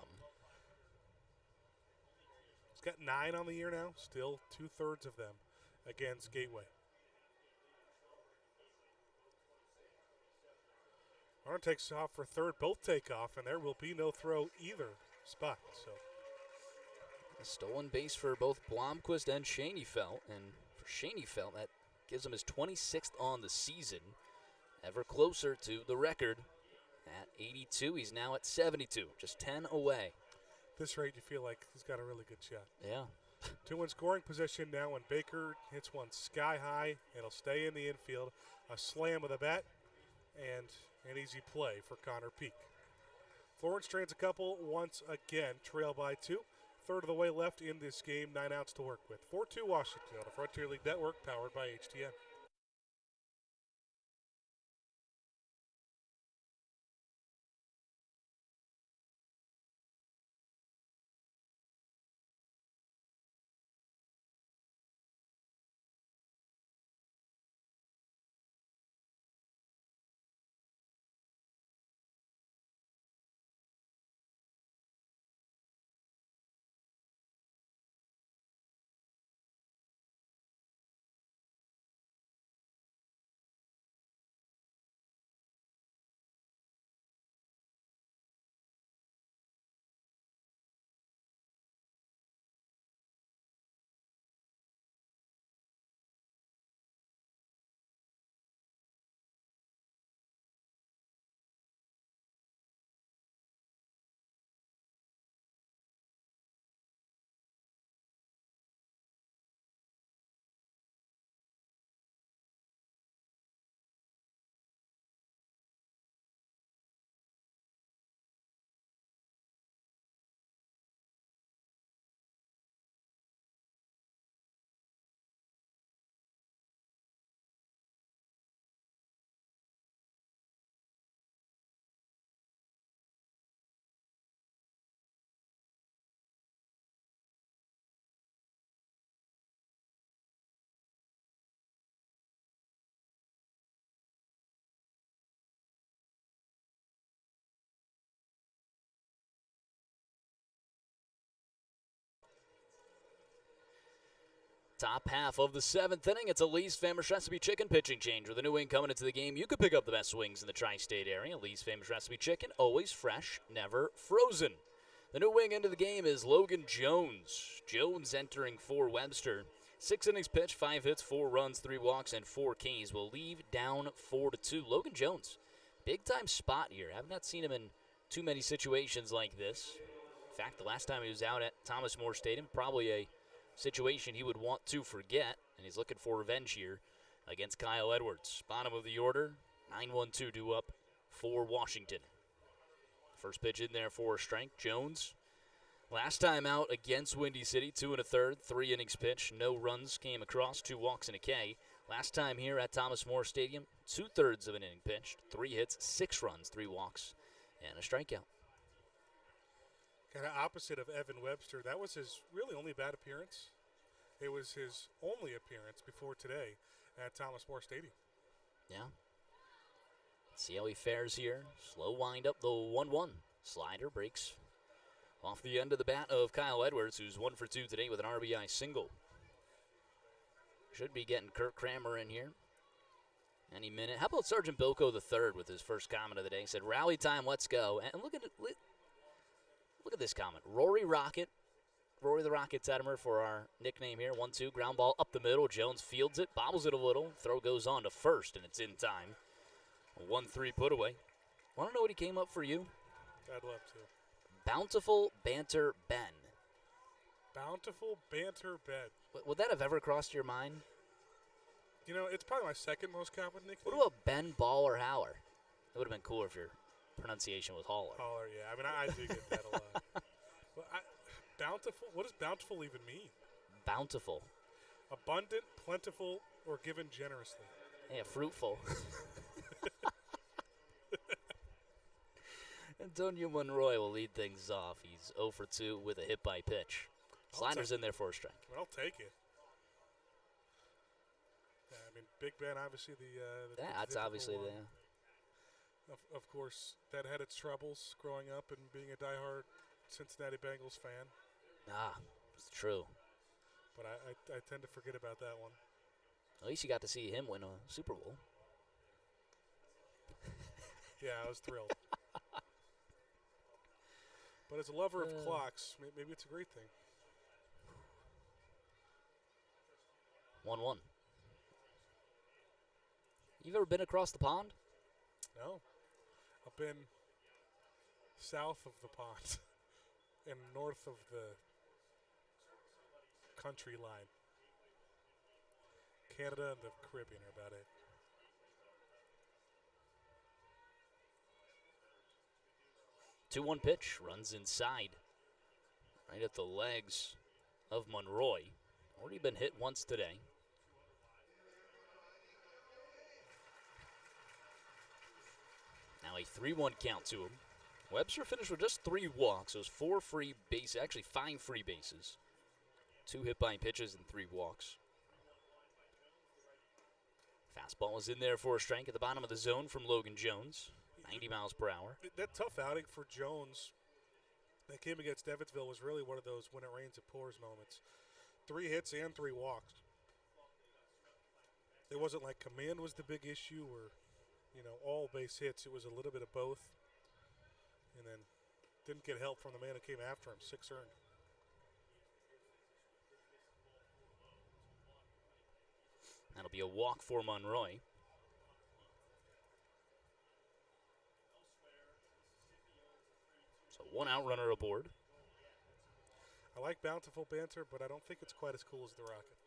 He's got 9 on the year now, still 2/3 of them against Gateway. Runner takes off for third, both take off, and there will be no throw either spot. So A stolen base for both Blomquist and Schoenfeld, and for Schoenfeld, that gives him his 26th on the season. Ever closer to the record at 82. He's now at 72, just 10 away. This rate, you feel like he's got a really good shot. Yeah. 2 in scoring position now, and Baker hits one sky high. It'll stay in the infield. A slam with a bat, and an easy play for Connor Peak. Florence trains a couple once again, trail by 2. Third of the way left in this game, 9 outs to work with. 4-2 Washington on the Frontier League Network, powered by HTN. Top half of the 7th inning. It's a Lee's Famous Recipe Chicken pitching change. With a new wing coming into the game, you could pick up the best wings in the tri-state area. Lee's Famous Recipe Chicken, always fresh, never frozen. The new wing into the game is Logan Jones. Jones entering for Webster. 6 innings pitched, 5 hits, 4 runs, 3 walks, and 4 Ks. Will leave down 4-2. Logan Jones, big-time spot here. Have not seen him in too many situations like this. In fact, the last time he was out at Thomas More Stadium, probably a situation he would want to forget, and he's looking for revenge here against Kyle Edwards. Bottom of the order, 9-1-2 due up for Washington. First pitch in there for strike. Jones, last time out against Windy City, 2 1/3, 3 innings pitched, no runs came across, 2 walks and a K. Last time here at Thomas More Stadium, 2/3 of an inning pitched, 3 hits, 6 runs, 3 walks, and a strikeout. Kind of opposite of Evan Webster. That was his really only bad appearance. It was his only appearance before today at Thomas More Stadium. Yeah. Let's see how he fares here. Slow wind up, the 1-1. Slider breaks off the end of the bat of Kyle Edwards, who's 1 for 2 today with an RBI single. Should be getting Kirk Kramer in here any minute. How about Sergeant Bilko III with his first comment of the day? He said, "Rally time, let's go." And look at it. Look at this comment. Rory the Rocket Tettemer for our nickname here. 1-2, ground ball up the middle. Jones fields it, bobbles it a little. Throw goes on to first, and it's in time. A 1-3 put away. Want to know what he came up for you? I'd love to. Bountiful Banter Ben. Bountiful Banter Ben. Would that have ever crossed your mind? You know, it's probably my second most common nickname. What about Ben Ball or Howler? It would have been cooler if your pronunciation was Haller. Holler, yeah. I mean, I do get that a lot. But bountiful? What does bountiful even mean? Bountiful. Abundant, plentiful, or given generously? Yeah, fruitful. Antonio Monroy will lead things off. He's 0 for 2 with a hit by pitch. Slider's in there for a strike. Well, I'll take it. Yeah, I mean, Big Ben, obviously the That's obviously one. the. Of course, that had its troubles growing up and being a diehard Cincinnati Bengals fan. It's true. But I tend to forget about that one. At least you got to see him win a Super Bowl. Yeah, I was thrilled. But as a lover of clocks, maybe it's a great thing. 1-1. You've ever been across the pond? No. I've been south of the pond and north of the country line. Canada and the Caribbean are about it. Two-one pitch, runs inside. Right at the legs of Monroy. Already been hit once today. Now a 3-1 count to him. Webster finished with just 3 walks. Those 4 free bases, actually 5 free bases. 2 hit by pitches and 3 walks. Fastball was in there for a strike at the bottom of the zone from Logan Jones. 90 miles per hour. That tough outing for Jones that came against Evansville was really one of those when it rains it pours moments. 3 hits and 3 walks. It wasn't like command was the big issue or, all base hits. It was a little bit of both. And then didn't get help from the man who came after him. 6 earned. That'll be a walk for Monroy. So 1 out runner aboard. I like bountiful banter, but I don't think it's quite as cool as the Rocket.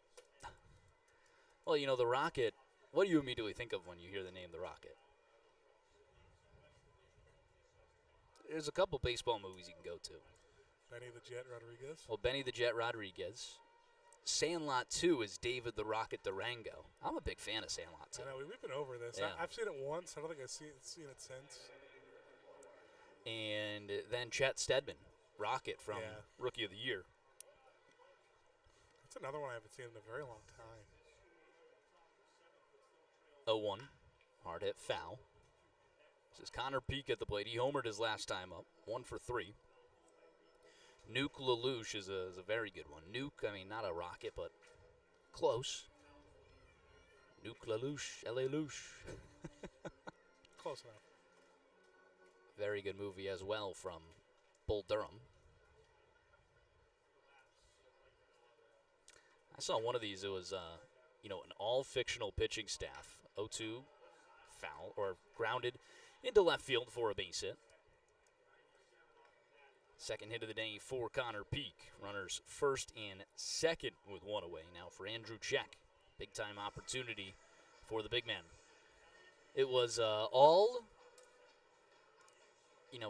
Well, the Rocket, what do you immediately think of when you hear the name the Rocket? There's a couple baseball movies you can go to. Benny the Jet Rodriguez. Well, Benny the Jet Rodriguez. Sandlot 2 is David the Rocket Durango. I'm a big fan of Sandlot 2. I know, we've been over this. Yeah. I've seen it once. I don't think I've seen it since. And then Chet Steadman, Rocket from Rookie of the Year. That's another one I haven't seen in a very long time. 0-1, hard hit foul. This is Connor Peak at the plate. He homered his last time up, 1 for 3. Nuke Lelouch is a very good one. Nuke, not a rocket, but close. Nuke Lelouch, L.A. Louche. Close enough. Very good movie as well from Bull Durham. I saw one of these. It was, an all-fictional pitching staff. 0-2, foul, or grounded into left field for a base hit. Second hit of the day for Connor Peak. Runners first and second with 1 away. Now for Andrew Check. Big-time opportunity for the big man. It was all,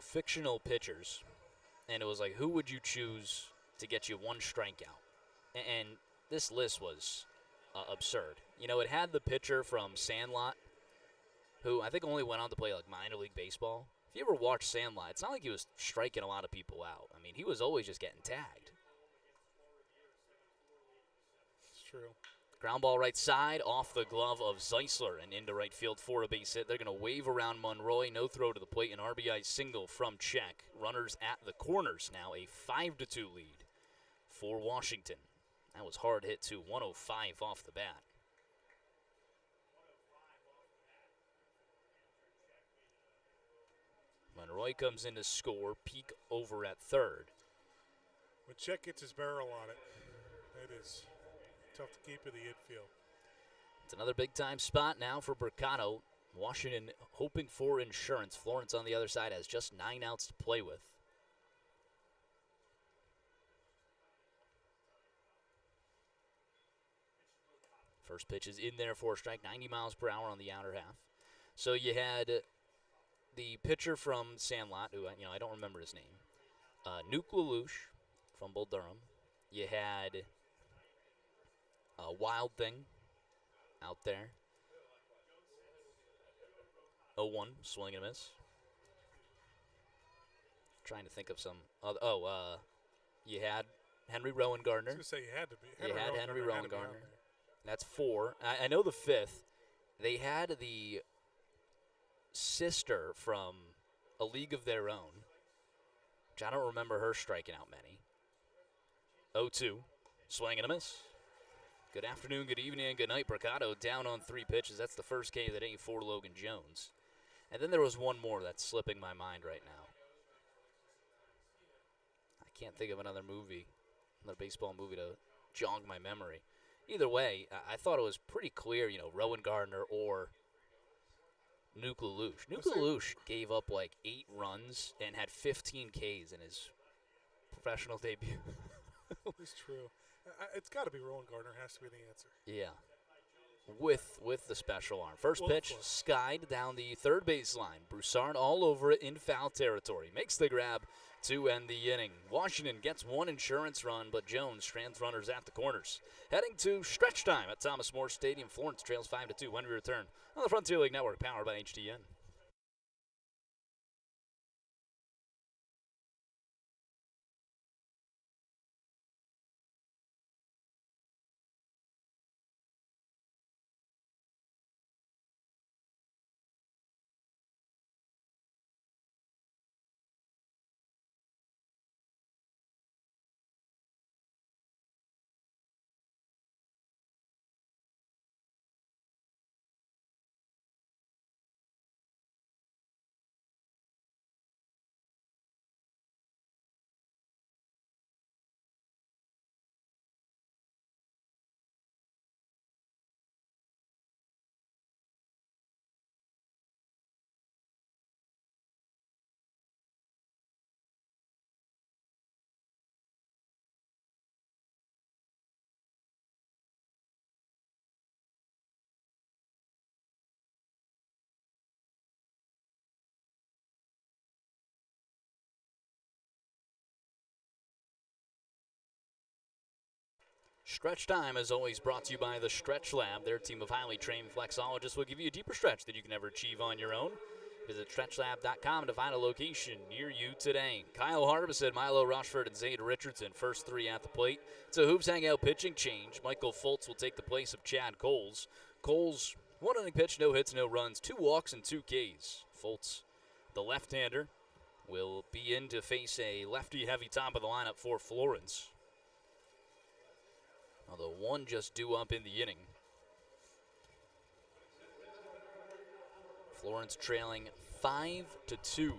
fictional pitchers. And it was like, who would you choose to get you 1 strikeout? And this list was absurd. It had the pitcher from Sandlot, who I think only went on to play minor league baseball. If you ever watched Sandlot, it's not like he was striking a lot of people out. He was always just getting tagged. It's true. Ground ball right side, off the glove of Zeisler and into right field for a base hit. They're going to wave around Monroy. No throw to the plate. An RBI single from Check. Runners at the corners now. A 5-2 lead for Washington. That was hard hit too. 105 off the bat. Monroy comes in to score. Peak over at third. When Check gets his barrel on it, it is tough to keep in the infield. It's another big-time spot now for Mercado. Washington hoping for insurance. Florence on the other side has just 9 outs to play with. First pitch is in there for a strike, 90 miles per hour on the outer half. So you had the pitcher from Sandlot, who I don't remember his name, Nuke Lelouch from Bull Durham. You had Wild Thing out there. 0-1, swing and a miss. Trying to think of some other. You had Henry Rowan Gardner. I was going to say you had to be. You had Henry Rowan Gardner. That's 4. I know the 5th. They had the sister from A League of Their Own, which I don't remember her striking out many. 0-2, swing and a miss. Good afternoon, good evening, and good night. Bricado down on 3 pitches. That's the first K of the day for Logan Jones. And then there was one more that's slipping my mind right now. I can't think of another baseball movie to jog my memory. Either way, I thought it was pretty clear, Rowan Gardner or Nuke Lelouch. Nuke Lelouch gave up like 8 runs and had 15 Ks in his professional debut. It's true. It's got to be Rowan Gardner has to be the answer. Yeah. With the special arm. First pitch, skied down the third baseline. Broussard all over it in foul territory. Makes the grab to end the inning. Washington gets 1 insurance run, but Jones strands runners at the corners. Heading to stretch time at Thomas More Stadium. Florence trails 5-2 when we return on the Frontier League Network, powered by HDN. Stretch Time is always brought to you by the Stretch Lab. Their team of highly trained flexologists will give you a deeper stretch than you can ever achieve on your own. Visit stretchlab.com to find a location near you today. Kyle Harbison, Milo Rushford, and Zade Richardson, first 3 at the plate. It's a Hoops Hangout pitching change. Michael Fultz will take the place of Chad Coles. Coles, 1 inning pitch, no hits, no runs, 2 walks and 2 Ks. Fultz, the left-hander, will be in to face a lefty-heavy top of the lineup for Florence. Although 1 just due up in the inning. Florence trailing 5-2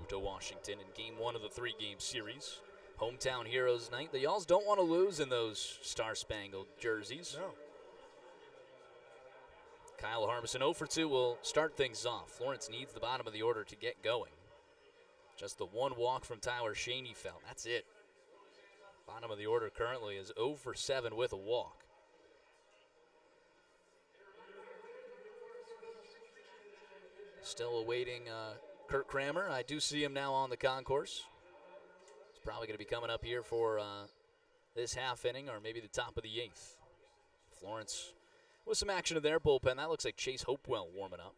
to Washington in Game 1 of the 3-game series. Hometown Heroes night. The Y'alls don't want to lose in those star-spangled jerseys. No. Kyle Harbison 0 for 2 will start things off. Florence needs the bottom of the order to get going. Just the 1 walk from Tyler Schoenfeld. That's it. Bottom of the order currently is 0 for 7 with a walk. Still awaiting Kurt Kramer. I do see him now on the concourse. He's probably going to be coming up here for this half inning or maybe the top of the 8th. Florence with some action in their bullpen. That looks like Chase Hopewell warming up.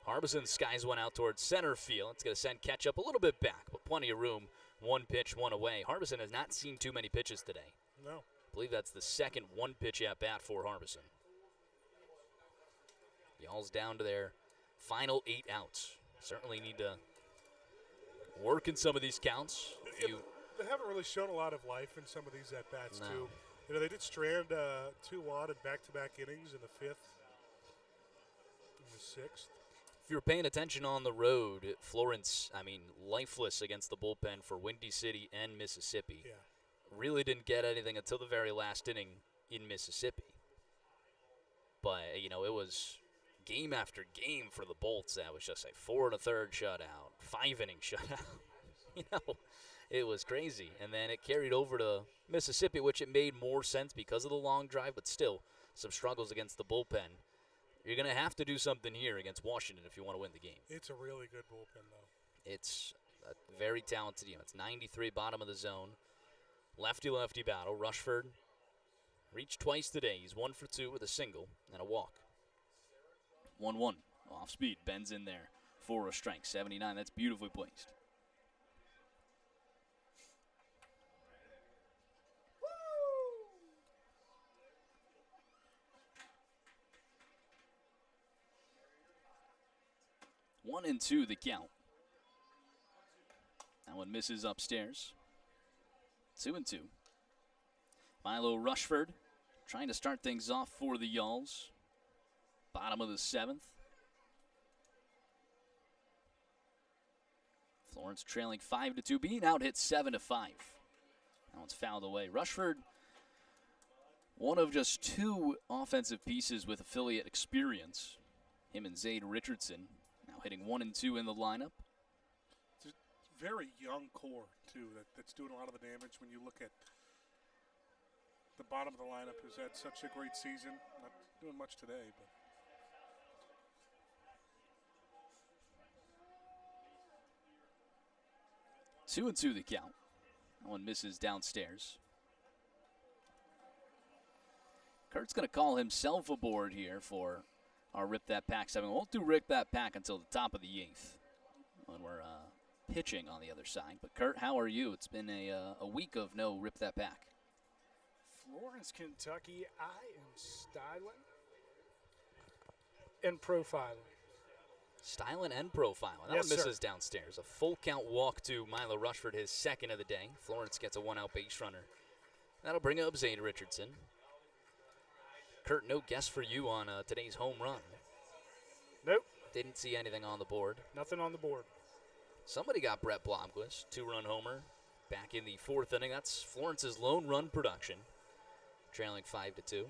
Harbison skies one out towards center field. It's going to send Ketchup a little bit back, but plenty of room. 1 pitch, 1 away. Harbison has not seen too many pitches today. No. I believe that's the second 1-pitch at-bat for Harbison. Y'all's down to their final 8 outs. Certainly need to work in some of these counts. They haven't really shown a lot of life in some of these at-bats, No. too. They did strand 2 on in back-to-back innings in the 5th and the 6th. If you're paying attention on the road, Florence, lifeless against the bullpen for Windy City and Mississippi. Yeah. Really didn't get anything until the very last inning in Mississippi. But, it was game after game for the Bolts. That was just a 4 1/3 shutout, 5-inning shutout. It was crazy. And then it carried over to Mississippi, which it made more sense because of the long drive, but still some struggles against the bullpen. You're going to have to do something here against Washington if you want to win the game. It's a really good bullpen, though. It's a very talented team. It's 93, bottom of the zone. Lefty-lefty battle. Rushford reached twice today. He's 1 for 2 with a single and a walk. 1-1. Off speed. Bends in there for a strike. 79. That's beautifully placed. One and two, the count. That one misses upstairs. 2-2. Milo Rushford trying to start things off for the Yalls. Bottom of the 7th. Florence trailing 5-2, being out hit 7-5. That one's fouled away. Rushford, one of just 2 offensive pieces with affiliate experience. Him and Zade Richardson now hitting 1 and 2 in the lineup. It's a very young core, too, that's doing a lot of the damage. When you look at the bottom of the lineup, who's had such a great season. Not doing much today, but. 2-2 the count. That one misses downstairs. Kurt's going to call himself aboard here for our Rip That Pack 7. We won't do Rip That Pack until the top of the 8th when we're pitching on the other side. But Kurt, how are you? It's been a week of no Rip That Pack. Florence, Kentucky, I am styling and profiling. Styling and profiling. That Yes, one misses sir. downstairs. A full count walk to Milo Rushford, his second of the day. Florence gets a 1-out base runner. That'll bring up Zade Richardson. Kurt, no guess for you on today's home run. Nope, Didn't see anything on the board. nothing on the board. Somebody got Brett Blomquist, 2-run homer. Back in the 4th inning. That's Florence's lone run production. Trailing 5-2.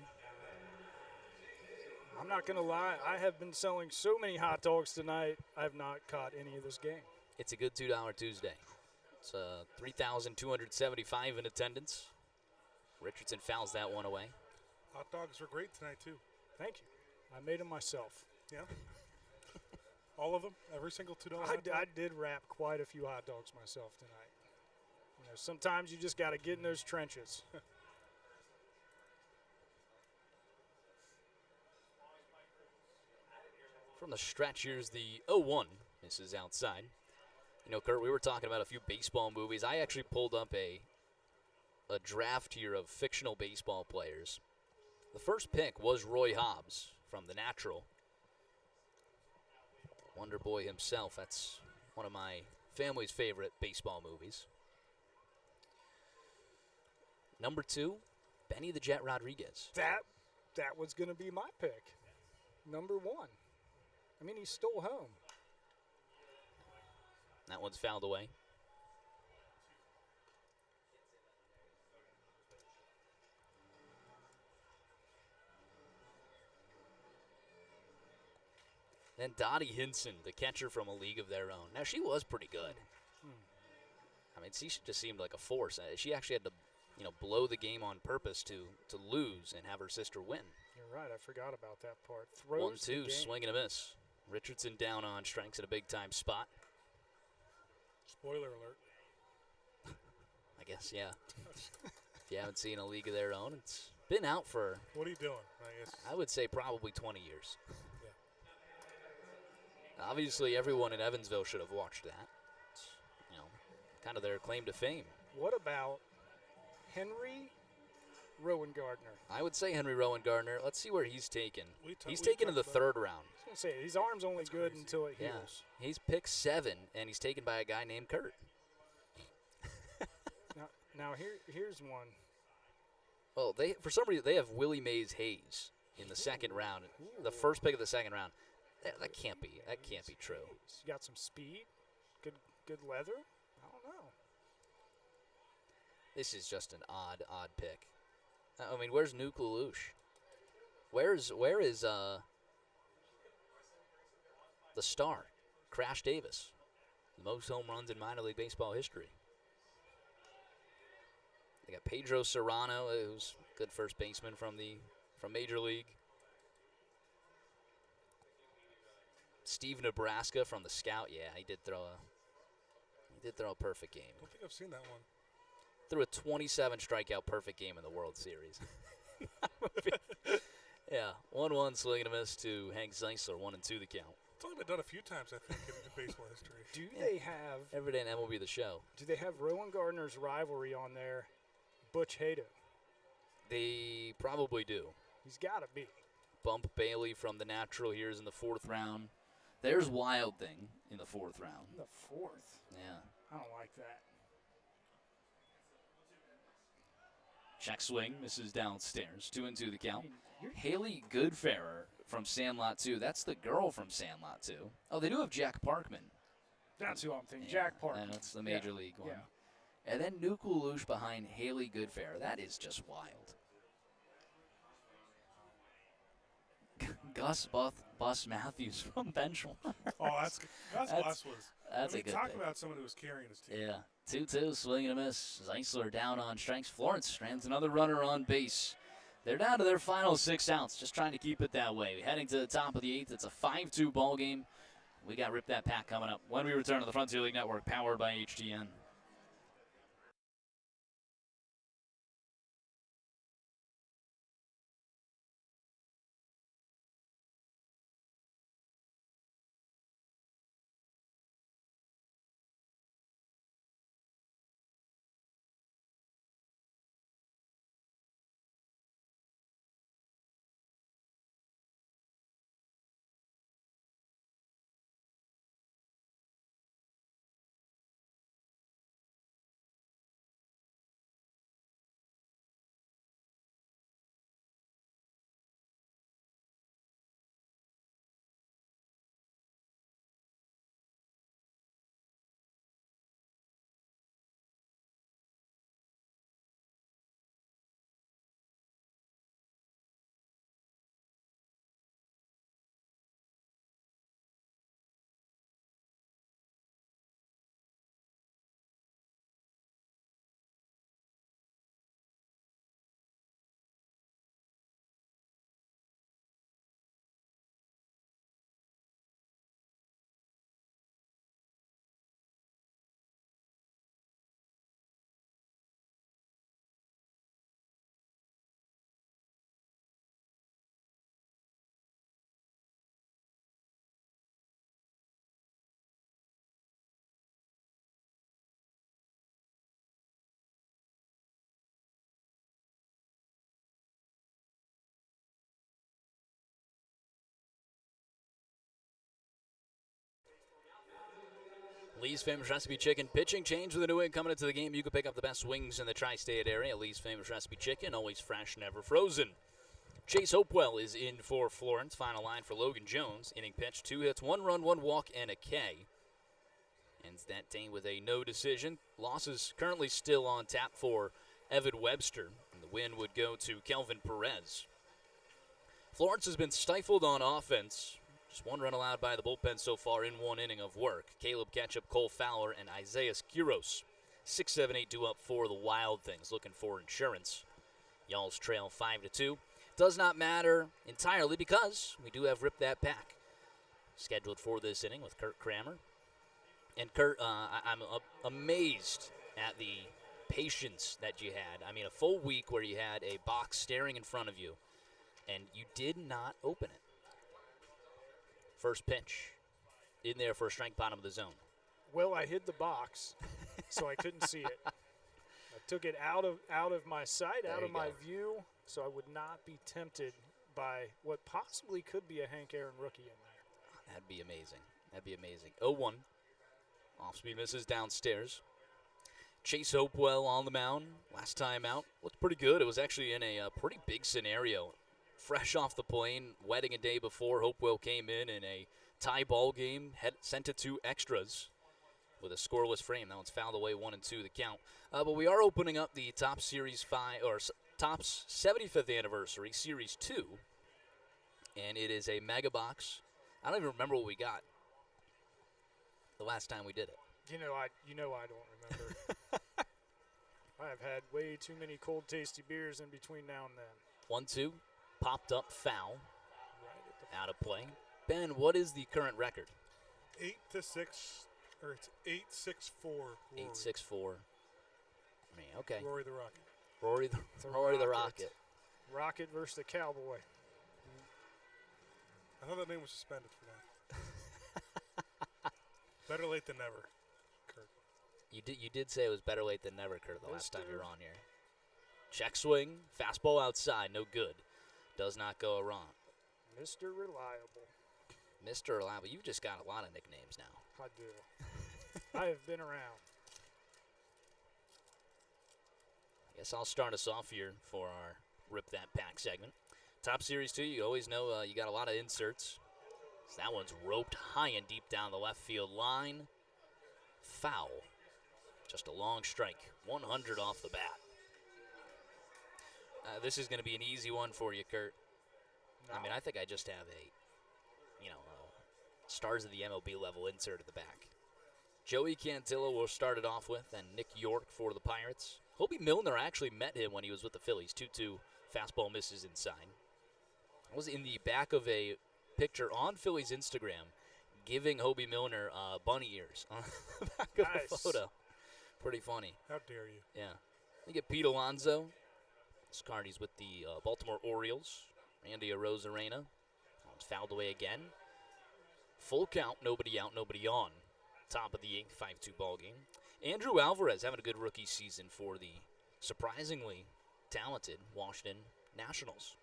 I'm not going to lie, I have been selling so many hot dogs tonight, I have not caught any of this game. It's a good $2 Tuesday. It's 3,275 in attendance. Richardson fouls that one away. Hot dogs were great tonight, too. Thank you. I made them myself. Yeah. All of them? Every single $2 hot dog? I did wrap quite a few hot dogs myself tonight. You know, sometimes you just got to get in those trenches. From the stretch, here's the 0-1. This is outside. You know, Kurt, we were talking about a few baseball movies. I actually pulled up a draft here of fictional baseball players. The first pick was Roy Hobbs from The Natural. Wonder Boy himself. That's one of my family's favorite baseball movies. Number 2, Benny the Jet Rodriguez. That was going to be my pick. Number 1. I mean, he's still home. That one's fouled away. Then Dottie Hinson, the catcher from A League of Their Own. Now, she was pretty good. I mean, she just seemed like a force. She actually had to, blow the game on purpose to lose and have her sister win. You're right. I forgot about that part. Throws the 1-2, game. swing and a miss. Richardson down on strikes at a big-time spot. Spoiler alert. I guess, yeah. If you haven't seen A League of Their Own, it's been out for, What are you doing? I guess. I would say, probably 20 years. Obviously, everyone in Evansville should have watched that. It's, kind of their claim to fame. What about Henry Rowan Gardner? I would say Henry Rowan Gardner. Let's see where he's taken. He's we taken in the talked about 3rd round. I was going to say, his arm's only good crazy. until it Yeah, heals. he's picked 7, and he's taken by a guy named Kurt. Now here's one. Well, for some reason, they have Willie Mays Hayes in the 2nd round. The first pick of the 2nd round. That can't be true. He's got some speed, good leather. I don't know. This is just an odd pick. I mean, where's Nuke Lelouch? Where is the star, Crash Davis, the most home runs in minor league baseball history? They got Pedro Serrano, who's good first baseman from the from Major League. Steve Nebraska from the Scout. Yeah, he did throw a perfect game. I don't think I've seen that one. Threw a 27 strikeout perfect game in the World Series. Yeah, 1-1 swing and a miss to Hank Zeisler, 1-2 the count. It's only been done a few times, I think, in baseball history. Do they have Every day in MLB The Show. Do they have Rowan Gardner's rivalry on there? Butch Hato. They probably do. He's got to be. Bump Bailey from the Natural here's in the fourth round. There's Wild Thing in the 4th round. The 4th. Yeah. I don't like that. Check swing, misses downstairs. 2-2 the count. Haley Goodfarer from Sandlot 2. That's the girl from Sandlot 2. Oh, they do have Jack Parkman. That's who I'm thinking. Yeah, Jack Park. That's the Major League one. Yeah. And then Nuku behind Haley Goodfarer. That is just wild. Gus Bus Matthews from Benchwarmers. Oh, that's Bus was. That's a good talk thing. about someone who was carrying his team. Yeah. 2-2, swing and a miss. Zeisler down on strikes. Florence strands another runner on base. They're down to their final 6 outs, just trying to keep it that way. Heading to the top of the 8th. It's a 5-2 ball game. We got Rip That Pack coming up when we return to the Frontier League Network, powered by HTN. Lee's Famous Recipe Chicken pitching change with a new wing coming into the game. You can pick up the best wings in the tri-state area. Lee's Famous Recipe Chicken, always fresh, never frozen. Chase Hopewell is in for Florence. Final line for Logan Jones. Inning pitch, 2 hits, 1 run, 1 walk, and a K. Ends that day with a no decision. Losses currently still on tap for Evan Webster. And the win would go to Kelvin Perez. Florence has been stifled on offense. Just 1 run allowed by the bullpen so far in 1 inning of work. Caleb Ketchup, Cole Fowler, and Isaiah Skiros. 6-7-8 due up for the Wild Things, looking for insurance. Y'all's trail 5-2. Does not matter entirely because we do have Rip That Pack scheduled for this inning with Kurt Kramer. And Kurt, I'm amazed at the patience that you had. I mean, a full week where you had a box staring in front of you, and you did not open it. First pitch, in there for a strike, bottom of the zone. Well, I hid the box, so I couldn't see it. I took it out of my sight, out of my view, so I would not be tempted by what possibly could be a Hank Aaron rookie in there. That'd be amazing. That'd be amazing. 0-1. Off-speed misses downstairs. Chase Hopewell on the mound. Last time out, looked pretty good. It was actually in a pretty big scenario. Fresh off the plane, wedding a day before, Hopewell came in a tie ball game, sent it to extras with a scoreless frame. That one's fouled away, 1-2 the count. But we are opening up the Topps Series 5 or Topps 75th anniversary Series 2, and it is a mega box. I don't even remember what we got the last time we did it. I don't remember. I have had way too many cold, tasty beers in between now and then. 1-2. popped up foul. Out of play. Ben, what is the current record? 8-6, or it's 8-6-4. 8-6-4. Man, okay. Rory the Rocket. Rory the Rocket. Rocket versus the Cowboy. I thought that name was suspended for that. Better late than never, Kurt. You did say it was better late than never, Kurt, the last time you were on here. Check swing, fastball outside, no good. Does not go wrong. Mr. Reliable. Mr. Reliable, you've just got a lot of nicknames now. I do. I have been around. I guess I'll start us off here for our Rip That Pack segment. Top Series 2, you always know you got a lot of inserts. So that one's roped high and deep down the left field line. Foul. Just a long strike. 100 off the bat. This is going to be an easy one for you, Kurt. No. I mean, I think I just have a, stars of the MLB level insert at the back. Joey Cantillo will start it off with, and Nick York for the Pirates. Hobie Milner, I actually met him when he was with the Phillies. 2-2, fastball misses inside. I was in the back of a picture on Philly's Instagram giving Hobie Milner bunny ears on the back of the photo. Pretty funny. How dare you? Yeah. You get Pete Alonso. This card, he's with the Baltimore Orioles. Randy Arozarena. That one's fouled away again. Full count, nobody out, nobody on. Top of the 8th, 5-2 ball game. Andrew Alvarez having a good rookie season for the surprisingly talented Washington Nationals.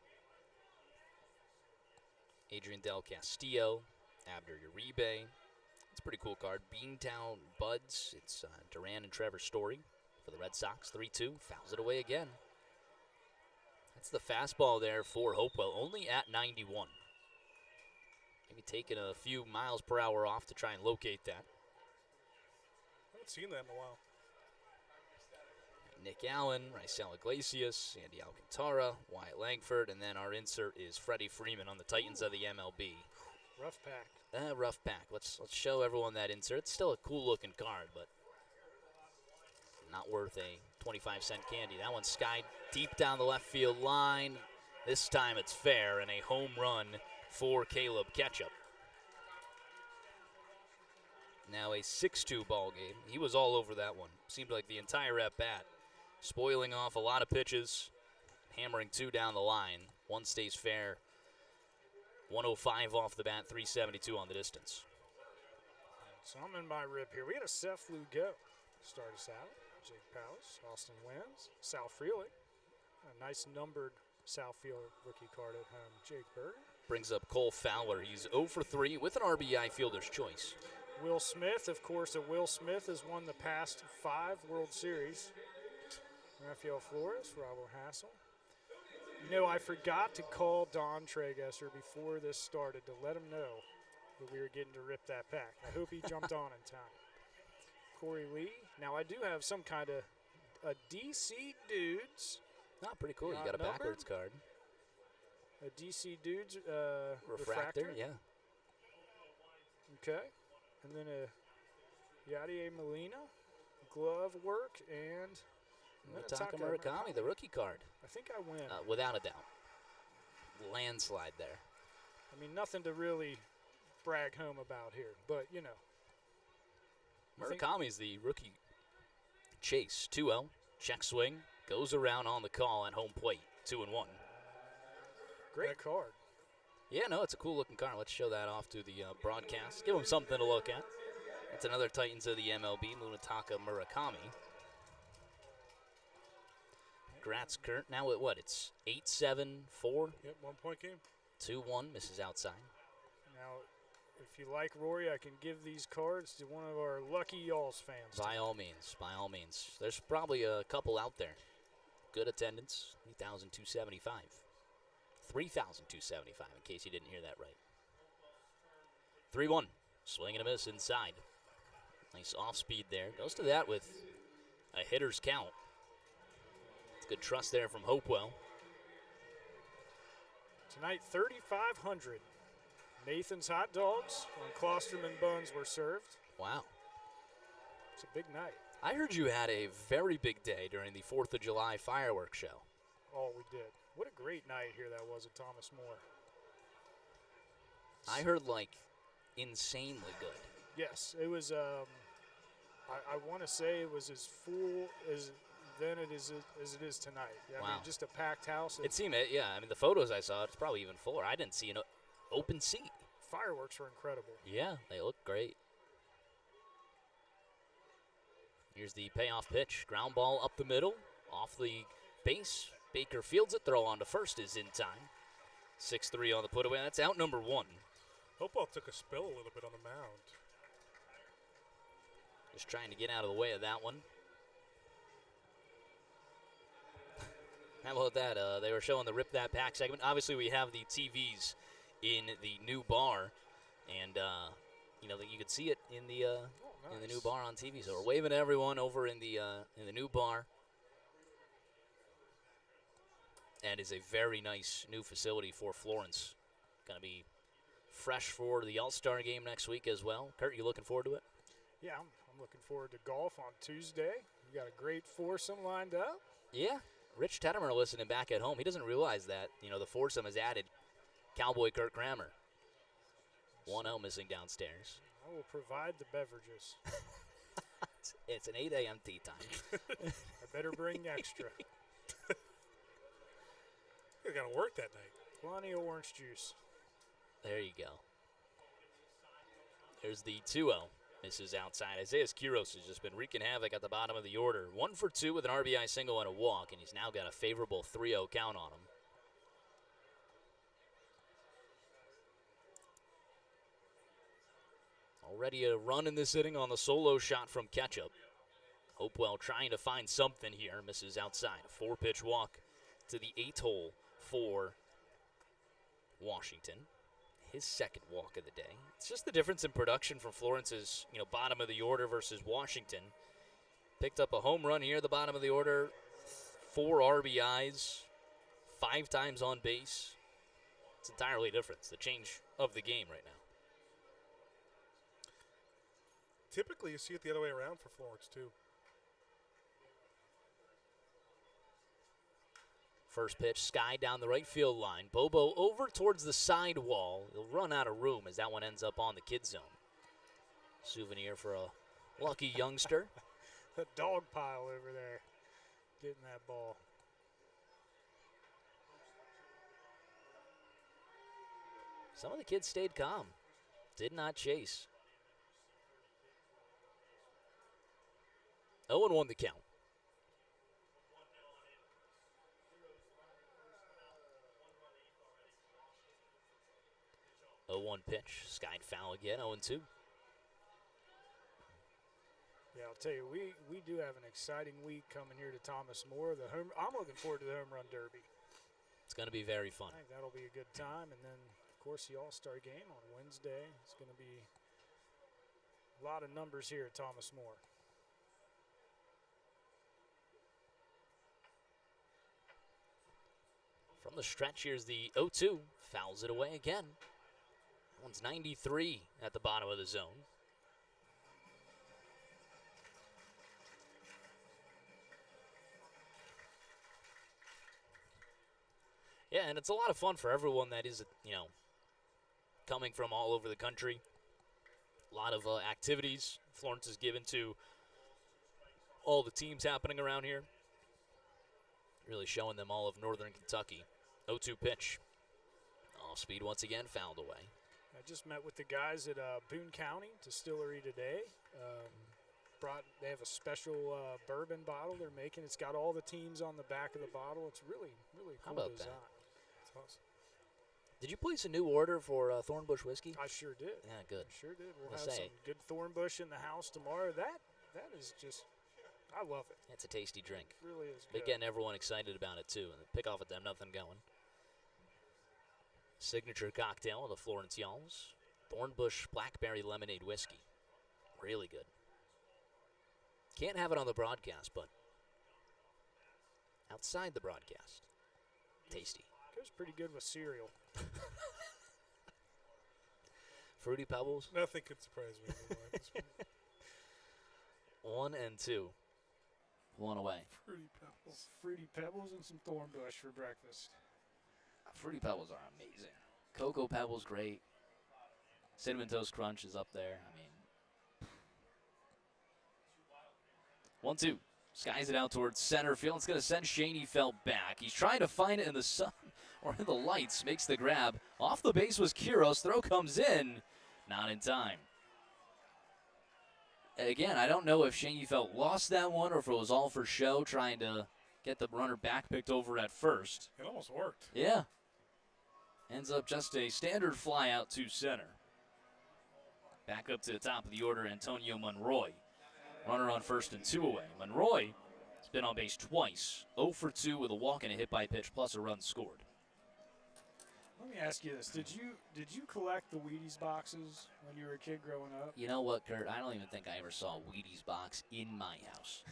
Adrian Del Castillo, Abner Uribe. It's a pretty cool card. Beantown Buds. It's Duran and Trevor Story for the Red Sox. 3-2. Fouls it away again. That's the fastball there for Hopewell. Only at 91. Maybe taking a few miles per hour off to try and locate that. I haven't seen that in a while. Nick Allen, Raisel Iglesias, Andy Alcantara, Wyatt Langford, and then our insert is Freddie Freeman on the Titans of the MLB. Rough pack. Rough pack. Let's show everyone that insert. It's still a cool-looking card, but not worth a 25-cent candy. That one's skied deep down the left field line. This time it's fair, and a home run for Caleb Ketchup. Now a 6-2 ball game. He was all over that one. Seemed like the entire at-bat. Spoiling off a lot of pitches, hammering 2 down the line. One stays fair. 105 off the bat, 372 on the distance. So I'm in my rip here. We got a Seth Lugo start us out. Jake Powers, Austin Wins, Sal Freely. A nice numbered Southfield rookie card at home. Jake Berger. Brings up Cole Fowler. He's 0 for 3 with an RBI fielder's choice. Will Smith, of course, Will Smith has won the past 5 World Series. Rafael Flores, Robert Hassel. You know, I forgot to call Don Tregesser before this started to let him know that we were getting to rip that pack. I hope he jumped on in time. Corey Lee. Now, I do have some kind of a DC Dudes. Pretty cool. You got a backwards card. A DC Dudes Refractor, yeah. Okay. And then a Yadier Molina, glove work, and Munetaka Murakami, the rookie card. I think I win. Without a doubt. Landslide there. I mean, nothing to really brag home about here, but, you know. Murakami's the rookie chase. 2-0. Check swing. Goes around on the call at home plate. 2-1. Great card. Yeah, no, it's a cool-looking card. Let's show that off to the broadcast. Give them something to look at. That's another Titans of the MLB, Munetaka Murakami. Congrats, Kurt. Now at what? It's 8-7-4? Yep, 1-point game. 2-1, misses outside. Now, if you like Rory, I can give these cards to one of our lucky Y'alls fans. By all means, by all means. There's probably a couple out there. Good attendance, 3,275. 3,275, in case you didn't hear that right. 3-1, swing and a miss inside. Nice off-speed there. Goes to that with a hitter's count. Good trust there from Hopewell. Tonight, 3,500. Nathan's Hot Dogs on Klosterman buns were served. Wow. It's a big night. I heard you had a very big day during the 4th of July fireworks show. all we did. What a great night here that was at Thomas More. I heard, like, insanely good. Yes, it was. I want to say it was as full as it is tonight. I Wow. mean, just a packed house. It seemed, yeah. I mean, the photos I saw, it's probably even fuller. I didn't see an open seat. Fireworks were incredible. Yeah, they look great. Here's the payoff pitch. Ground ball up the middle, off the base. Baker fields it. Throw on to first is in time. 6-3 on the put away. That's out number 1. Hopewell took a spill a little bit on the mound. Just trying to get out of the way of that one. How about that? They were showing the Rip That Pack segment. Obviously, we have the TVs in the new bar, and you could see it in the in the new bar on TV. So we're waving to everyone over in the new bar. And is a very nice new facility for Florence. Going to be fresh for the All-Star game next week as well. Kurt, you looking forward to it? Yeah, I'm looking forward to golf on Tuesday. You got a great foursome lined up. Yeah. Rich Tettemer listening back at home. He doesn't realize that, the foursome has added Cowboy Kurt Kramer. 1-0 missing downstairs. I will provide the beverages. It's an 8 a.m. tea time. I better bring extra. You got to work that night. Plenty of orange juice. There you go. There's the 2-0. Misses outside. Isaiah Quiros has just been wreaking havoc at the bottom of the order. 1 for 2 with an RBI single and a walk, and he's now got a favorable 3-0 count on him. Already a run in this inning on the solo shot from Ketchup. Hopewell trying to find something here. Misses outside. A 4-pitch walk to the 8th hole for Washington. His second walk of the day. It's just the difference in production from Florence's, bottom of the order versus Washington. Picked up a home run here at the bottom of the order. 4 RBIs. 5 times on base. It's entirely different. It's the change of the game right now. Typically, you see it the other way around for Florence, too. First pitch, Sky down the right field line. Bobo over towards the side wall. He'll run out of room as that one ends up on the kid zone. Souvenir for a lucky youngster. The dog pile over there getting that ball. Some of the kids stayed calm. Did not chase. 0-1 the count. 0-1 pitch. Skied foul again. 0-2. Yeah, I'll tell you, we do have an exciting week coming here to Thomas More. I'm looking forward to the Home Run Derby. It's going to be very fun. I think that'll be a good time. And then, of course, the All-Star game on Wednesday. It's going to be a lot of numbers here at Thomas More. From the stretch, here's the 0-2. Fouls it away again. That one's 93 at the bottom of the zone. Yeah, and it's a lot of fun for everyone that is, coming from all over the country. A lot of activities Florence is given to all the teams happening around here. Really showing them all of Northern Kentucky. 0-2 pitch. Off speed once again, fouled away. I just met with the guys at Boone County Distillery today. They have a special bourbon bottle they're making. It's got all the teams on the back of the bottle. It's really, really cool How about design. That's awesome. Did you place a new order for Thornbush whiskey? I sure did. Yeah, good. I sure did. We'll I'll have say. some good Thornbush in the house tomorrow. That is just, I love it. It's a tasty drink. It really is But good. getting everyone excited about it, too. And pick off at them, nothing going. Signature cocktail of the Florence Y'alls. Thornbush Blackberry Lemonade Whiskey. Really good. Can't have it on the broadcast, but outside the broadcast, tasty. Goes pretty good with cereal. Fruity Pebbles, Nothing could surprise me anymore at this point. 1-2. One away. Fruity Pebbles. Fruity Pebbles and some thorn bush for breakfast. Fruity Pebbles are amazing. Cocoa Pebbles, great. Cinnamon Toast Crunch is up there. I mean, 1-2. Skies it out towards center field. It's going to send Schoenfeld back. He's trying to find it in the sun or in the lights. Makes the grab. Off the base was Quiros. Throw comes in. Not in time. Again, I don't know if Schoenfeld lost that one or if it was all for show, trying to get the runner back picked over at first. It almost worked. Yeah. Ends up just a standard fly out to center. Back up to the top of the order, Antonio Monroy. Runner on first and 2 away. Monroy has been on base twice. 0 for 2 with a walk and a hit by pitch plus a run scored. Let me ask you this: Did you collect the Wheaties boxes when you were a kid growing up? You know what, Kurt? I don't even think I ever saw a Wheaties box in my house.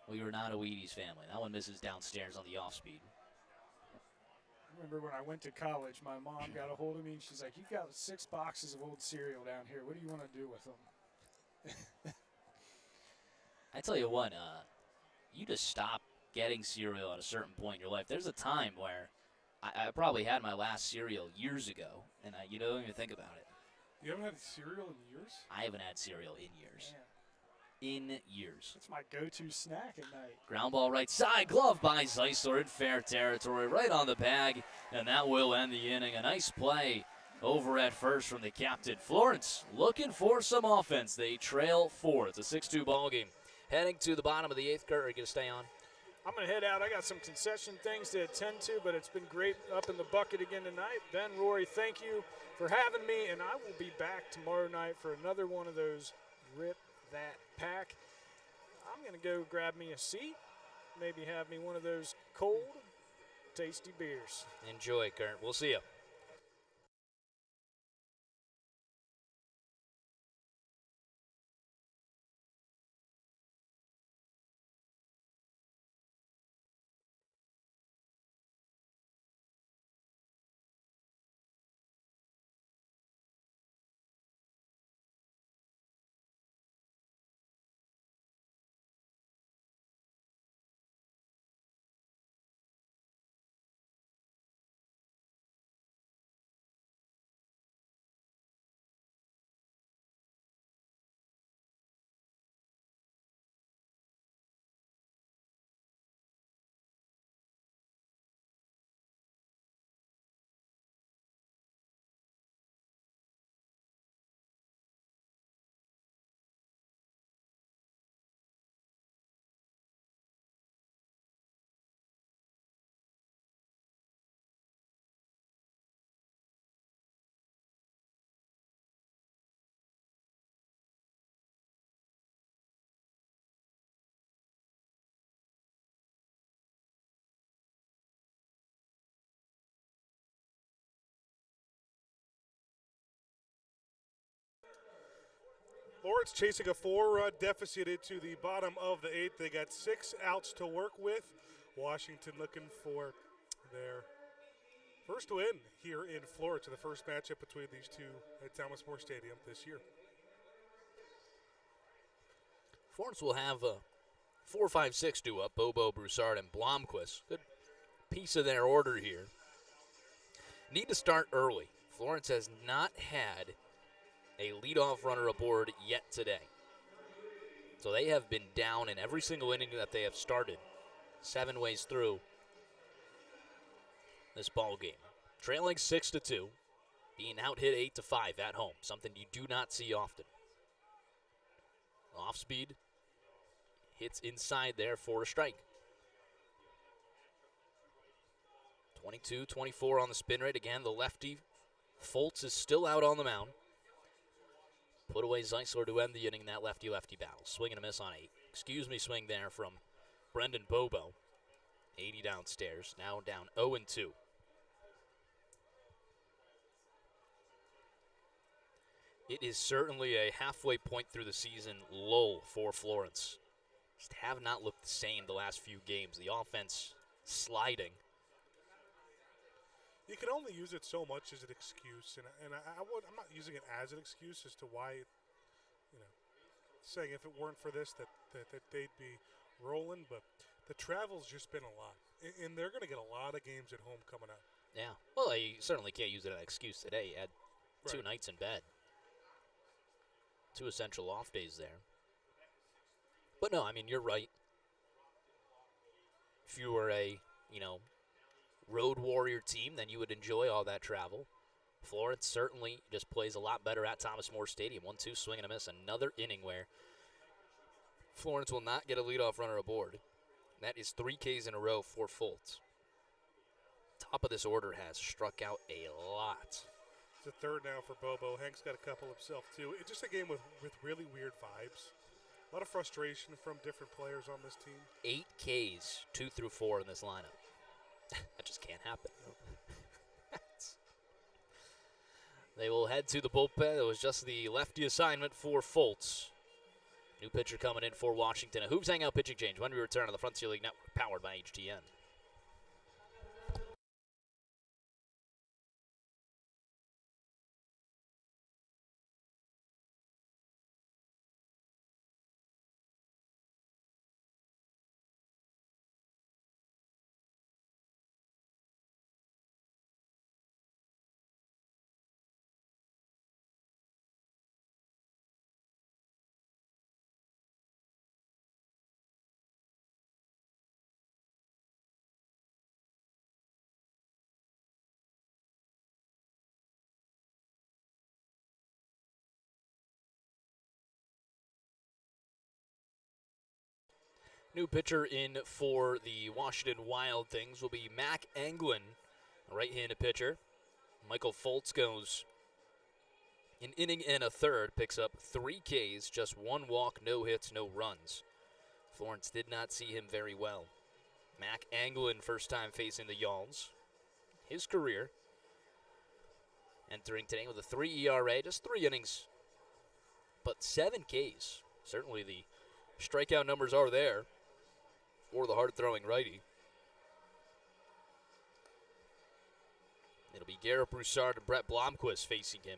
We were not a Wheaties family. That one misses downstairs on the off-speed. I remember when I went to college, my mom got a hold of me and she's like, "You've got 6 boxes of old cereal down here. What do you want to do with them?" I tell you what, you just stop getting cereal at a certain point in your life. There's a time where I probably had my last cereal years ago, and you don't even think about it. You haven't had cereal in years? I haven't had cereal in years. Man, In years. it's my go-to snack at night. Ground ball right side, glove by Zeisler in fair territory, right on the bag, and that will end the inning. A nice play over at first from the captain. Florence looking for some offense. They trail 4. It's a 6-2 ball game. Heading to the bottom of the 8th. Kurt, are you going to stay on? I'm going to head out. I got some concession things to attend to, but it's been great up in the bucket again tonight. Ben, Rory, thank you for having me, and I will be back tomorrow night for another one of those Rip That Pack. I'm going to go grab me a seat, maybe have me one of those cold, tasty beers. Enjoy, Kurt. We'll see you. Florence chasing a 4-run deficit into the bottom of the 8th. They got 6 outs to work with. Washington looking for their first win here in Florence, the first matchup between these two at Thomas More Stadium this year. Florence will have a 4-5-6 due up. Bobo, Broussard, and Blomquist. Good piece of their order here. Need to start early. Florence has not had a leadoff runner aboard yet today. So they have been down in every single inning that they have started. 7 ways through this ball game. Trailing 6-2, being out hit 8-5 at home, something you do not see often. Off speed, hits inside there for a strike. 22-24 on the spin rate. Again, the lefty Foltz is still out on the mound. Put away Zeisler to end the inning in that lefty-lefty battle. Swing and a miss on 8. Swing there from Brendan Bobo. 80 downstairs, now down 0-2. It is certainly a halfway point through the season lull for Florence. Just have not looked the same the last few games. The offense sliding. You can only use it so much as an excuse, and I'm not using it as an excuse as to why, saying if it weren't for this that they'd be rolling, but the travel's just been a lot. And they're going to get a lot of games at home coming up. Yeah. Well, you certainly can't use it as an excuse today. You had 2 nights in bed. 2 essential off days there. But no, I mean, you're right. If you were a, road warrior team, then you would enjoy all that travel. Florence certainly just plays a lot better at Thomas More Stadium. 1-2, swing and a miss. Another inning where Florence will not get a leadoff runner aboard. That is 3 Ks in a row for Fultz. Top of this order has struck out a lot. It's a third now for Bobo. Hank's got a couple himself, too. It's just a game with really weird vibes. A lot of frustration from different players on this team. 8 Ks, 2 through 4 in this lineup. That just can't happen. They will head to the bullpen. It was just the lefty assignment for Fultz. New pitcher coming in for Washington. A Hoops Hangout pitching change when we return on the Frontier League Network, powered by HTN. New pitcher in for the Washington Wild Things will be Mac Anglin, a right-handed pitcher. Michael Fultz goes an inning and a third, picks up 3 Ks, just 1 walk, no hits, no runs. Florence did not see him very well. Mac Anglin, first time facing the Yawls. His career entering today with a 3 ERA, just 3 innings, but 7 Ks. Certainly the strikeout numbers are there for the hard-throwing righty. It'll be Garrett Broussard and Brett Blomquist facing him.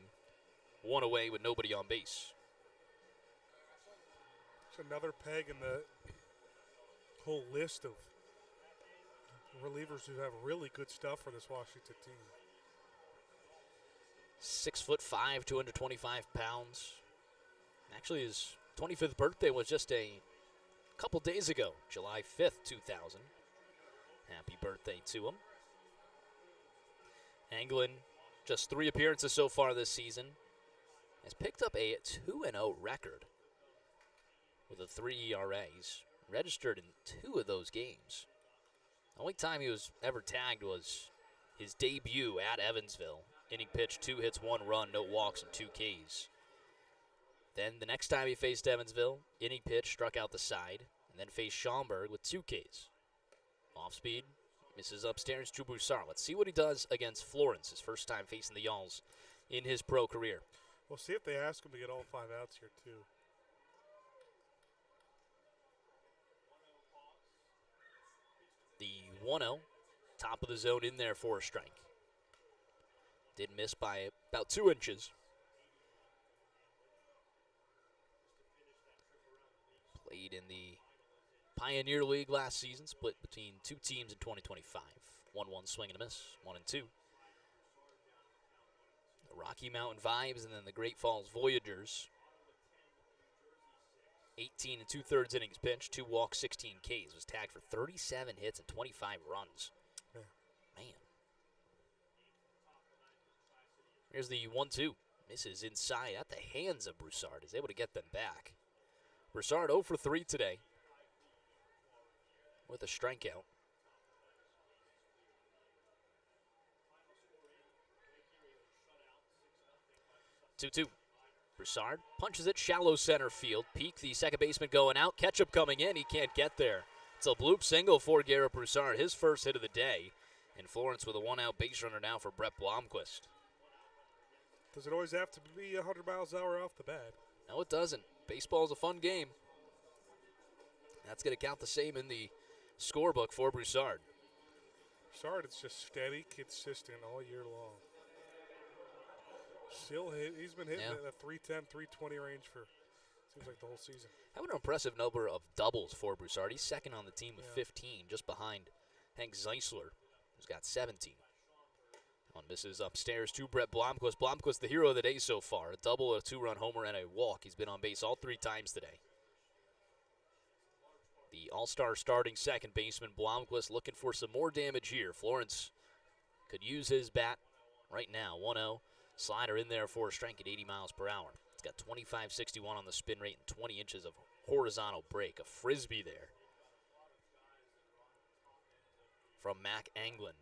1 away with nobody on base. It's another peg in the whole list of relievers who have really good stuff for this Washington team. 6'5", 225 pounds. Actually, his 25th birthday was just a couple days ago, July 5th, 2000. Happy birthday to him. Anglin, just 3 appearances so far this season, has picked up a 2-0 record with a 3 ERA. He's registered in 2 of those games. The only time he was ever tagged was his debut at Evansville. Inning pitch, 2 hits, 1 run, no walks, and 2 Ks. Then the next time he faced Evansville, inning pitch, struck out the side, and then faced Schaumburg with 2 Ks. Off speed, misses upstairs to Broussard. Let's see what he does against Florence, his first time facing the Yawls in his pro career. We'll see if they ask him to get all 5 outs here, too. The 1-0, top of the zone in there for a strike. Did miss by about 2 inches. Played in the Pioneer League last season, split between 2 teams in 2025. 1-1 swing and a miss, 1-2. The Rocky Mountain Vibes and then the Great Falls Voyagers. 18 2/3 innings pitched, 2 walks, 16 Ks. Was tagged for 37 hits and 25 runs. Yeah. Man. Here's the 1-2. Misses inside at the hands of Broussard. Is able to get them back. Broussard 0 for 3 today with a strikeout. 2-2. Broussard punches it shallow center field. Peak, the second baseman going out. Ketchup coming in. He can't get there. It's a bloop single for Garrett Broussard, his first hit of the day. And Florence with a 1-out base runner now for Brett Blomquist. Does it always have to be 100 miles an hour off the bat? No, it doesn't. Baseball's a fun game. That's going to count the same in the scorebook for Broussard. Broussard, it's just steady, consistent all year long. Still hit. He's been hitting in the 310, 320 range for Seems like the whole season. How an impressive number of doubles for Broussard. He's second on the team with Yeah. 15, just behind Hank Zeisler, who's got 17. One misses upstairs to Brett Blomquist. Blomquist, the hero of the day so far. A double, a 2-run homer, and a walk. He's been on base all 3 times today. The all-star starting second baseman, Blomquist, looking for some more damage here. Florence could use his bat right now. 1-0. Slider in there for a strike at 80 miles per hour. It's got 25.61 on the spin rate and 20 inches of horizontal break. A frisbee there from Mac Anglin.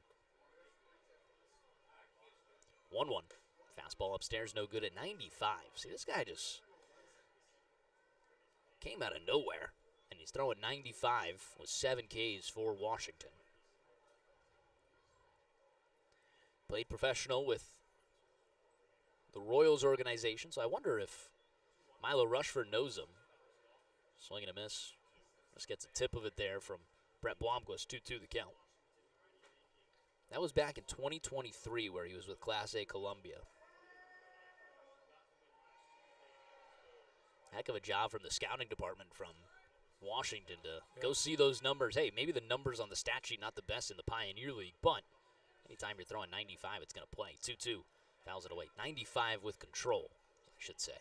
1-1. Fastball upstairs, no good at 95. See, this guy just came out of nowhere, and he's throwing 95 with 7 Ks for Washington. Played professional with the Royals organization, so I wonder if Milo Rushford knows him. Swing and a miss. Just gets a tip of it there from Brett Blomquist, 2-2 the count. That was back in 2023 where he was with Class A Columbia. Heck of a job from the scouting department from Washington to go see those numbers. Hey, maybe the numbers on the stat sheet not the best in the Pioneer League, but anytime you're throwing 95, it's going to play. 2-2, fouls it away. 95 with control, I should say.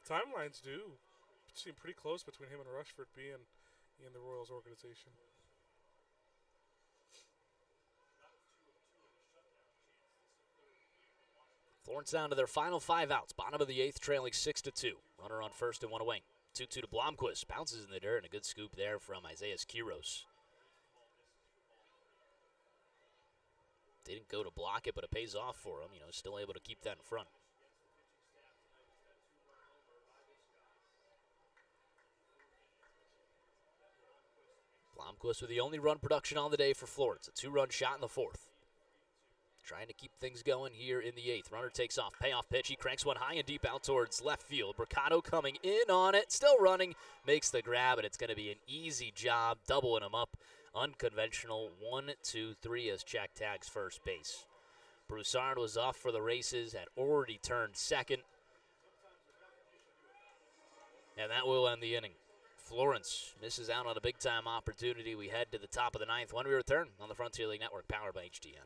Timelines do seem pretty close between him and Rushford being in the Royals organization. Florence down to their final 5 outs. Bottom of the 8th, trailing 6-2. Runner on first and 1 away. 2-2 to Blomquist. Bounces in the dirt, and a good scoop there from Isaiah Quiros. Didn't go to block it, but it pays off for him. Still able to keep that in front. Blomquist with the only run production on the day for Florence. A 2-run shot in the 4th. Trying to keep things going here in the 8th. Runner takes off. Payoff pitch. He cranks one high and deep out towards left field. Bricado coming in on it. Still running. Makes the grab, and it's going to be an easy job. Doubling him up. Unconventional. 1-2-3 as Jack tags first base. Broussard was off for the races. Had already turned second. And that will end the inning. Florence misses out on a big-time opportunity. We head to the top of the 9th when we return on the Frontier League Network, powered by HDN.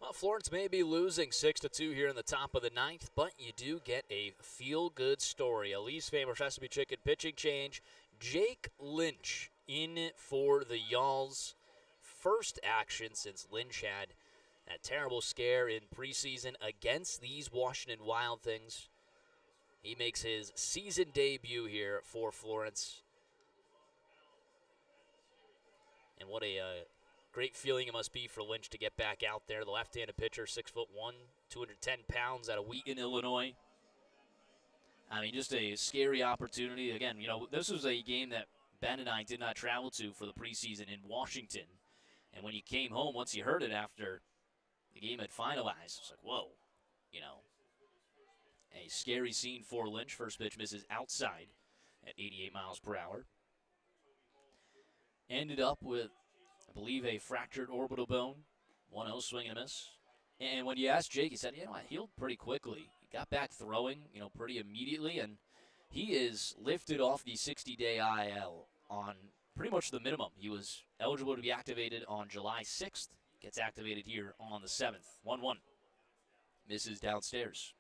Well, Florence may be losing 6-2 here in the top of the 9th, but you do get a feel-good story. A Leafs fan versus Chesapeake Chicken pitching change. Jake Lynch in for the Y'alls. First action since Lynch had that terrible scare in preseason against these Washington Wild Things. He makes his season debut here for Florence. And what a great feeling it must be for Lynch to get back out there. The left-handed pitcher, 6'1", 210 pounds, out of Wheaton, Illinois. I mean, just a scary opportunity. Again, this was a game that Ben and I did not travel to for the preseason in Washington. And when you came home, once you heard it after the game had finalized, it's like, whoa, a scary scene for Lynch. First pitch misses outside at 88 miles per hour. Ended up with, I believe, a fractured orbital bone. 1-0 swing and a miss. And when you asked Jake, he said, I healed pretty quickly. He got back throwing, pretty immediately. And he is lifted off the 60-day IL on pretty much the minimum. He was eligible to be activated on July 6th. Gets activated here on the 7th. 1-1. Misses downstairs.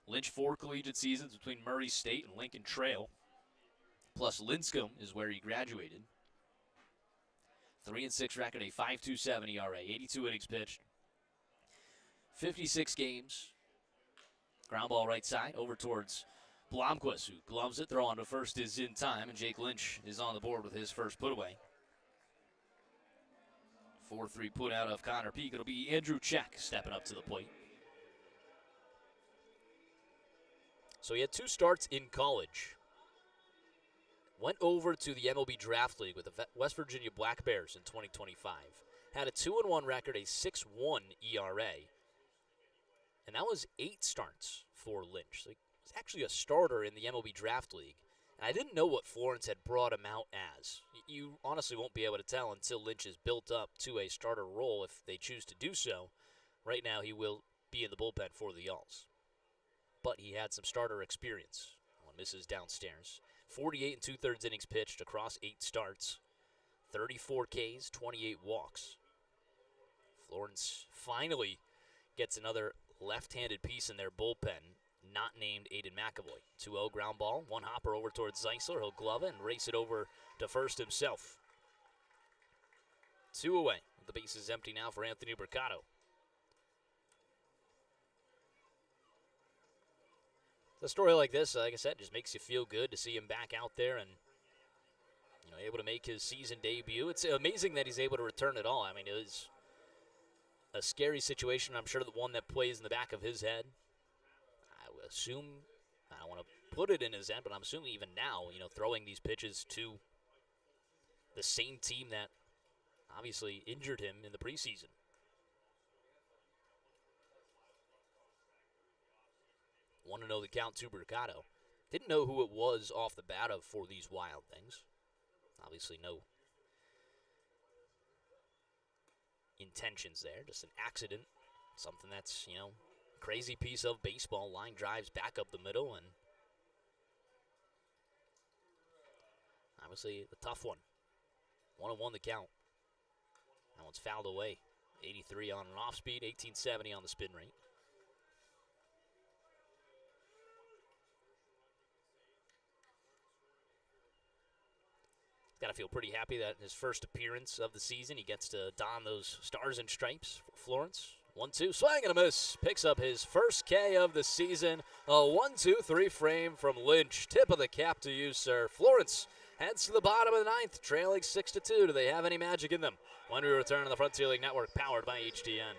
Lynch 4 collegiate seasons between Murray State and Lincoln Trail. Plus Linscomb is where he graduated. 3-6 record, a 5.27 ERA, 82 innings pitched. 56 games. Ground ball right side over towards Blomquist, who gloves it. Throw on to first is in time, and Jake Lynch is on the board with his first put away. 4-3 put out of Connor Peak. It'll be Andrew Check stepping up to the plate. So he had 2 starts in college. Went over to the MLB Draft League with the West Virginia Black Bears in 2025. Had a 2-1 record, a 6.1 ERA. And that was 8 starts for Lynch. So he was actually a starter in the MLB Draft League. And I didn't know what Florence had brought him out as. You honestly won't be able to tell until Lynch is built up to a starter role if they choose to do so. Right now he will be in the bullpen for the Yalls. But he had some starter experience. One misses downstairs. 48 2/3 innings pitched across 8 starts. 34 Ks, 28 walks. Florence finally gets another left-handed piece in their bullpen, not named Aiden McAvoy. 2-0 ground ball, 1 hopper over towards Zeisler. He'll glove it and race it over to first himself. 2 away. The base is empty now for Anthony Mercado. A story like this, like I said, just makes you feel good to see him back out there and able to make his season debut. It's amazing that he's able to return at all. I mean, it was a scary situation. I'm sure the one that plays in the back of his head. I would assume, I don't want to put it in his head, but I'm assuming even now, throwing these pitches to the same team that obviously injured him in the preseason. Want to know the count to Mercado. Didn't know who it was off the bat of for these Wild things. Obviously no intentions there. Just an accident. Something that's, crazy piece of baseball. Line drives back up the middle, and obviously a tough one. 1-1 the count. That one's fouled away. 83 on an off speed, 1870 on the spin rate. Got to feel pretty happy that his first appearance of the season, he gets to don those stars and stripes for Florence. 1-2, swing and a miss. Picks up his first K of the season. A 1-2-3 frame from Lynch. Tip of the cap to you, sir. Florence heads to the bottom of the 9th, trailing 6-2. Do they have any magic in them? When we return on the Frontier League Network, powered by HDN.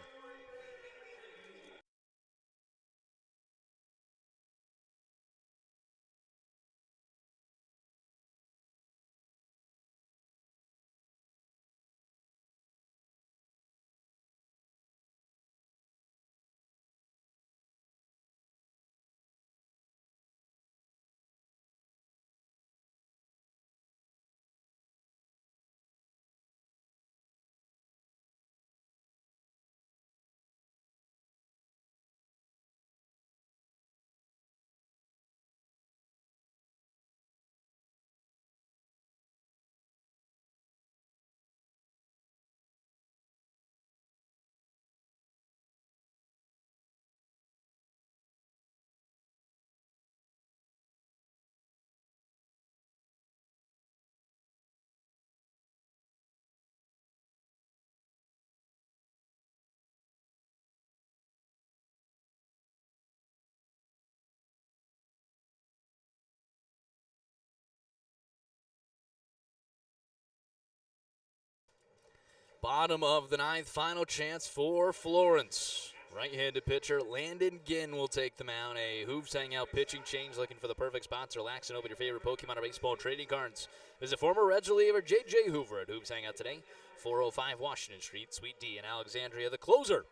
Bottom of the 9th, final chance for Florence. Right-handed pitcher Landon Ginn will take the mound. A Hooves Hangout pitching change, looking for the perfect sponsor. Relax and open your favorite Pokemon or baseball trading cards. Visit former Reds reliever J.J. Hoover at Hooves Hangout today, 405 Washington Street, Suite D in Alexandria. The closer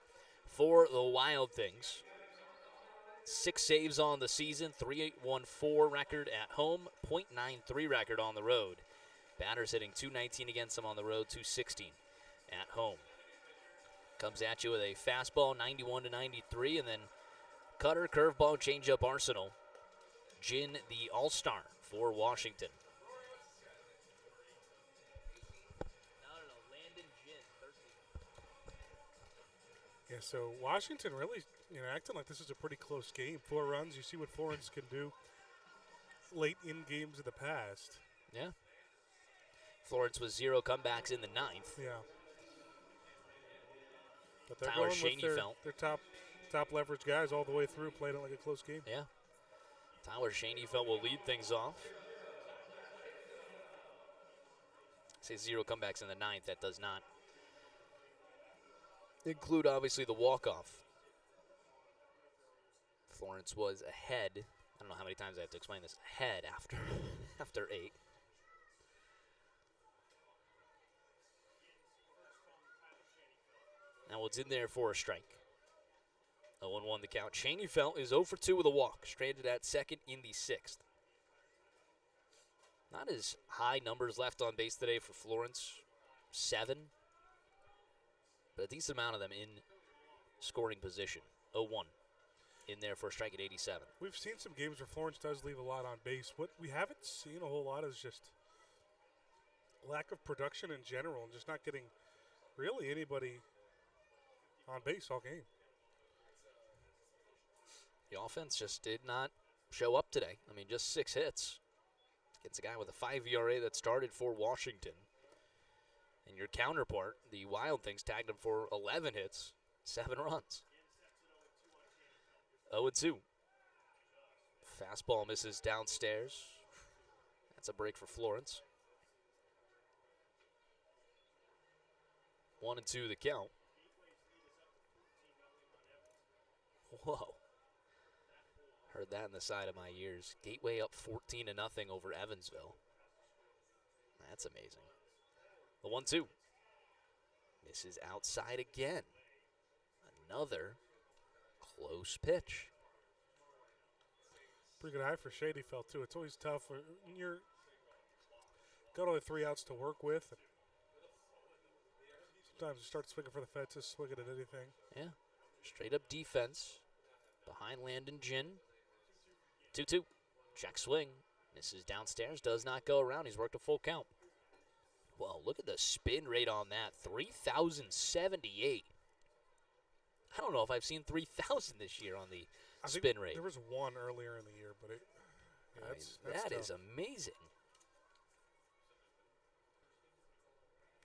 for the Wild Things. 6 saves on the season, 3.14 record at home, .93 record on the road. Batters hitting .219 against them on the road, .216 at home. Comes at you with a fastball, 91 to 93, and then cutter, curveball, changeup arsenal. Ginn, the all-star for Washington. Landon Ginn, 13. Yeah, so Washington really, acting like this is a pretty close game. 4 runs. You see what Florence can do late in games of the past. Yeah. Florence with 0 comebacks in the 9th. Yeah. But they're Tyler going with their top leverage guys all the way through, playing it like a close game. Yeah. Tyler Schoenfeld will lead things off. Say 0 comebacks in the 9th. That does not include, obviously, the walk-off. Florence was ahead. I don't know how many times I have to explain this. Ahead after 8. Now what's in there for a strike? 0-1 the count. Schoenfeld is 0 for 2 with a walk. Stranded at second in the 6th. Not as high numbers left on base today for Florence. 7. But a decent amount of them in scoring position. 0-1 in there for a strike at 87. We've seen some games where Florence does leave a lot on base. What we haven't seen a whole lot is just lack of production in general and just not getting really anybody on base all game. The offense just did not show up today. I mean, just 6 hits against a guy with a 5 ERA that started for Washington. And your counterpart, the Wild Things, tagged him for 11 hits, 7 runs. 0-2. Fastball misses downstairs. That's a break for Florence. 1-2 the count. Whoa. Heard that in the side of my ears. Gateway up 14-0 over Evansville. That's amazing. The 1-2. Misses outside again. Another close pitch. Pretty good eye for Schoenfeld, too. It's always tough when you're got only 3 outs to work with. Sometimes you start swinging for the fences, swinging at anything. Yeah. Straight up defense. Behind Landon Ginn. 2-2. Check swing. Misses downstairs. Does not go around. He's worked a full count. Well, look at the spin rate on that. 3,078. I don't know if I've seen 3,000 this year on the spin rate. There was 1 earlier in the year, but that is amazing.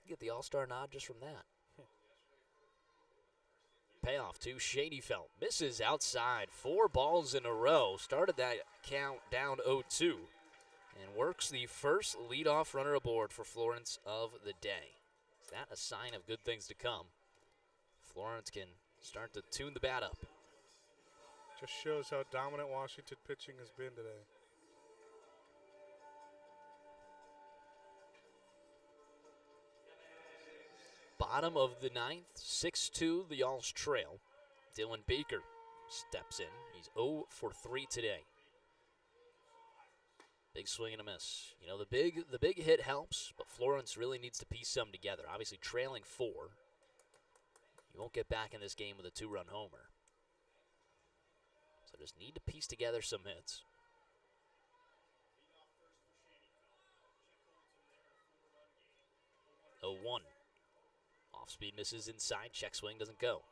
Get the all-star nod just from that. Payoff to Schoenfeld. Misses outside. 4 balls in a row. Started that count down 0-2. And works the first leadoff runner aboard for Florence of the day. Is that a sign of good things to come? Florence can start to tune the bat up. Just shows how dominant Washington pitching has been today. Bottom of the 9th, 6-2, the Alls trail. Dylan Baker steps in. He's 0 for 3 today. Big swing and a miss. You know, the big hit helps, but Florence really needs to piece some together. Obviously trailing 4. You won't get back in this game with a 2-run homer. So just need to piece together some hits. Oh, 1. Off-speed misses inside. Check swing doesn't go.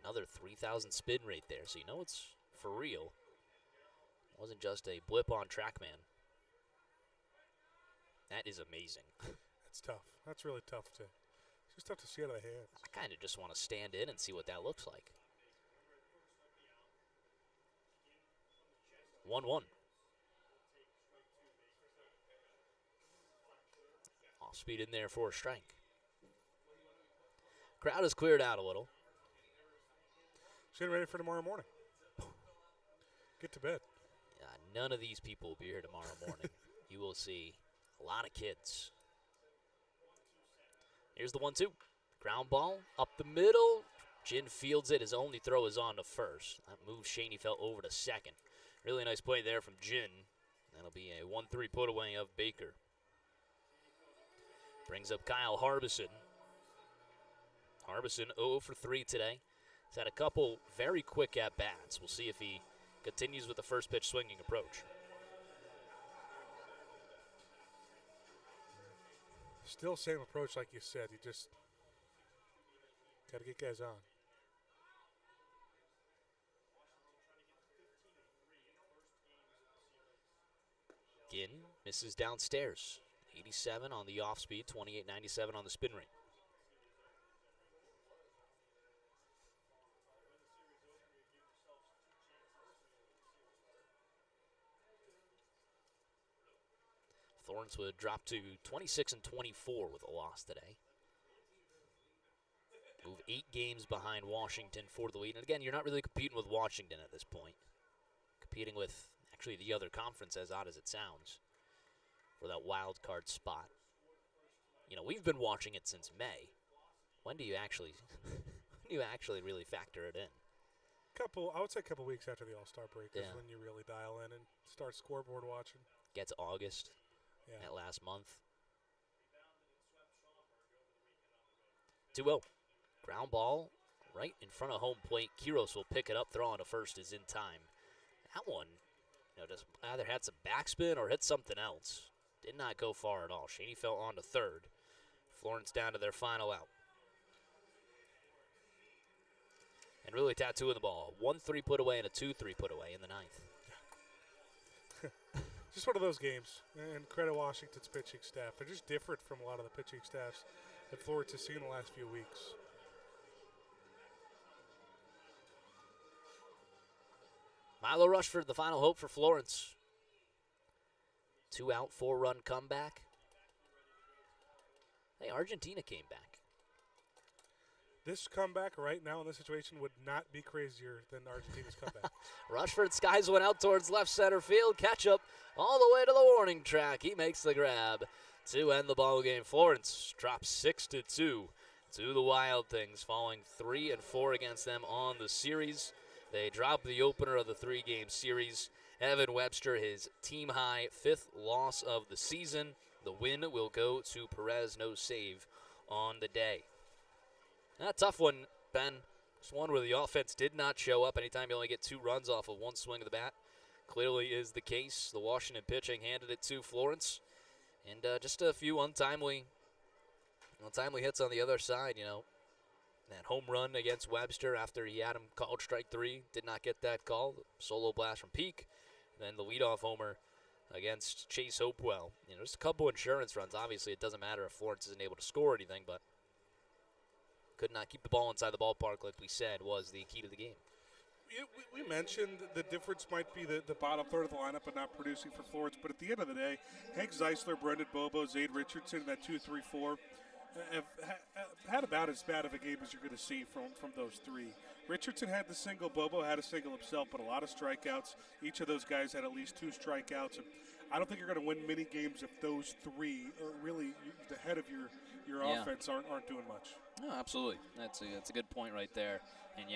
Another 3,000 spin rate there, so you know it's for real. It wasn't just a blip on TrackMan. That is amazing. That's tough. That's really tough to. It's just tough to see out of the hands. I kind of just want to stand in and see what that looks like. 1-1. Off speed in there for a strike. Crowd has cleared out a little. Just getting ready for tomorrow morning. Get to bed. None of these people will be here tomorrow morning. You will see a lot of kids. Here's the 1-2. Ground ball up the middle. Jin fields it. His only throw is on to first. That moves Schoenfeld over to second. Really nice play there from Jin. That'll be a 1-3 put away of Baker. Brings up Kyle Harbison. Harbison 0 for 3 today. He's had a couple very quick at-bats. We'll see if he continues with the first pitch swinging approach. Still same approach like you said. You just got to get guys on. Ginn misses downstairs. 87 on the off speed, 28.97 on the spin rate. Florence would drop to 26 and 24 with a loss today. Move 8 games behind Washington for the lead. And again, you're not really competing with Washington at this point. Competing with actually the other conference, as odd as it sounds, for that wild card spot. You know, we've been watching it since May. When do you actually really factor it in? I would say a couple weeks after the All-Star break is Yeah. when you really dial in and start scoreboard watching. Gets August. Yeah. That last month. 2-0. Ground ball right in front of home plate. Quiros will pick it up. Throw on to first is in time. That one, just either had some backspin or hit something else. Did not go far at all. Shaney fell on to third. Florence down to their final out. And really tattooing the ball. 1-3 put away and a 2-3 put away in the ninth. Just one of those games, and credit Washington's pitching staff. They're just different from a lot of the pitching staffs that Florence has seen in the last few weeks. Milo Rushford, the final hope for Florence. 2 out, 4-run comeback. Hey, Argentina came back. This comeback right now in this situation would not be crazier than Argentina's comeback. Rushford skies one out towards left center field. Catch up all the way to the warning track. He makes the grab to end the ball game. Florence drops 6-2 to the Wild Things, falling 3-4 against them on the series. They drop the opener of the 3-game series. Evan Webster, his team high 5th loss of the season. The win will go to Perez, no save on the day. A tough one, Ben. Just one where the offense did not show up. Anytime you only get 2 runs off of one swing of the bat, clearly is the case. The Washington pitching handed it to Florence. And just a few untimely hits on the other side, That home run against Webster after he had him called strike 3, did not get that call. Solo blast from Peak. And then the leadoff homer against Chase Hopewell. Just a couple insurance runs. Obviously, it doesn't matter if Florence isn't able to score anything, but could not keep the ball inside the ballpark, like we said, was the key to the game. We mentioned the difference might be the bottom third of the lineup and not producing for Florence, but at the end of the day, Hank Zeisler, Brendan Bobo, Zade Richardson, that 2-3-4, have had about as bad of a game as you're going to see from those 3. Richardson had the single, Bobo had a single himself, but a lot of strikeouts. Each of those guys had at least 2 strikeouts. And I don't think you're going to win many games if those 3 are really the head of your offense aren't doing much. No, absolutely. That's a good point right there. And,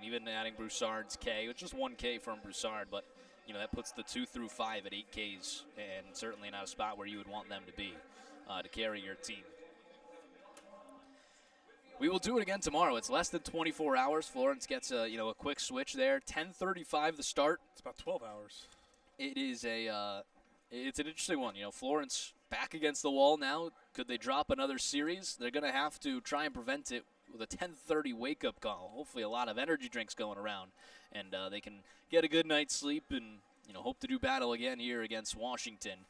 even adding Broussard's K, it's just 1 K from Broussard, but, that puts the 2 through 5 at 8 Ks, and certainly not a spot where you would want them to be to carry your team. We will do it again tomorrow. It's less than 24 hours. Florence gets a quick switch there. 10:35 the start. It's about 12 hours. It is it's an interesting one. Florence back against the wall now. Could they drop another series? They're going to have to try and prevent it with a 10:30 wake-up call. Hopefully a lot of energy drinks going around, and they can get a good night's sleep and hope to do battle again here against Washington.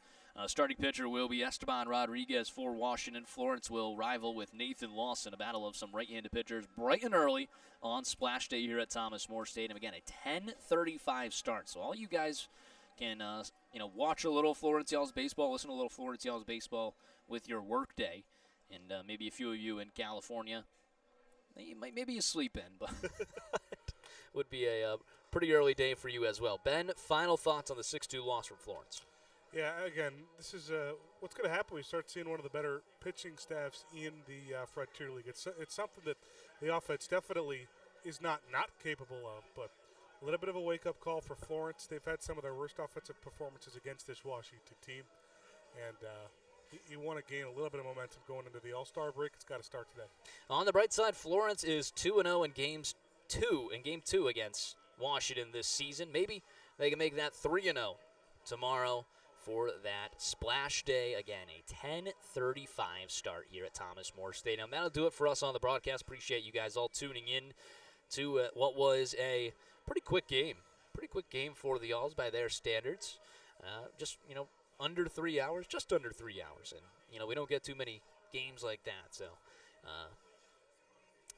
Starting pitcher will be Esteban Rodriguez for Washington. Florence will rival with Nathan Lawson, a battle of some right-handed pitchers bright and early on Splash Day here at Thomas More Stadium. Again, a 10:35 start. So all you guys can, watch a little Florence Yells baseball, listen to a little Florence Yells baseball with your work day. And maybe a few of you in California, maybe you sleep in. But would be a pretty early day for you as well. Ben, final thoughts on the 6-2 loss from Florence? Yeah, again, this is what's going to happen. We start seeing one of the better pitching staffs in the Frontier League. It's something that the offense definitely is not capable of, but a little bit of a wake-up call for Florence. They've had some of their worst offensive performances against this Washington team, and you want to gain a little bit of momentum going into the All-Star break. It's got to start today. On the bright side, Florence is 2-0 in game two against Washington this season. Maybe they can make that 3-0 tomorrow for that splash day. Again, a 10:35 start here at Thomas More Stadium. That'll do it for us on the broadcast. Appreciate you guys all tuning in to what was a pretty quick game. Pretty quick game for the Alls by their standards. Just, under 3 hours, just under 3 hours. And, we don't get too many games like that. So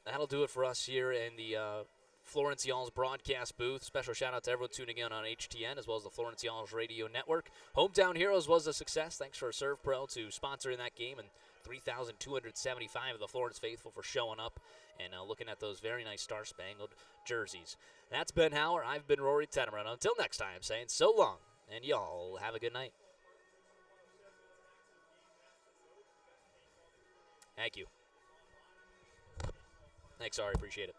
that'll do it for us here in the Florence Y'all's broadcast booth. Special shout out to everyone tuning in on HTN as well as the Florence Y'all's radio network. Hometown Heroes was a success. Thanks for Serve Pro to sponsoring that game, and 3,275 of the Florence faithful for showing up and looking at those very nice star-spangled jerseys. That's Ben Hauer. I've been Rory Tettemer. And until next time, saying so long, and y'all have a good night. Thank you. Thanks, Ari. Appreciate it.